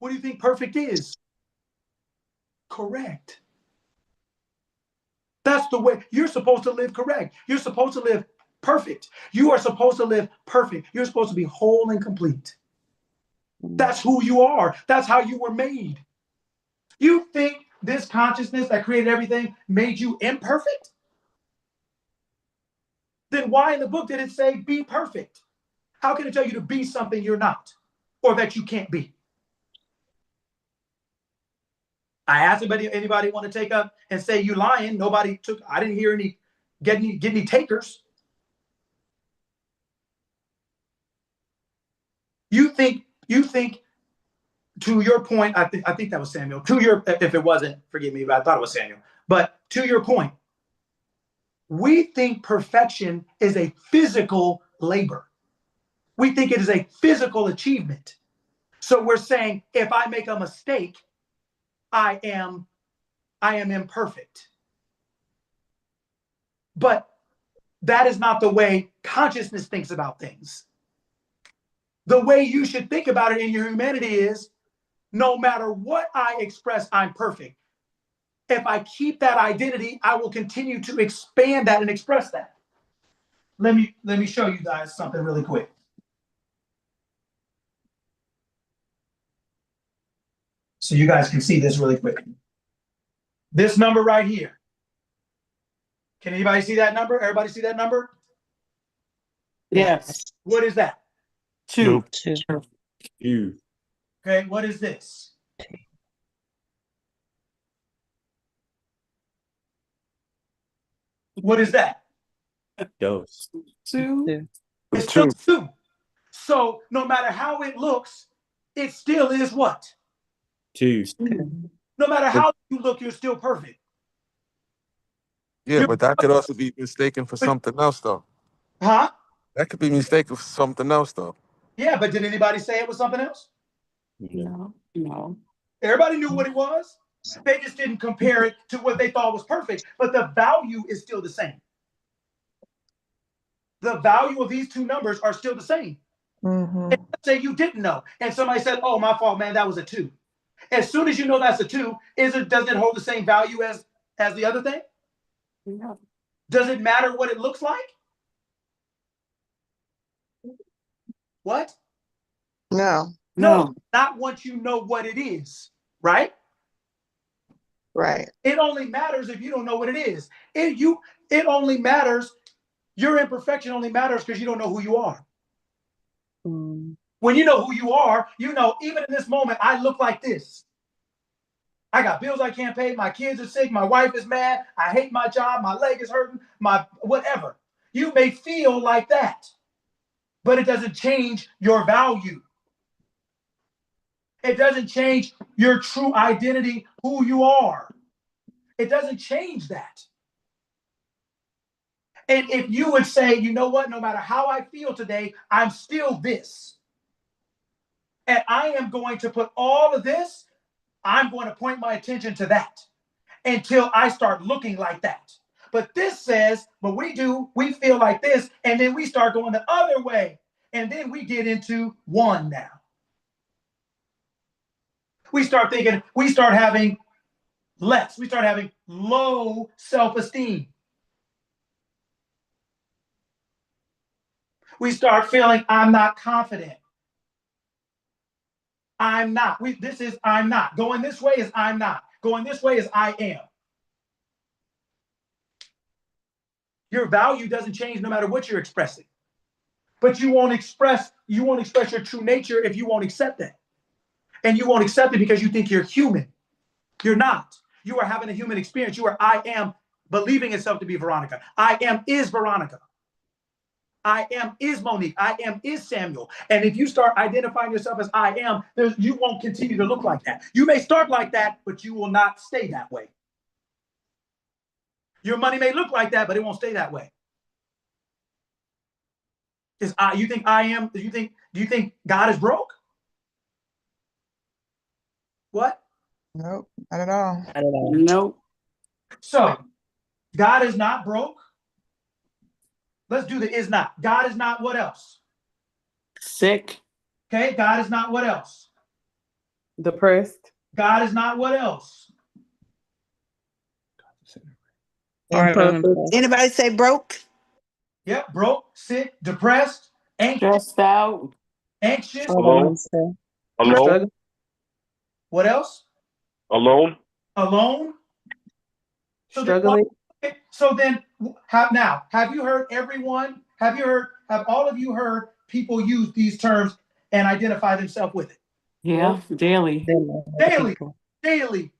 Speaker 2: What do you think perfect is? Correct. That's the way you're supposed to live. Correct. You're supposed to live perfect. You are supposed to live perfect. You're supposed to be whole and complete. That's who you are. That's how you were made. You think this consciousness that created everything made you imperfect? Then why in the book did it say be perfect? How can it tell you to be something you're not or that you can't be? I asked anybody want to take up and say you lying. Nobody took. I didn't hear get any takers. You think to your point, I think that was Samuel. If it wasn't, forgive me, but I thought it was Samuel. But to your point, we think perfection is a physical labor. We think it is a physical achievement. So we're saying if I make a mistake, I am imperfect. But that is not the way consciousness thinks about things. The way you should think about it in your humanity is, no matter what I express, I'm perfect. If I keep that identity, I will continue to expand that and express that. Let me show you guys something really quick. So you guys can see this really quick. This number right here. Can anybody see that number? Everybody see that number?
Speaker 7: Yes.
Speaker 2: What is that?
Speaker 7: 2.
Speaker 3: 2.
Speaker 11: You.
Speaker 2: Okay, what is this? What is that?
Speaker 11: Dos.
Speaker 7: 2.
Speaker 2: It's still 2. So no matter how it looks, it still is what?
Speaker 11: 2.
Speaker 2: No matter how you look, you're still perfect.
Speaker 6: Yeah, but that could also be mistaken for something else, though.
Speaker 2: Huh?
Speaker 6: That could be mistaken for something else, though.
Speaker 2: Yeah, but did anybody say it was something else?
Speaker 7: No. No.
Speaker 2: Everybody knew what it was. They just didn't compare it to what they thought was perfect, but the value is still the same. The value of these two numbers are still the same.
Speaker 10: Mm-hmm.
Speaker 2: Let's say you didn't know, and somebody said, "Oh, my fault, man, that was a 2." As soon as you know that's a 2, does it hold the same value as the other thing?
Speaker 7: No.
Speaker 2: Does it matter what it looks like? What?
Speaker 10: No.
Speaker 2: No, not once you know what it is, right?
Speaker 10: Right.
Speaker 2: It only matters if you don't know what it is. It only matters, your imperfection only matters because you don't know who you are. When you know who you are, you know, even in this moment, I look like this. I got bills I can't pay. My kids are sick. My wife is mad. I hate my job. My leg is hurting. My whatever. You may feel like that, but it doesn't change your value. It doesn't change your true identity, who you are. It doesn't change that. And if you would say, you know what, no matter how I feel today, I'm still this. And I am going to put all of this, I'm going to point my attention to that until I start looking like that. But this says, but we feel like this, and then we start going the other way. And then we get into 1 now. We start having less. We start having low self-esteem. We start feeling I'm not confident. I'm not. This is I'm not. Going this way is I'm not. Going this way is I am. Your value doesn't change no matter what you're expressing. But you won't express your true nature if you won't accept that. And you won't accept it because you think you're human. You're not. You are having a human experience. You are I am believing itself to be Veronica. I am is Veronica. I am is Monique. I am is Samuel. And if you start identifying yourself as I am, you won't continue to look like that. You may start like that, but you will not stay that way. Your money may look like that, but it won't stay that way. You think I am? Do you think God is broke? What?
Speaker 10: Nope, not at all.
Speaker 7: Nope.
Speaker 2: So God is not broke. Let's do the is not. God is not what else?
Speaker 7: Sick.
Speaker 2: Okay, God is not what else?
Speaker 4: Depressed.
Speaker 2: God is not what else?
Speaker 12: Anybody say broke?
Speaker 2: Yep, broke, sick, depressed,
Speaker 7: Stressed out.
Speaker 2: anxious.
Speaker 11: Alone. Alone.
Speaker 2: What else?
Speaker 11: Alone.
Speaker 2: Alone.
Speaker 4: Struggling.
Speaker 2: So then, have you heard have all of you heard people use these terms and identify themselves with it?
Speaker 7: Yeah, daily.
Speaker 2: Daily.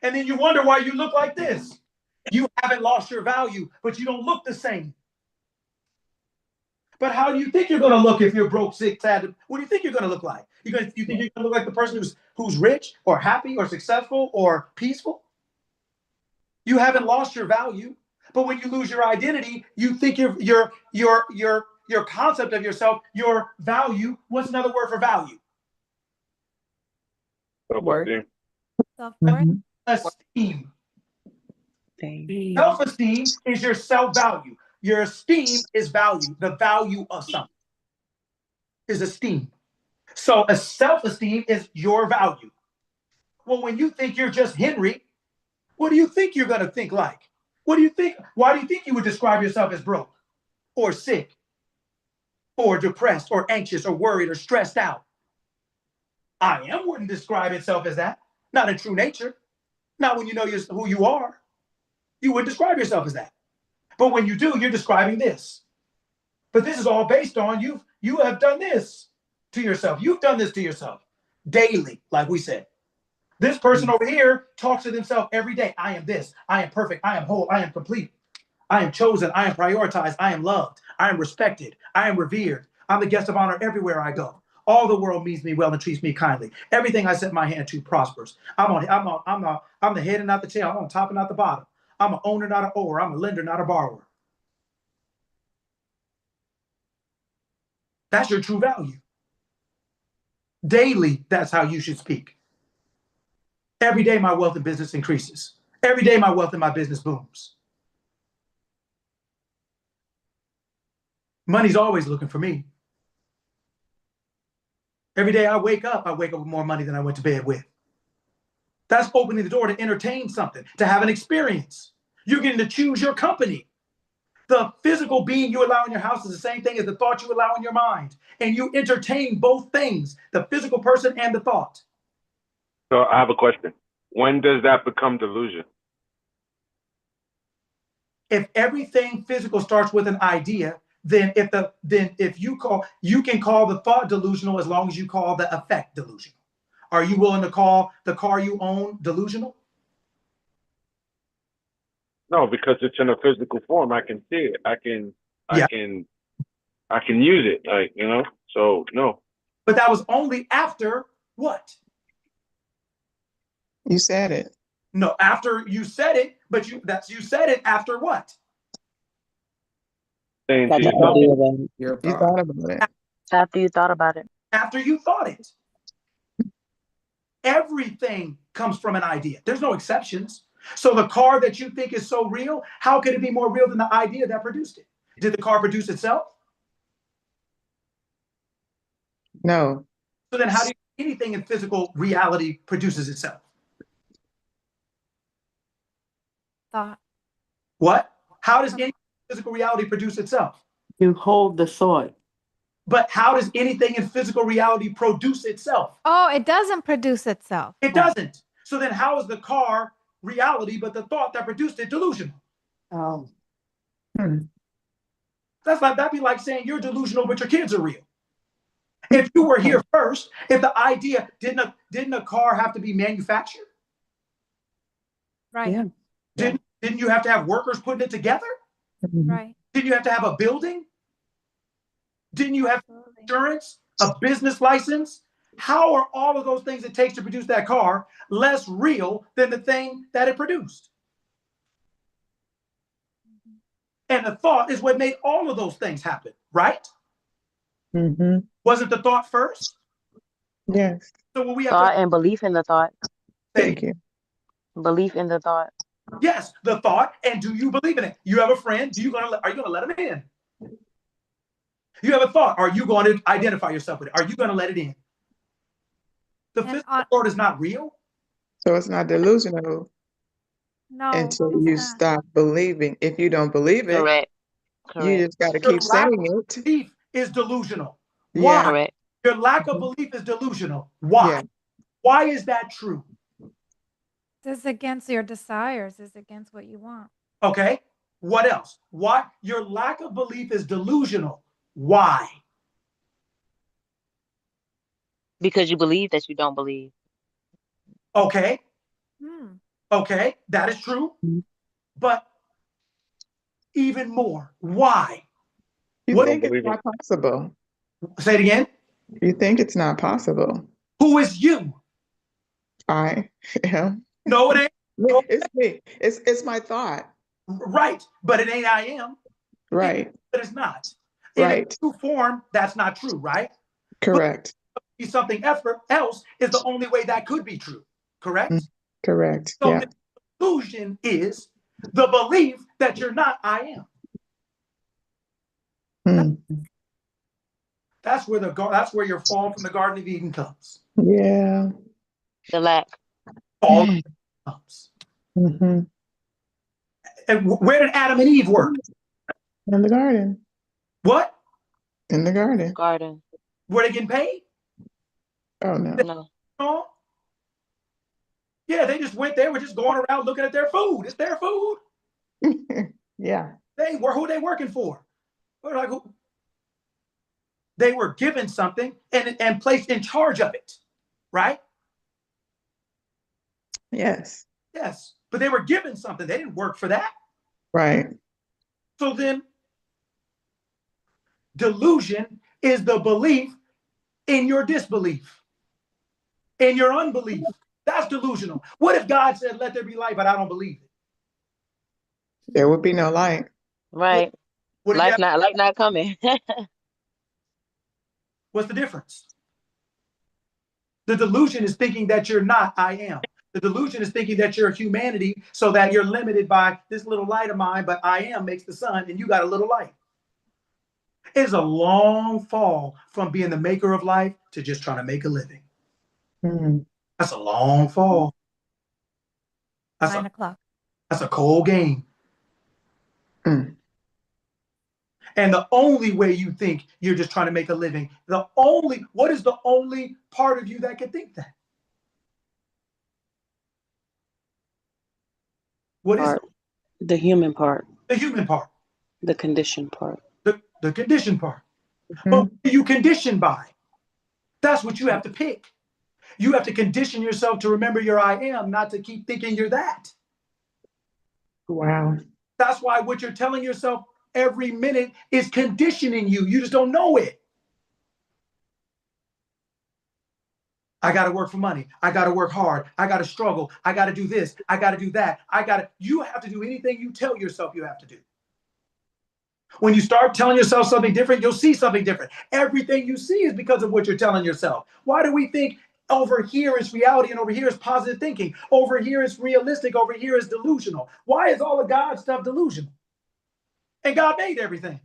Speaker 2: And then you wonder why you look like this. You haven't lost your value, but you don't look the same. But how do you think you're going to look if you're broke, sick, sad? What do you think you're going to look like? You think you're going to look like the person who's rich or happy or successful or peaceful? You haven't lost your value. But when you lose your identity, you think your concept of yourself, your value. What's another word for value?
Speaker 11: Self-esteem.
Speaker 5: Self-worth.
Speaker 2: Esteem.
Speaker 3: Thing.
Speaker 2: Self-esteem is your self-value. Your esteem is value. The value of something is esteem. So a self-esteem is your value. Well, when you think you're just Henry, what do you think you're going to think like? What do you think? Why do you think you would describe yourself as broke or sick or depressed or anxious or worried or stressed out? I am wouldn't describe itself as that. Not in true nature. Not when you know who you are. You wouldn't describe yourself as that. But when you do, you're describing this. But this is all based on you have done this to yourself. You've done this to yourself daily, like we said. This person over here talks to themselves every day. I am this. I am perfect. I am whole. I am complete. I am chosen. I am prioritized. I am loved. I am respected. I am revered. I'm the guest of honor everywhere I go. All the world means me well and treats me kindly. Everything I set my hand to prospers. I'm the head and not the tail. I'm on top and not the bottom. I'm an owner, not an ower. I'm a lender, not a borrower. That's your true value. Daily, that's how you should speak. Every day, my wealth and business increases. Every day, my wealth and my business booms. Money's always looking for me. Every day I wake up with more money than I went to bed with. That's opening the door to entertain something, to have an experience. You're getting to choose your company. The physical being you allow in your house is the same thing as the thought you allow in your mind. And you entertain both things, the physical person and the thought.
Speaker 11: So I have a question. When does that become delusion?
Speaker 2: If everything physical starts with an idea, then you can call the thought delusional as long as you call the effect delusional. Are you willing to call the car you own delusional?
Speaker 11: No, because it's in a physical form. I can see it. I can use it. Like, so no.
Speaker 2: But that was only after what?
Speaker 10: You said it.
Speaker 2: No, after you said it, but you said it after what?
Speaker 11: Saying
Speaker 3: Like
Speaker 11: to
Speaker 3: an idea
Speaker 11: yourself.
Speaker 3: that
Speaker 10: You thought about it.
Speaker 9: After you thought about it.
Speaker 2: After you thought it. Everything comes from an idea. There's no exceptions. So the car that you think is so real, how could it be more real than the idea that produced it? Did the car produce itself?
Speaker 10: No.
Speaker 2: So then how do you anything in physical reality produces itself?
Speaker 5: Thought.
Speaker 2: What? How does any physical reality produce itself?
Speaker 7: You hold the thought.
Speaker 2: But how does anything in physical reality produce itself?
Speaker 5: Oh, it doesn't produce itself.
Speaker 2: It doesn't. So then how is the car reality, but the thought that produced it delusional?
Speaker 7: Oh.
Speaker 2: That'd be like saying you're delusional, but your kids are real. If you were here first, if the idea didn't a car have to be manufactured?
Speaker 5: Right.
Speaker 7: Yeah.
Speaker 2: Didn't you have to have workers putting it together?
Speaker 5: Right.
Speaker 2: Didn't you have to have a building? Didn't you have
Speaker 5: Absolutely.
Speaker 2: insurance, a business license? How are all of those things it takes to produce that car less real than the thing that it produced? And the thought is what made all of those things happen, right?
Speaker 10: Mm-hmm.
Speaker 2: Wasn't the thought first?
Speaker 10: Yes.
Speaker 2: So when we have
Speaker 9: Thought and belief in the thought.
Speaker 10: Thank you.
Speaker 9: Belief in the thought.
Speaker 2: Yes, the thought, and do you believe in it? You have a friend, are you gonna let him in? You have a thought, are you going to identify yourself with it? Are you going to let it in? The physical world is not real.
Speaker 10: So it's not delusional
Speaker 5: No.
Speaker 10: until
Speaker 5: it's
Speaker 10: you
Speaker 5: not.
Speaker 10: stop believing. If you don't believe it,
Speaker 9: Correct.
Speaker 10: you just got to
Speaker 2: Your
Speaker 10: keep
Speaker 2: lack
Speaker 10: saying
Speaker 2: of
Speaker 10: it.
Speaker 2: belief is delusional.
Speaker 10: Yeah.
Speaker 2: Why?
Speaker 9: Correct.
Speaker 2: Your lack of belief is delusional. Why?
Speaker 10: Yeah.
Speaker 2: Why is that true?
Speaker 5: This is against your desires. This is against what you want.
Speaker 2: Okay. What else? Why? Your lack of belief is delusional. Why?
Speaker 9: Because you believe that you don't believe.
Speaker 2: Okay.
Speaker 5: Hmm.
Speaker 2: Okay. That is true. But even more, why?
Speaker 10: You
Speaker 2: What?
Speaker 10: think it's
Speaker 11: believe in.
Speaker 10: not possible.
Speaker 2: Say it again.
Speaker 10: You think it's not possible.
Speaker 2: Who is you?
Speaker 10: I am.
Speaker 2: No, it ain't. No,
Speaker 10: It's me. It's my thought.
Speaker 2: right, but it ain't I am.
Speaker 10: Right.
Speaker 2: But it's not. In
Speaker 10: Right.
Speaker 2: its true form, that's not true, right?
Speaker 10: Correct.
Speaker 2: But something else is the only way that could be true, correct?
Speaker 10: Correct.
Speaker 2: So
Speaker 10: Yeah.
Speaker 2: the illusion is the belief that you're not I am.
Speaker 10: Hmm.
Speaker 2: That's where your fall from the Garden of Eden comes.
Speaker 10: Yeah.
Speaker 9: The lack.
Speaker 2: All comes.
Speaker 10: Mm-hmm.
Speaker 2: And where did Adam and Eve work?
Speaker 10: In the garden.
Speaker 2: What?
Speaker 10: In the garden.
Speaker 9: Garden.
Speaker 2: Were they getting paid?
Speaker 10: Oh no.
Speaker 9: No.
Speaker 2: No. Yeah, they just went there. Were just going around looking at their food. It's their food.
Speaker 10: Yeah.
Speaker 2: They were who they working for. We're like, who? They were given something and placed in charge of it, right?
Speaker 10: Yes.
Speaker 2: Yes, but they were given something. They didn't work for that.
Speaker 10: Right.
Speaker 2: So then, delusion is the belief in your disbelief, in your unbelief. That's delusional. What if God said, "Let there be light," but I don't believe it?
Speaker 10: There would be no light.
Speaker 9: Right.
Speaker 2: What if you have,
Speaker 9: Light not coming.
Speaker 2: what's the difference? The delusion is thinking that you're not I am. The delusion is thinking that you're humanity so that you're limited by this little light of mine, but I am makes the sun and you got a little light. It's a long fall from being the maker of life to just trying to make a living.
Speaker 10: Mm.
Speaker 2: That's a long fall.
Speaker 5: 9 o'clock.
Speaker 2: That's a cold game.
Speaker 10: Mm.
Speaker 2: And the only way you think you're just trying to make a living, what is the only part of you that can think that? What is
Speaker 3: The human part,
Speaker 2: the human part?
Speaker 3: the conditioned part.
Speaker 2: The conditioned part.
Speaker 10: Mm-hmm.
Speaker 2: But what are you conditioned by? That's what you have to pick. You have to condition yourself to remember your I am, not to keep thinking you're that.
Speaker 10: Wow.
Speaker 2: That's why what you're telling yourself every minute is conditioning you. You just don't know it. I got to work for money. I got to work hard. I got to struggle. I got to do this. I got to do that. You have to do anything you tell yourself you have to do. When you start telling yourself something different, you'll see something different. Everything you see is because of what you're telling yourself. Why do we think over here is reality and over here is positive thinking? Over here is realistic. Over here is delusional. Why is all of God's stuff delusional? And God made everything.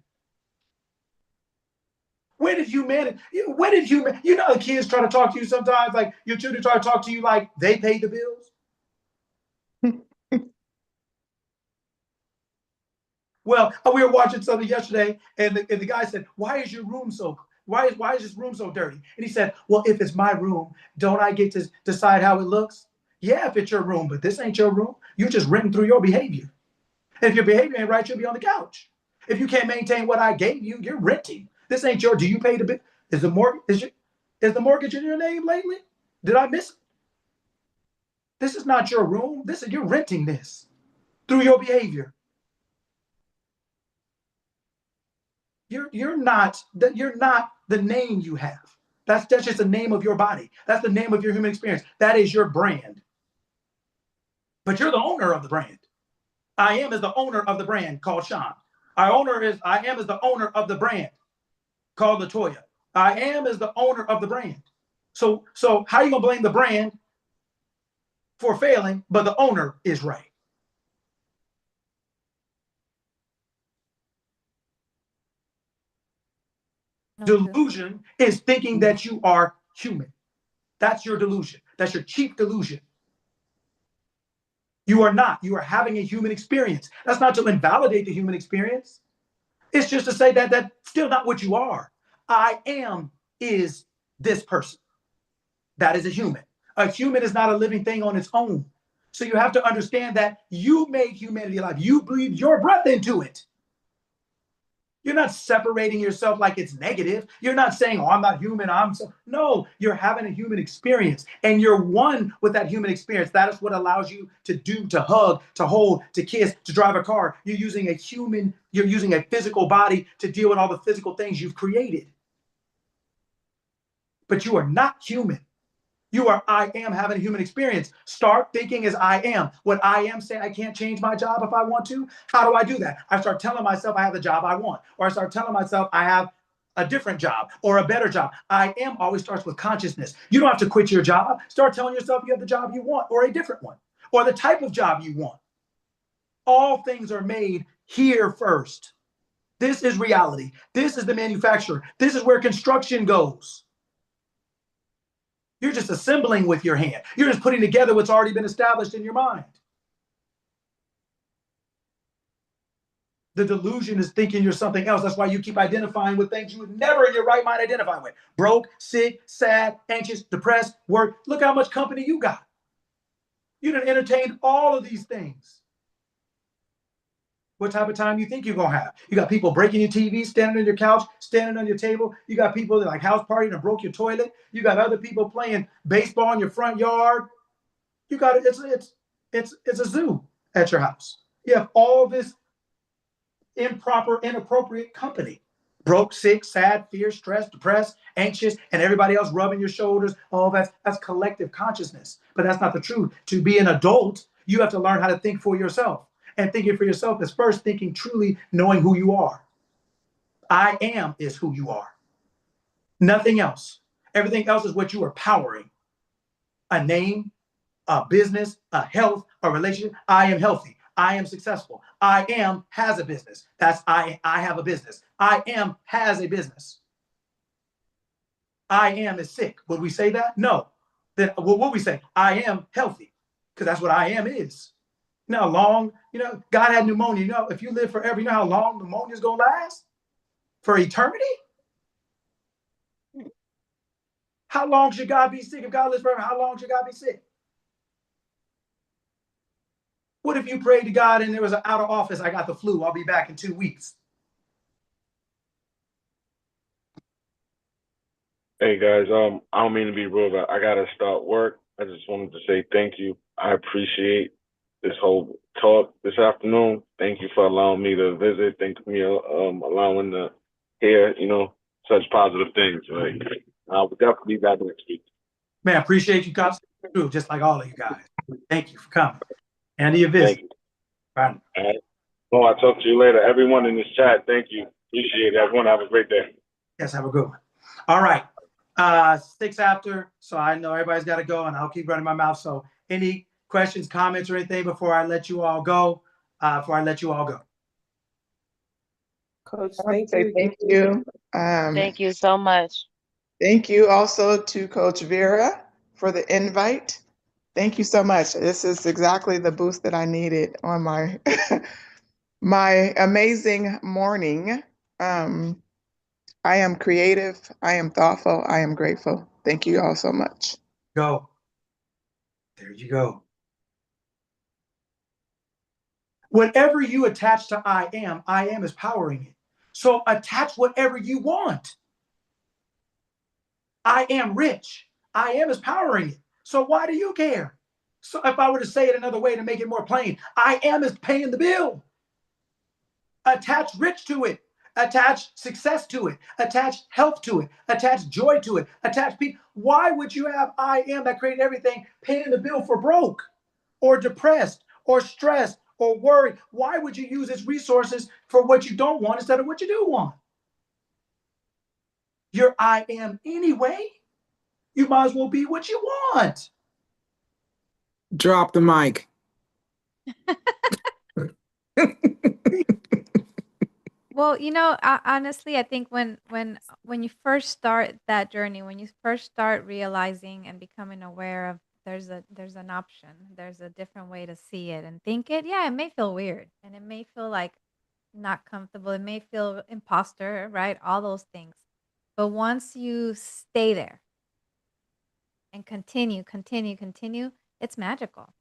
Speaker 2: When did humanity, you know, the kids try to talk to you sometimes, like your children try to talk to you like they paid the bills? Well, we were watching something yesterday, and the guy said, why is this room so dirty? And he said, well, if it's my room, don't I get to decide how it looks? Yeah, if it's your room, but this ain't your room. You just renting through your behavior. And if your behavior ain't right, you'll be on the couch. If you can't maintain what I gave you, you're renting. This ain't your, do you pay the bill? Is the mortgage in your name lately? Did I miss it? This is not your room. You're renting this through your behavior. You're not the name you have. That's just the name of your body. That's the name of your human experience. That is your brand. But you're the owner of the brand. I am is the owner of the brand called Sean. I am is the owner of the brand called Latoya. I am is the owner of the brand. So how are you gonna blame the brand for failing, but the owner is right? Delusion is thinking that you are human. That's your delusion. That's your chief delusion. You are not. You are having a human experience. That's not to invalidate the human experience. It's just to say that that's still not what you are. I am is this person. That is a human. A human is not a living thing on its own. So you have to understand that you made humanity alive. You breathed your breath into it. You're not separating yourself like it's negative. You're not saying, oh, I'm not human. No, you're having a human experience and you're one with that human experience. That is what allows you to do, to hug, to hold, to kiss, to drive a car. You're using a physical body to deal with all the physical things you've created. But you are not human. You are I am having a human experience. Start thinking as I am. What I am saying, I can't change my job if I want to. How do I do that? I start telling myself I have the job I want, or I start telling myself I have a different job or a better job. I am always starts with consciousness. You don't have to quit your job. Start telling yourself you have the job you want or a different one or the type of job you want. All things are made here first. This is reality. This is the manufacturer. This is where construction goes. You're just assembling with your hand. You're just putting together what's already been established in your mind. The delusion is thinking you're something else. That's why you keep identifying with things you would never in your right mind identify with. Broke, sick, sad, anxious, depressed, work. Look how much company you got. You done entertained all of these things. What type of time you think you're going to have? You got people breaking your TV, standing on your couch, standing on your table. You got people that like house partying and broke your toilet. You got other people playing baseball in your front yard. You got it's a zoo at your house. You have all this improper, inappropriate company. Broke, sick, sad, fear, stressed, depressed, anxious, and everybody else rubbing your shoulders. Oh, that's collective consciousness. But that's not the truth. To be an adult, you have to learn how to think for yourself. And thinking for yourself is first thinking truly knowing who you are. I am is who you are. Nothing else. Everything else is what you are powering. A name, a business, a health, a relationship. I am healthy. I am successful. I am has a business. That's I have a business. I am has a business. I am is sick. Would we say that? No. Then what would we say? I am healthy. Because that's what I am is. You know how long, God had pneumonia. If you live forever, you know how long pneumonia is going to last? For eternity? How long should God be sick? If God lives forever, how long should God be sick? What if you prayed to God and there was an out of office, I got the flu, I'll be back in 2 weeks?
Speaker 11: Hey guys, I don't mean to be rude, but I gotta start work. I just wanted to say thank you. I appreciate this whole talk this afternoon. Thank you for allowing me to visit. Thank you for allowing to hear, such positive things. Like, I'll definitely be back next week.
Speaker 2: Man, appreciate you guys too, just like all of you guys. Thank you for coming. And your visit.
Speaker 11: Thank you.
Speaker 2: Bye.
Speaker 11: All right. Well, I'll talk to you later. Everyone in this chat, thank you. Appreciate it. Everyone have a great day.
Speaker 2: Yes, have a good one. All right. 6 after, so I know everybody's got to go, and I'll keep running my mouth. So any questions, comments, or anything before I let you all go?
Speaker 4: Coach,
Speaker 10: Thank
Speaker 4: thank you.
Speaker 10: Thank you.
Speaker 9: Thank you so much.
Speaker 10: Thank you also to Coach Vera for the invite. Thank you so much. This is exactly the boost that I needed on my my amazing morning. I am creative. I am thoughtful. I am grateful. Thank you all so much.
Speaker 2: Go. There you go. Whatever you attach to I am is powering it. So attach whatever you want. I am rich. I am is powering it. So why do you care? So if I were to say it another way to make it more plain, I am is paying the bill. Attach rich to it. Attach success to it. Attach health to it. Attach joy to it. Attach peace. Why would you have I am that created everything paying the bill for broke or depressed or stressed or worried? Why would you use its resources for what you don't want instead of what you do want? You're I am anyway. You might as well be what you want.
Speaker 12: Drop the mic.
Speaker 5: Well, honestly, I think when you first start that journey, when you first start realizing and becoming aware of there's an option, there's a different way to see it and think it, yeah, it may feel weird and it may feel like not comfortable, it may feel imposter, right? All those things. But once you stay there and continue, it's magical.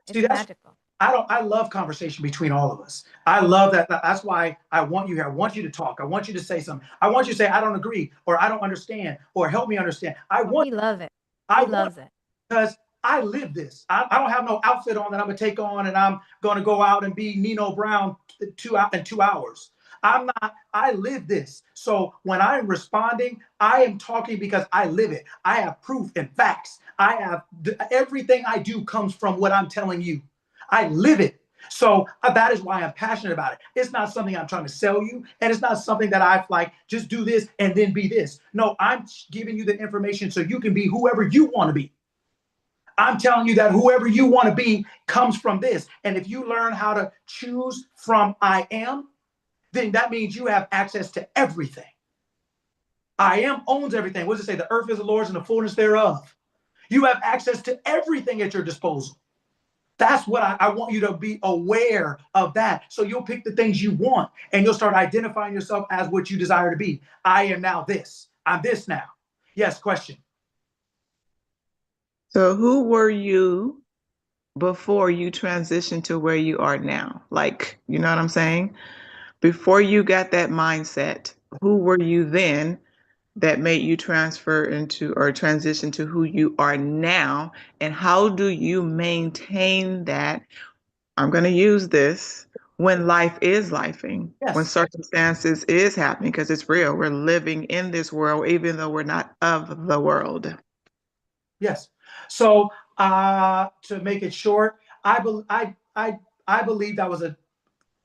Speaker 2: See,
Speaker 5: It's magical.
Speaker 2: I love conversation between all of us. I love that. That's why I want you here. I want you to talk. I want you to say something. I want you to say, I don't agree, or I don't understand, or help me understand.
Speaker 5: We love it.
Speaker 2: I
Speaker 5: He loves it.
Speaker 2: because I live this. I don't have no outfit on that I'm gonna take on and I'm gonna go out and be Nino Brown in 2 hours. I'm not, I live this. So when I'm responding, I am talking because I live it. I have proof and facts. I have everything I do comes from what I'm telling you. I live it. So that is why I'm passionate about it. It's not something I'm trying to sell you, and it's not something that I've like, just do this and then be this. No, I'm giving you the information so you can be whoever you want to be. I'm telling you that whoever you want to be comes from this. And if you learn how to choose from I am, then that means you have access to everything. I am owns everything. What does it say? The earth is the Lord's and the fullness thereof. You have access to everything at your disposal. That's what I want you to be aware of that. So you'll pick the things you want and you'll start identifying yourself as what you desire to be. I am now this. I'm this now. Yes, question.
Speaker 10: So who were you before you transitioned to where you are now? Like, you know what I'm saying? Before you got that mindset, who were you then that made you transfer into or transition to who you are now? And how do you maintain that? I'm going to use this when life is lifing,
Speaker 2: Yes.
Speaker 10: When circumstances is happening, because it's real. We're living in this world, even though we're not of the world.
Speaker 2: Yes. So to make it short, I believed I was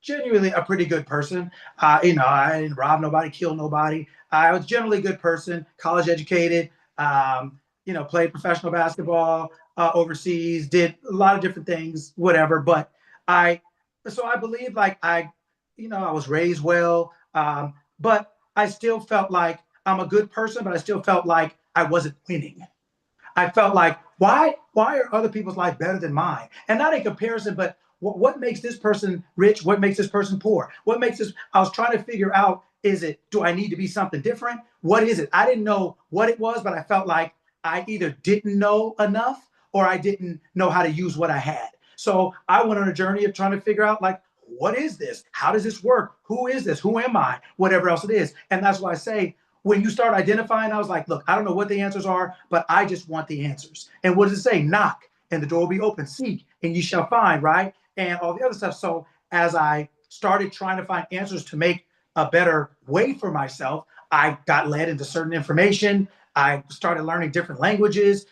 Speaker 2: genuinely a pretty good person. I didn't rob nobody, kill nobody. I was generally a good person, college educated, played professional basketball overseas, did a lot of different things, whatever. But I believe like I was raised well, but I still felt like I'm a good person, but I still felt like I wasn't winning. I felt like, why are other people's life better than mine? And not in comparison, but what makes this person rich? What makes this person poor? What makes this? I was trying to figure out, do I need to be something different? What is it? I didn't know what it was, but I felt like I either didn't know enough or I didn't know how to use what I had. So I went on a journey of trying to figure out, like, what is this? How does this work? Who is this? Who am I? Whatever else it is. And that's why I say, when you start identifying, I was like, look, I don't know what the answers are, but I just want the answers. And what does it say? Knock, and the door will be open. Seek, and you shall find, right? And all the other stuff. So as I started trying to find answers to make a better way for myself, I got led into certain information. I started learning different languages,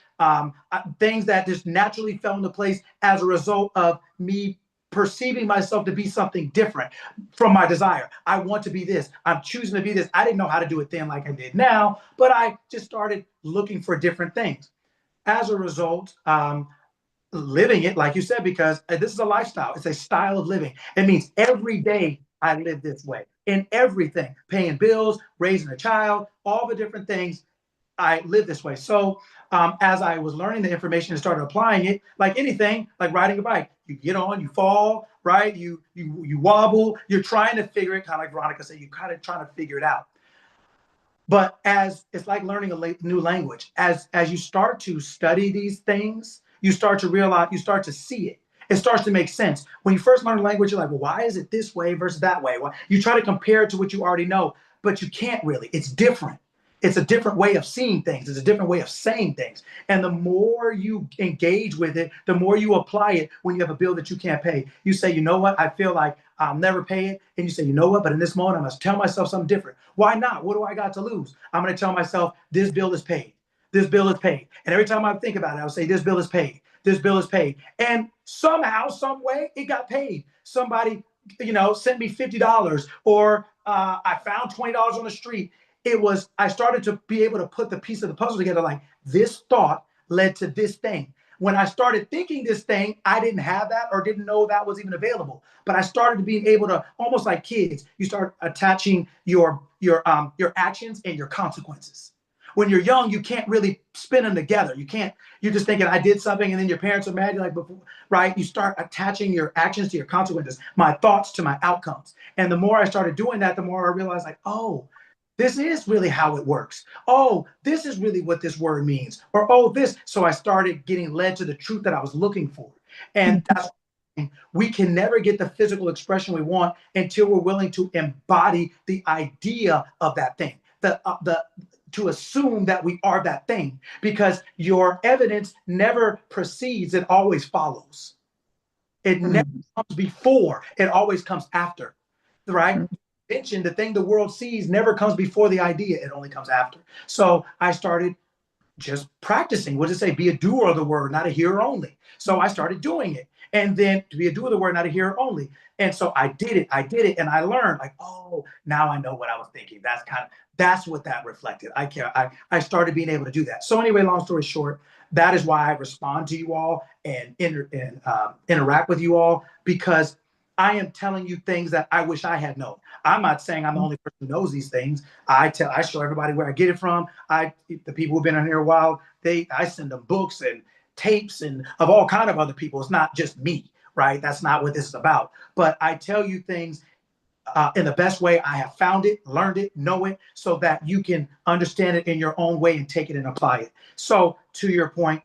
Speaker 2: things that just naturally fell into place as a result of me perceiving myself to be something different from my desire. I want to be this. I'm choosing to be this. I didn't know how to do it then like I did now, but I just started looking for different things. As a result, living it, like you said, because this is a lifestyle. It's a style of living. It means every day I live this way in everything, paying bills, raising a child, all the different things. I live this way. So as I was learning the information and started applying it, like anything, like riding a bike, you get on, you fall, right? You wobble, you're trying to figure it, kind of like Veronica said, you're kind of trying to figure it out. But as it's like learning a new language, as you start to study these things, you start to realize, you start to see it. It starts to make sense. When you first learn a language, you're like, well, why is it this way versus that way? Well, you try to compare it to what you already know, but you can't really. It's different. It's a different way of seeing things. It's a different way of saying things. And the more you engage with it, the more you apply it when you have a bill that you can't pay. You say, you know what? I feel like I'll never pay it. And you say, you know what? But in this moment, I must tell myself something different. Why not? What do I got to lose? I'm going to tell myself this bill is paid. This bill is paid. And every time I think about it, I'll say this bill is paid. This bill is paid. And somehow, some way, it got paid. Somebody, sent me $50 or I found $20 on the street. I started to be able to put the piece of the puzzle together, like this thought led to this thing. When I started thinking this thing, I didn't have that or didn't know that was even available. But I started being able to, almost like kids, you start attaching your actions and your consequences. When you're young, you can't really spin them together. You're just thinking, I did something, and then your parents are mad. You're like, right? You start attaching your actions to your consequences, my thoughts to my outcomes. And the more I started doing that, the more I realized, like, oh, this is really how it works. Oh, this is really what this word means. Or, oh, this. So I started getting led to the truth that I was looking for. And we can never get the physical expression we want until we're willing to embody the idea of that thing, to assume that we are that thing, because your evidence never precedes, it always follows. It never comes before, it always comes after, right? The thing the world sees never comes before the idea, it only comes after. So I started just practicing. What does it say? Be a doer of the word, not a hearer only. So I started doing it. And then to be a doer of the word, not a hearer only. And so I did it, and I learned, like, oh, now I know what I was thinking. That's what that reflected. I started being able to do that. So anyway, long story short, that is why I respond to you all and interact with you all, because I am telling you things that I wish I had known. I'm not saying I'm the only person who knows these things. I show everybody where I get it from. The people who've been on here a while, I send them books and tapes and of all kind of other people. It's not just me, right? That's not what this is about. But I tell you things in the best way I have found it, learned it, know it, so that you can understand it in your own way and take it and apply it. So to your point,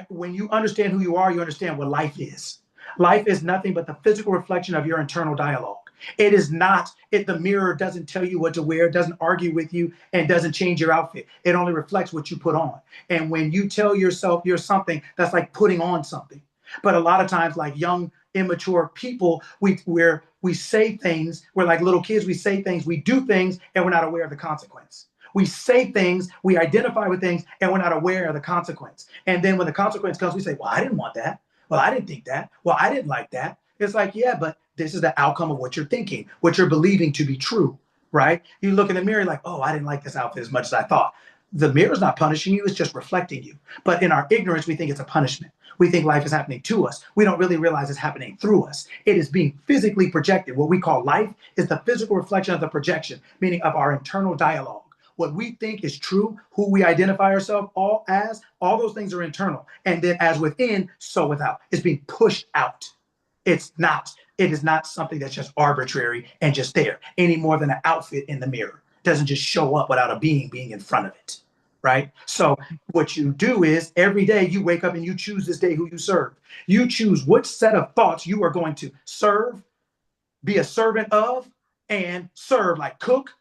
Speaker 2: when you understand who you are, you understand what life is. Life is nothing but the physical reflection of your internal dialogue. It is not, the mirror doesn't tell you what to wear, doesn't argue with you, and doesn't change your outfit. It only reflects what you put on. And when you tell yourself you're something, that's like putting on something. But a lot of times, like young, immature people, we say things, we're like little kids, we say things, we do things, and we're not aware of the consequence. We say things, we identify with things, and we're not aware of the consequence. And then when the consequence comes, we say, well, I didn't want that. Well, I didn't think that. Well, I didn't like that. It's like, yeah, but this is the outcome of what you're thinking, what you're believing to be true, right? You look in the mirror like, oh, I didn't like this outfit as much as I thought. The mirror's not punishing you, it's just reflecting you. But in our ignorance, we think it's a punishment. We think life is happening to us. We don't really realize it's happening through us. It is being physically projected. What we call life is the physical reflection of the projection, meaning of our internal dialogue. What we think is true, who we identify ourselves all those things are internal. And then as within, so without. It's being pushed out. It is not something that's just arbitrary and just there, any more than an outfit in the mirror. It doesn't just show up without a being in front of it, right? So what you do is every day you wake up and you choose this day who you serve. You choose which set of thoughts you are going to serve, be a servant of, and serve, like cook,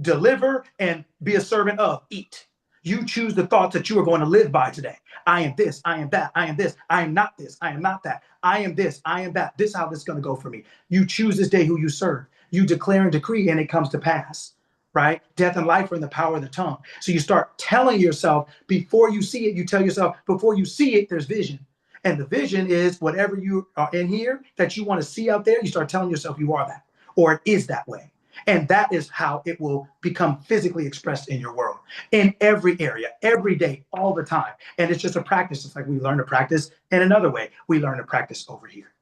Speaker 2: deliver, and be a servant of, eat. You choose the thoughts that you are going to live by today. I am this, I am that, I am this, I am not this, I am not that, I am this, I am that. This is how this is going to go for me. You choose this day who you serve. You declare and decree, and it comes to pass, right? Death and life are in the power of the tongue. So you start telling yourself before you see it, you tell yourself before you see it, there's vision. And the vision is whatever you are in here that you want to see out there, you start telling yourself you are that, or it is that way. And that is how it will become physically expressed in your world, in every area, every day, all the time. And it's just a practice. It's like we learn to practice in another way. We learn to practice over here.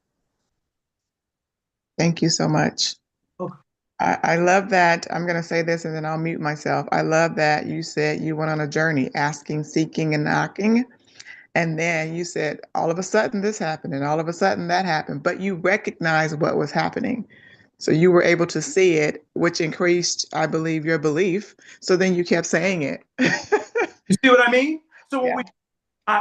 Speaker 10: Thank you so much.
Speaker 2: Okay.
Speaker 10: I love that. I'm going to say this and then I'll mute myself. I love that you said you went on a journey, asking, seeking, and knocking. And then you said, all of a sudden this happened and all of a sudden that happened, but you recognized what was happening. So you were able to see it, which increased, I believe, your belief. So then you kept saying it.
Speaker 2: You see what I mean? So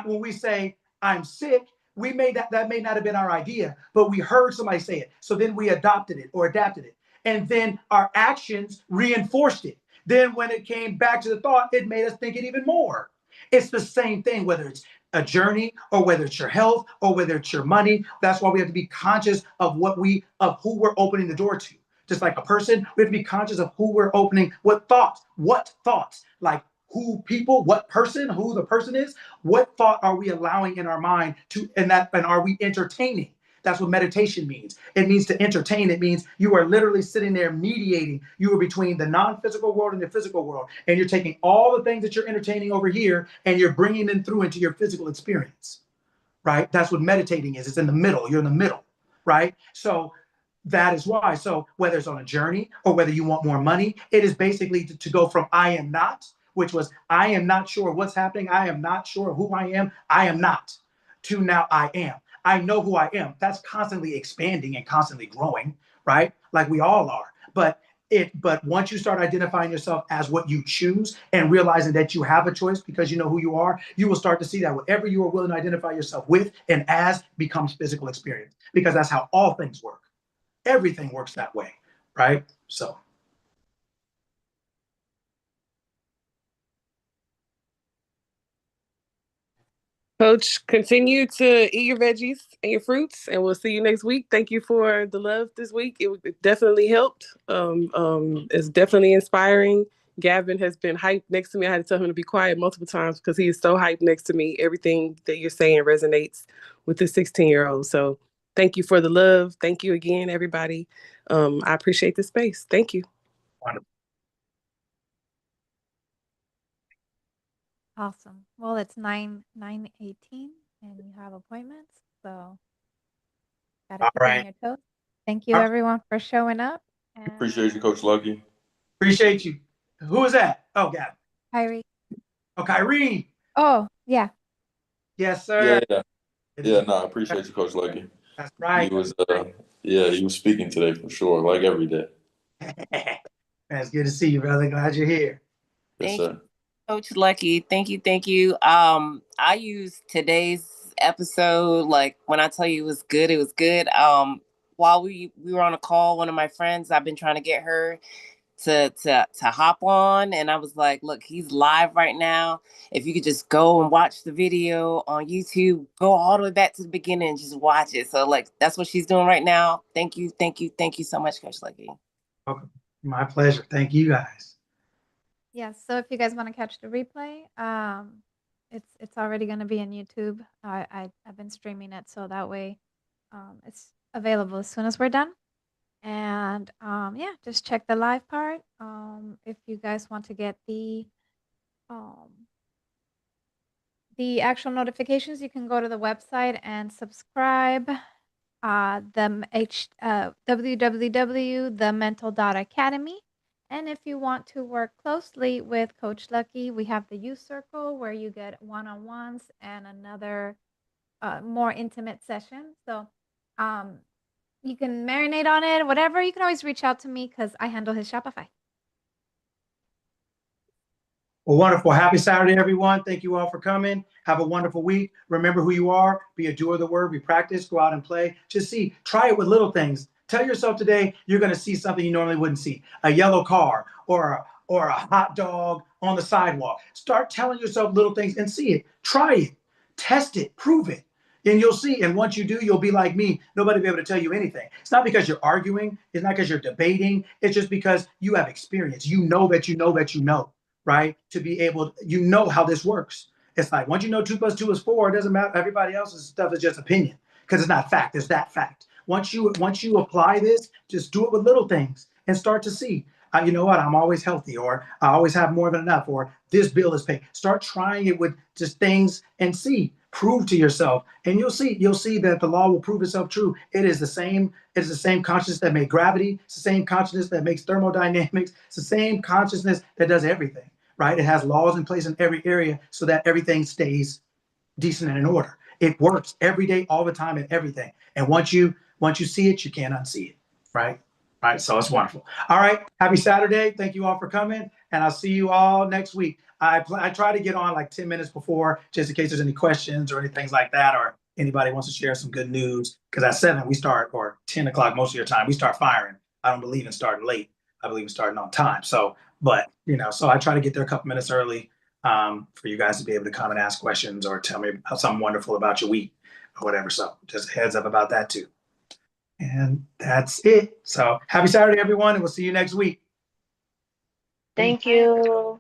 Speaker 2: when we say I'm sick, that may not have been our idea, but we heard somebody say it. So then we adopted it or adapted it. And then our actions reinforced it. Then when it came back to the thought, it made us think it even more. It's the same thing, whether it's a journey or whether it's your health or whether it's your money. That's why we have to be conscious of who we're opening the door to. Just like a person, we have to be conscious of who we're opening, what thoughts, like who the person is, what thought are we allowing in our mind and are we entertaining? That's what meditation means. It means to entertain. It means you are literally sitting there mediating. You are between the non-physical world and the physical world. And you're taking all the things that you're entertaining over here and you're bringing them through into your physical experience, right? That's what meditating is. It's in the middle. You're in the middle, right? So that is why. So whether it's on a journey or whether you want more money, it is basically to go from I am not, which was I am not sure what's happening. I am not sure who I am not, to now I am. I know who I am. That's constantly expanding and constantly growing, right? Like we all are. But But once you start identifying yourself as what you choose and realizing that you have a choice because you know who you are, you will start to see that whatever you are willing to identify yourself with and as becomes physical experience, because that's how all things work. Everything works that way, right? So.
Speaker 4: Coach, continue to eat your veggies and your fruits, and we'll see you next week. Thank you for the love this week. It definitely helped. It's definitely inspiring. Gavin has been hyped next to me. I had to tell him to be quiet multiple times because he is so hyped next to me. Everything that you're saying resonates with the 16-year-old. So thank you for the love. Thank you again, everybody. I appreciate the space. Thank you.
Speaker 2: Wonderful.
Speaker 5: Awesome. Well, it's 9:18 and you have appointments, so gotta
Speaker 2: All
Speaker 5: keep you on
Speaker 2: right.
Speaker 5: your toes. Thank you everyone for showing up.
Speaker 13: Appreciate you, Coach Lucky.
Speaker 2: Appreciate you. Who is that? Oh, Gavin.
Speaker 5: Kyrie.
Speaker 2: Oh, Kyrie.
Speaker 5: Oh, yeah.
Speaker 2: Yes, sir.
Speaker 13: Yeah, no, I appreciate you, Coach Lucky.
Speaker 2: That's right.
Speaker 13: You was you was speaking today for sure, like every day.
Speaker 2: It's good to see you, brother. Glad you're here.
Speaker 13: Yes, sir.
Speaker 14: Coach Lucky, thank you. I used today's episode, like when I tell you it was good, it was good. While we were on a call, one of my friends, I've been trying to get her to hop on, and I was like, look, he's live right now. If you could just go and watch the video on YouTube, go all the way back to the beginning and just watch it. So like that's what she's doing right now. Thank you so much, Coach Lucky.
Speaker 2: Welcome. My pleasure. Thank you guys.
Speaker 5: Yes, so if you guys want to catch the replay, it's already going to be on YouTube. I've been streaming it, so that way it's available as soon as we're done. And yeah, just check the live part. If you guys want to get the actual notifications, you can go to the website and subscribe. www.themental.academy. And if you want to work closely with Coach Lucky, we have the Youth Circle where you get one-on-ones and another more intimate session. So you can marinate on it, whatever. You can always reach out to me because I handle his Shopify.
Speaker 2: Well, wonderful. Happy Saturday, everyone. Thank you all for coming. Have a wonderful week. Remember who you are. Be a doer of the word. We practice. Go out and play. Just see. Try it with little things. Tell yourself today you're going to see something you normally wouldn't see. A yellow car or a hot dog on the sidewalk. Start telling yourself little things and see it. Try it. Test it. Prove it. And you'll see. And once you do, you'll be like me. Nobody will be able to tell you anything. It's not because you're arguing. It's not because you're debating. It's just because you have experience. You know that you know that you know. Right? To be able, you know how this works. It's like once you know 2 + 2 is 4, it doesn't matter. Everybody else's stuff is just opinion because it's not fact. It's that fact. Once you apply this, just do it with little things and start to see. You know what? I'm always healthy, or I always have more than enough, or this bill is paid. Start trying it with just things and see. Prove to yourself, and you'll see that the law will prove itself true. It is the same. It's the same consciousness that made gravity. It's the same consciousness that makes thermodynamics. It's the same consciousness that does everything. Right? It has laws in place in every area so that everything stays decent and in order. It works every day, all the time, and everything. And once you see it, you can't unsee it. Right? Right. So it's wonderful. All right. Happy Saturday. Thank you all for coming. And I'll see you all next week. I try to get on like 10 minutes before, just in case there's any questions or anything like that, or anybody wants to share some good news. Because at 7 we start, or 10 o'clock most of your time, we start firing. I don't believe in starting late. I believe in starting on time. So, but so I try to get there a couple minutes early for you guys to be able to come and ask questions or tell me something wonderful about your week or whatever. So just a heads up about that too. And that's it. So happy Saturday, everyone, and we'll see you next week.
Speaker 9: Thank you.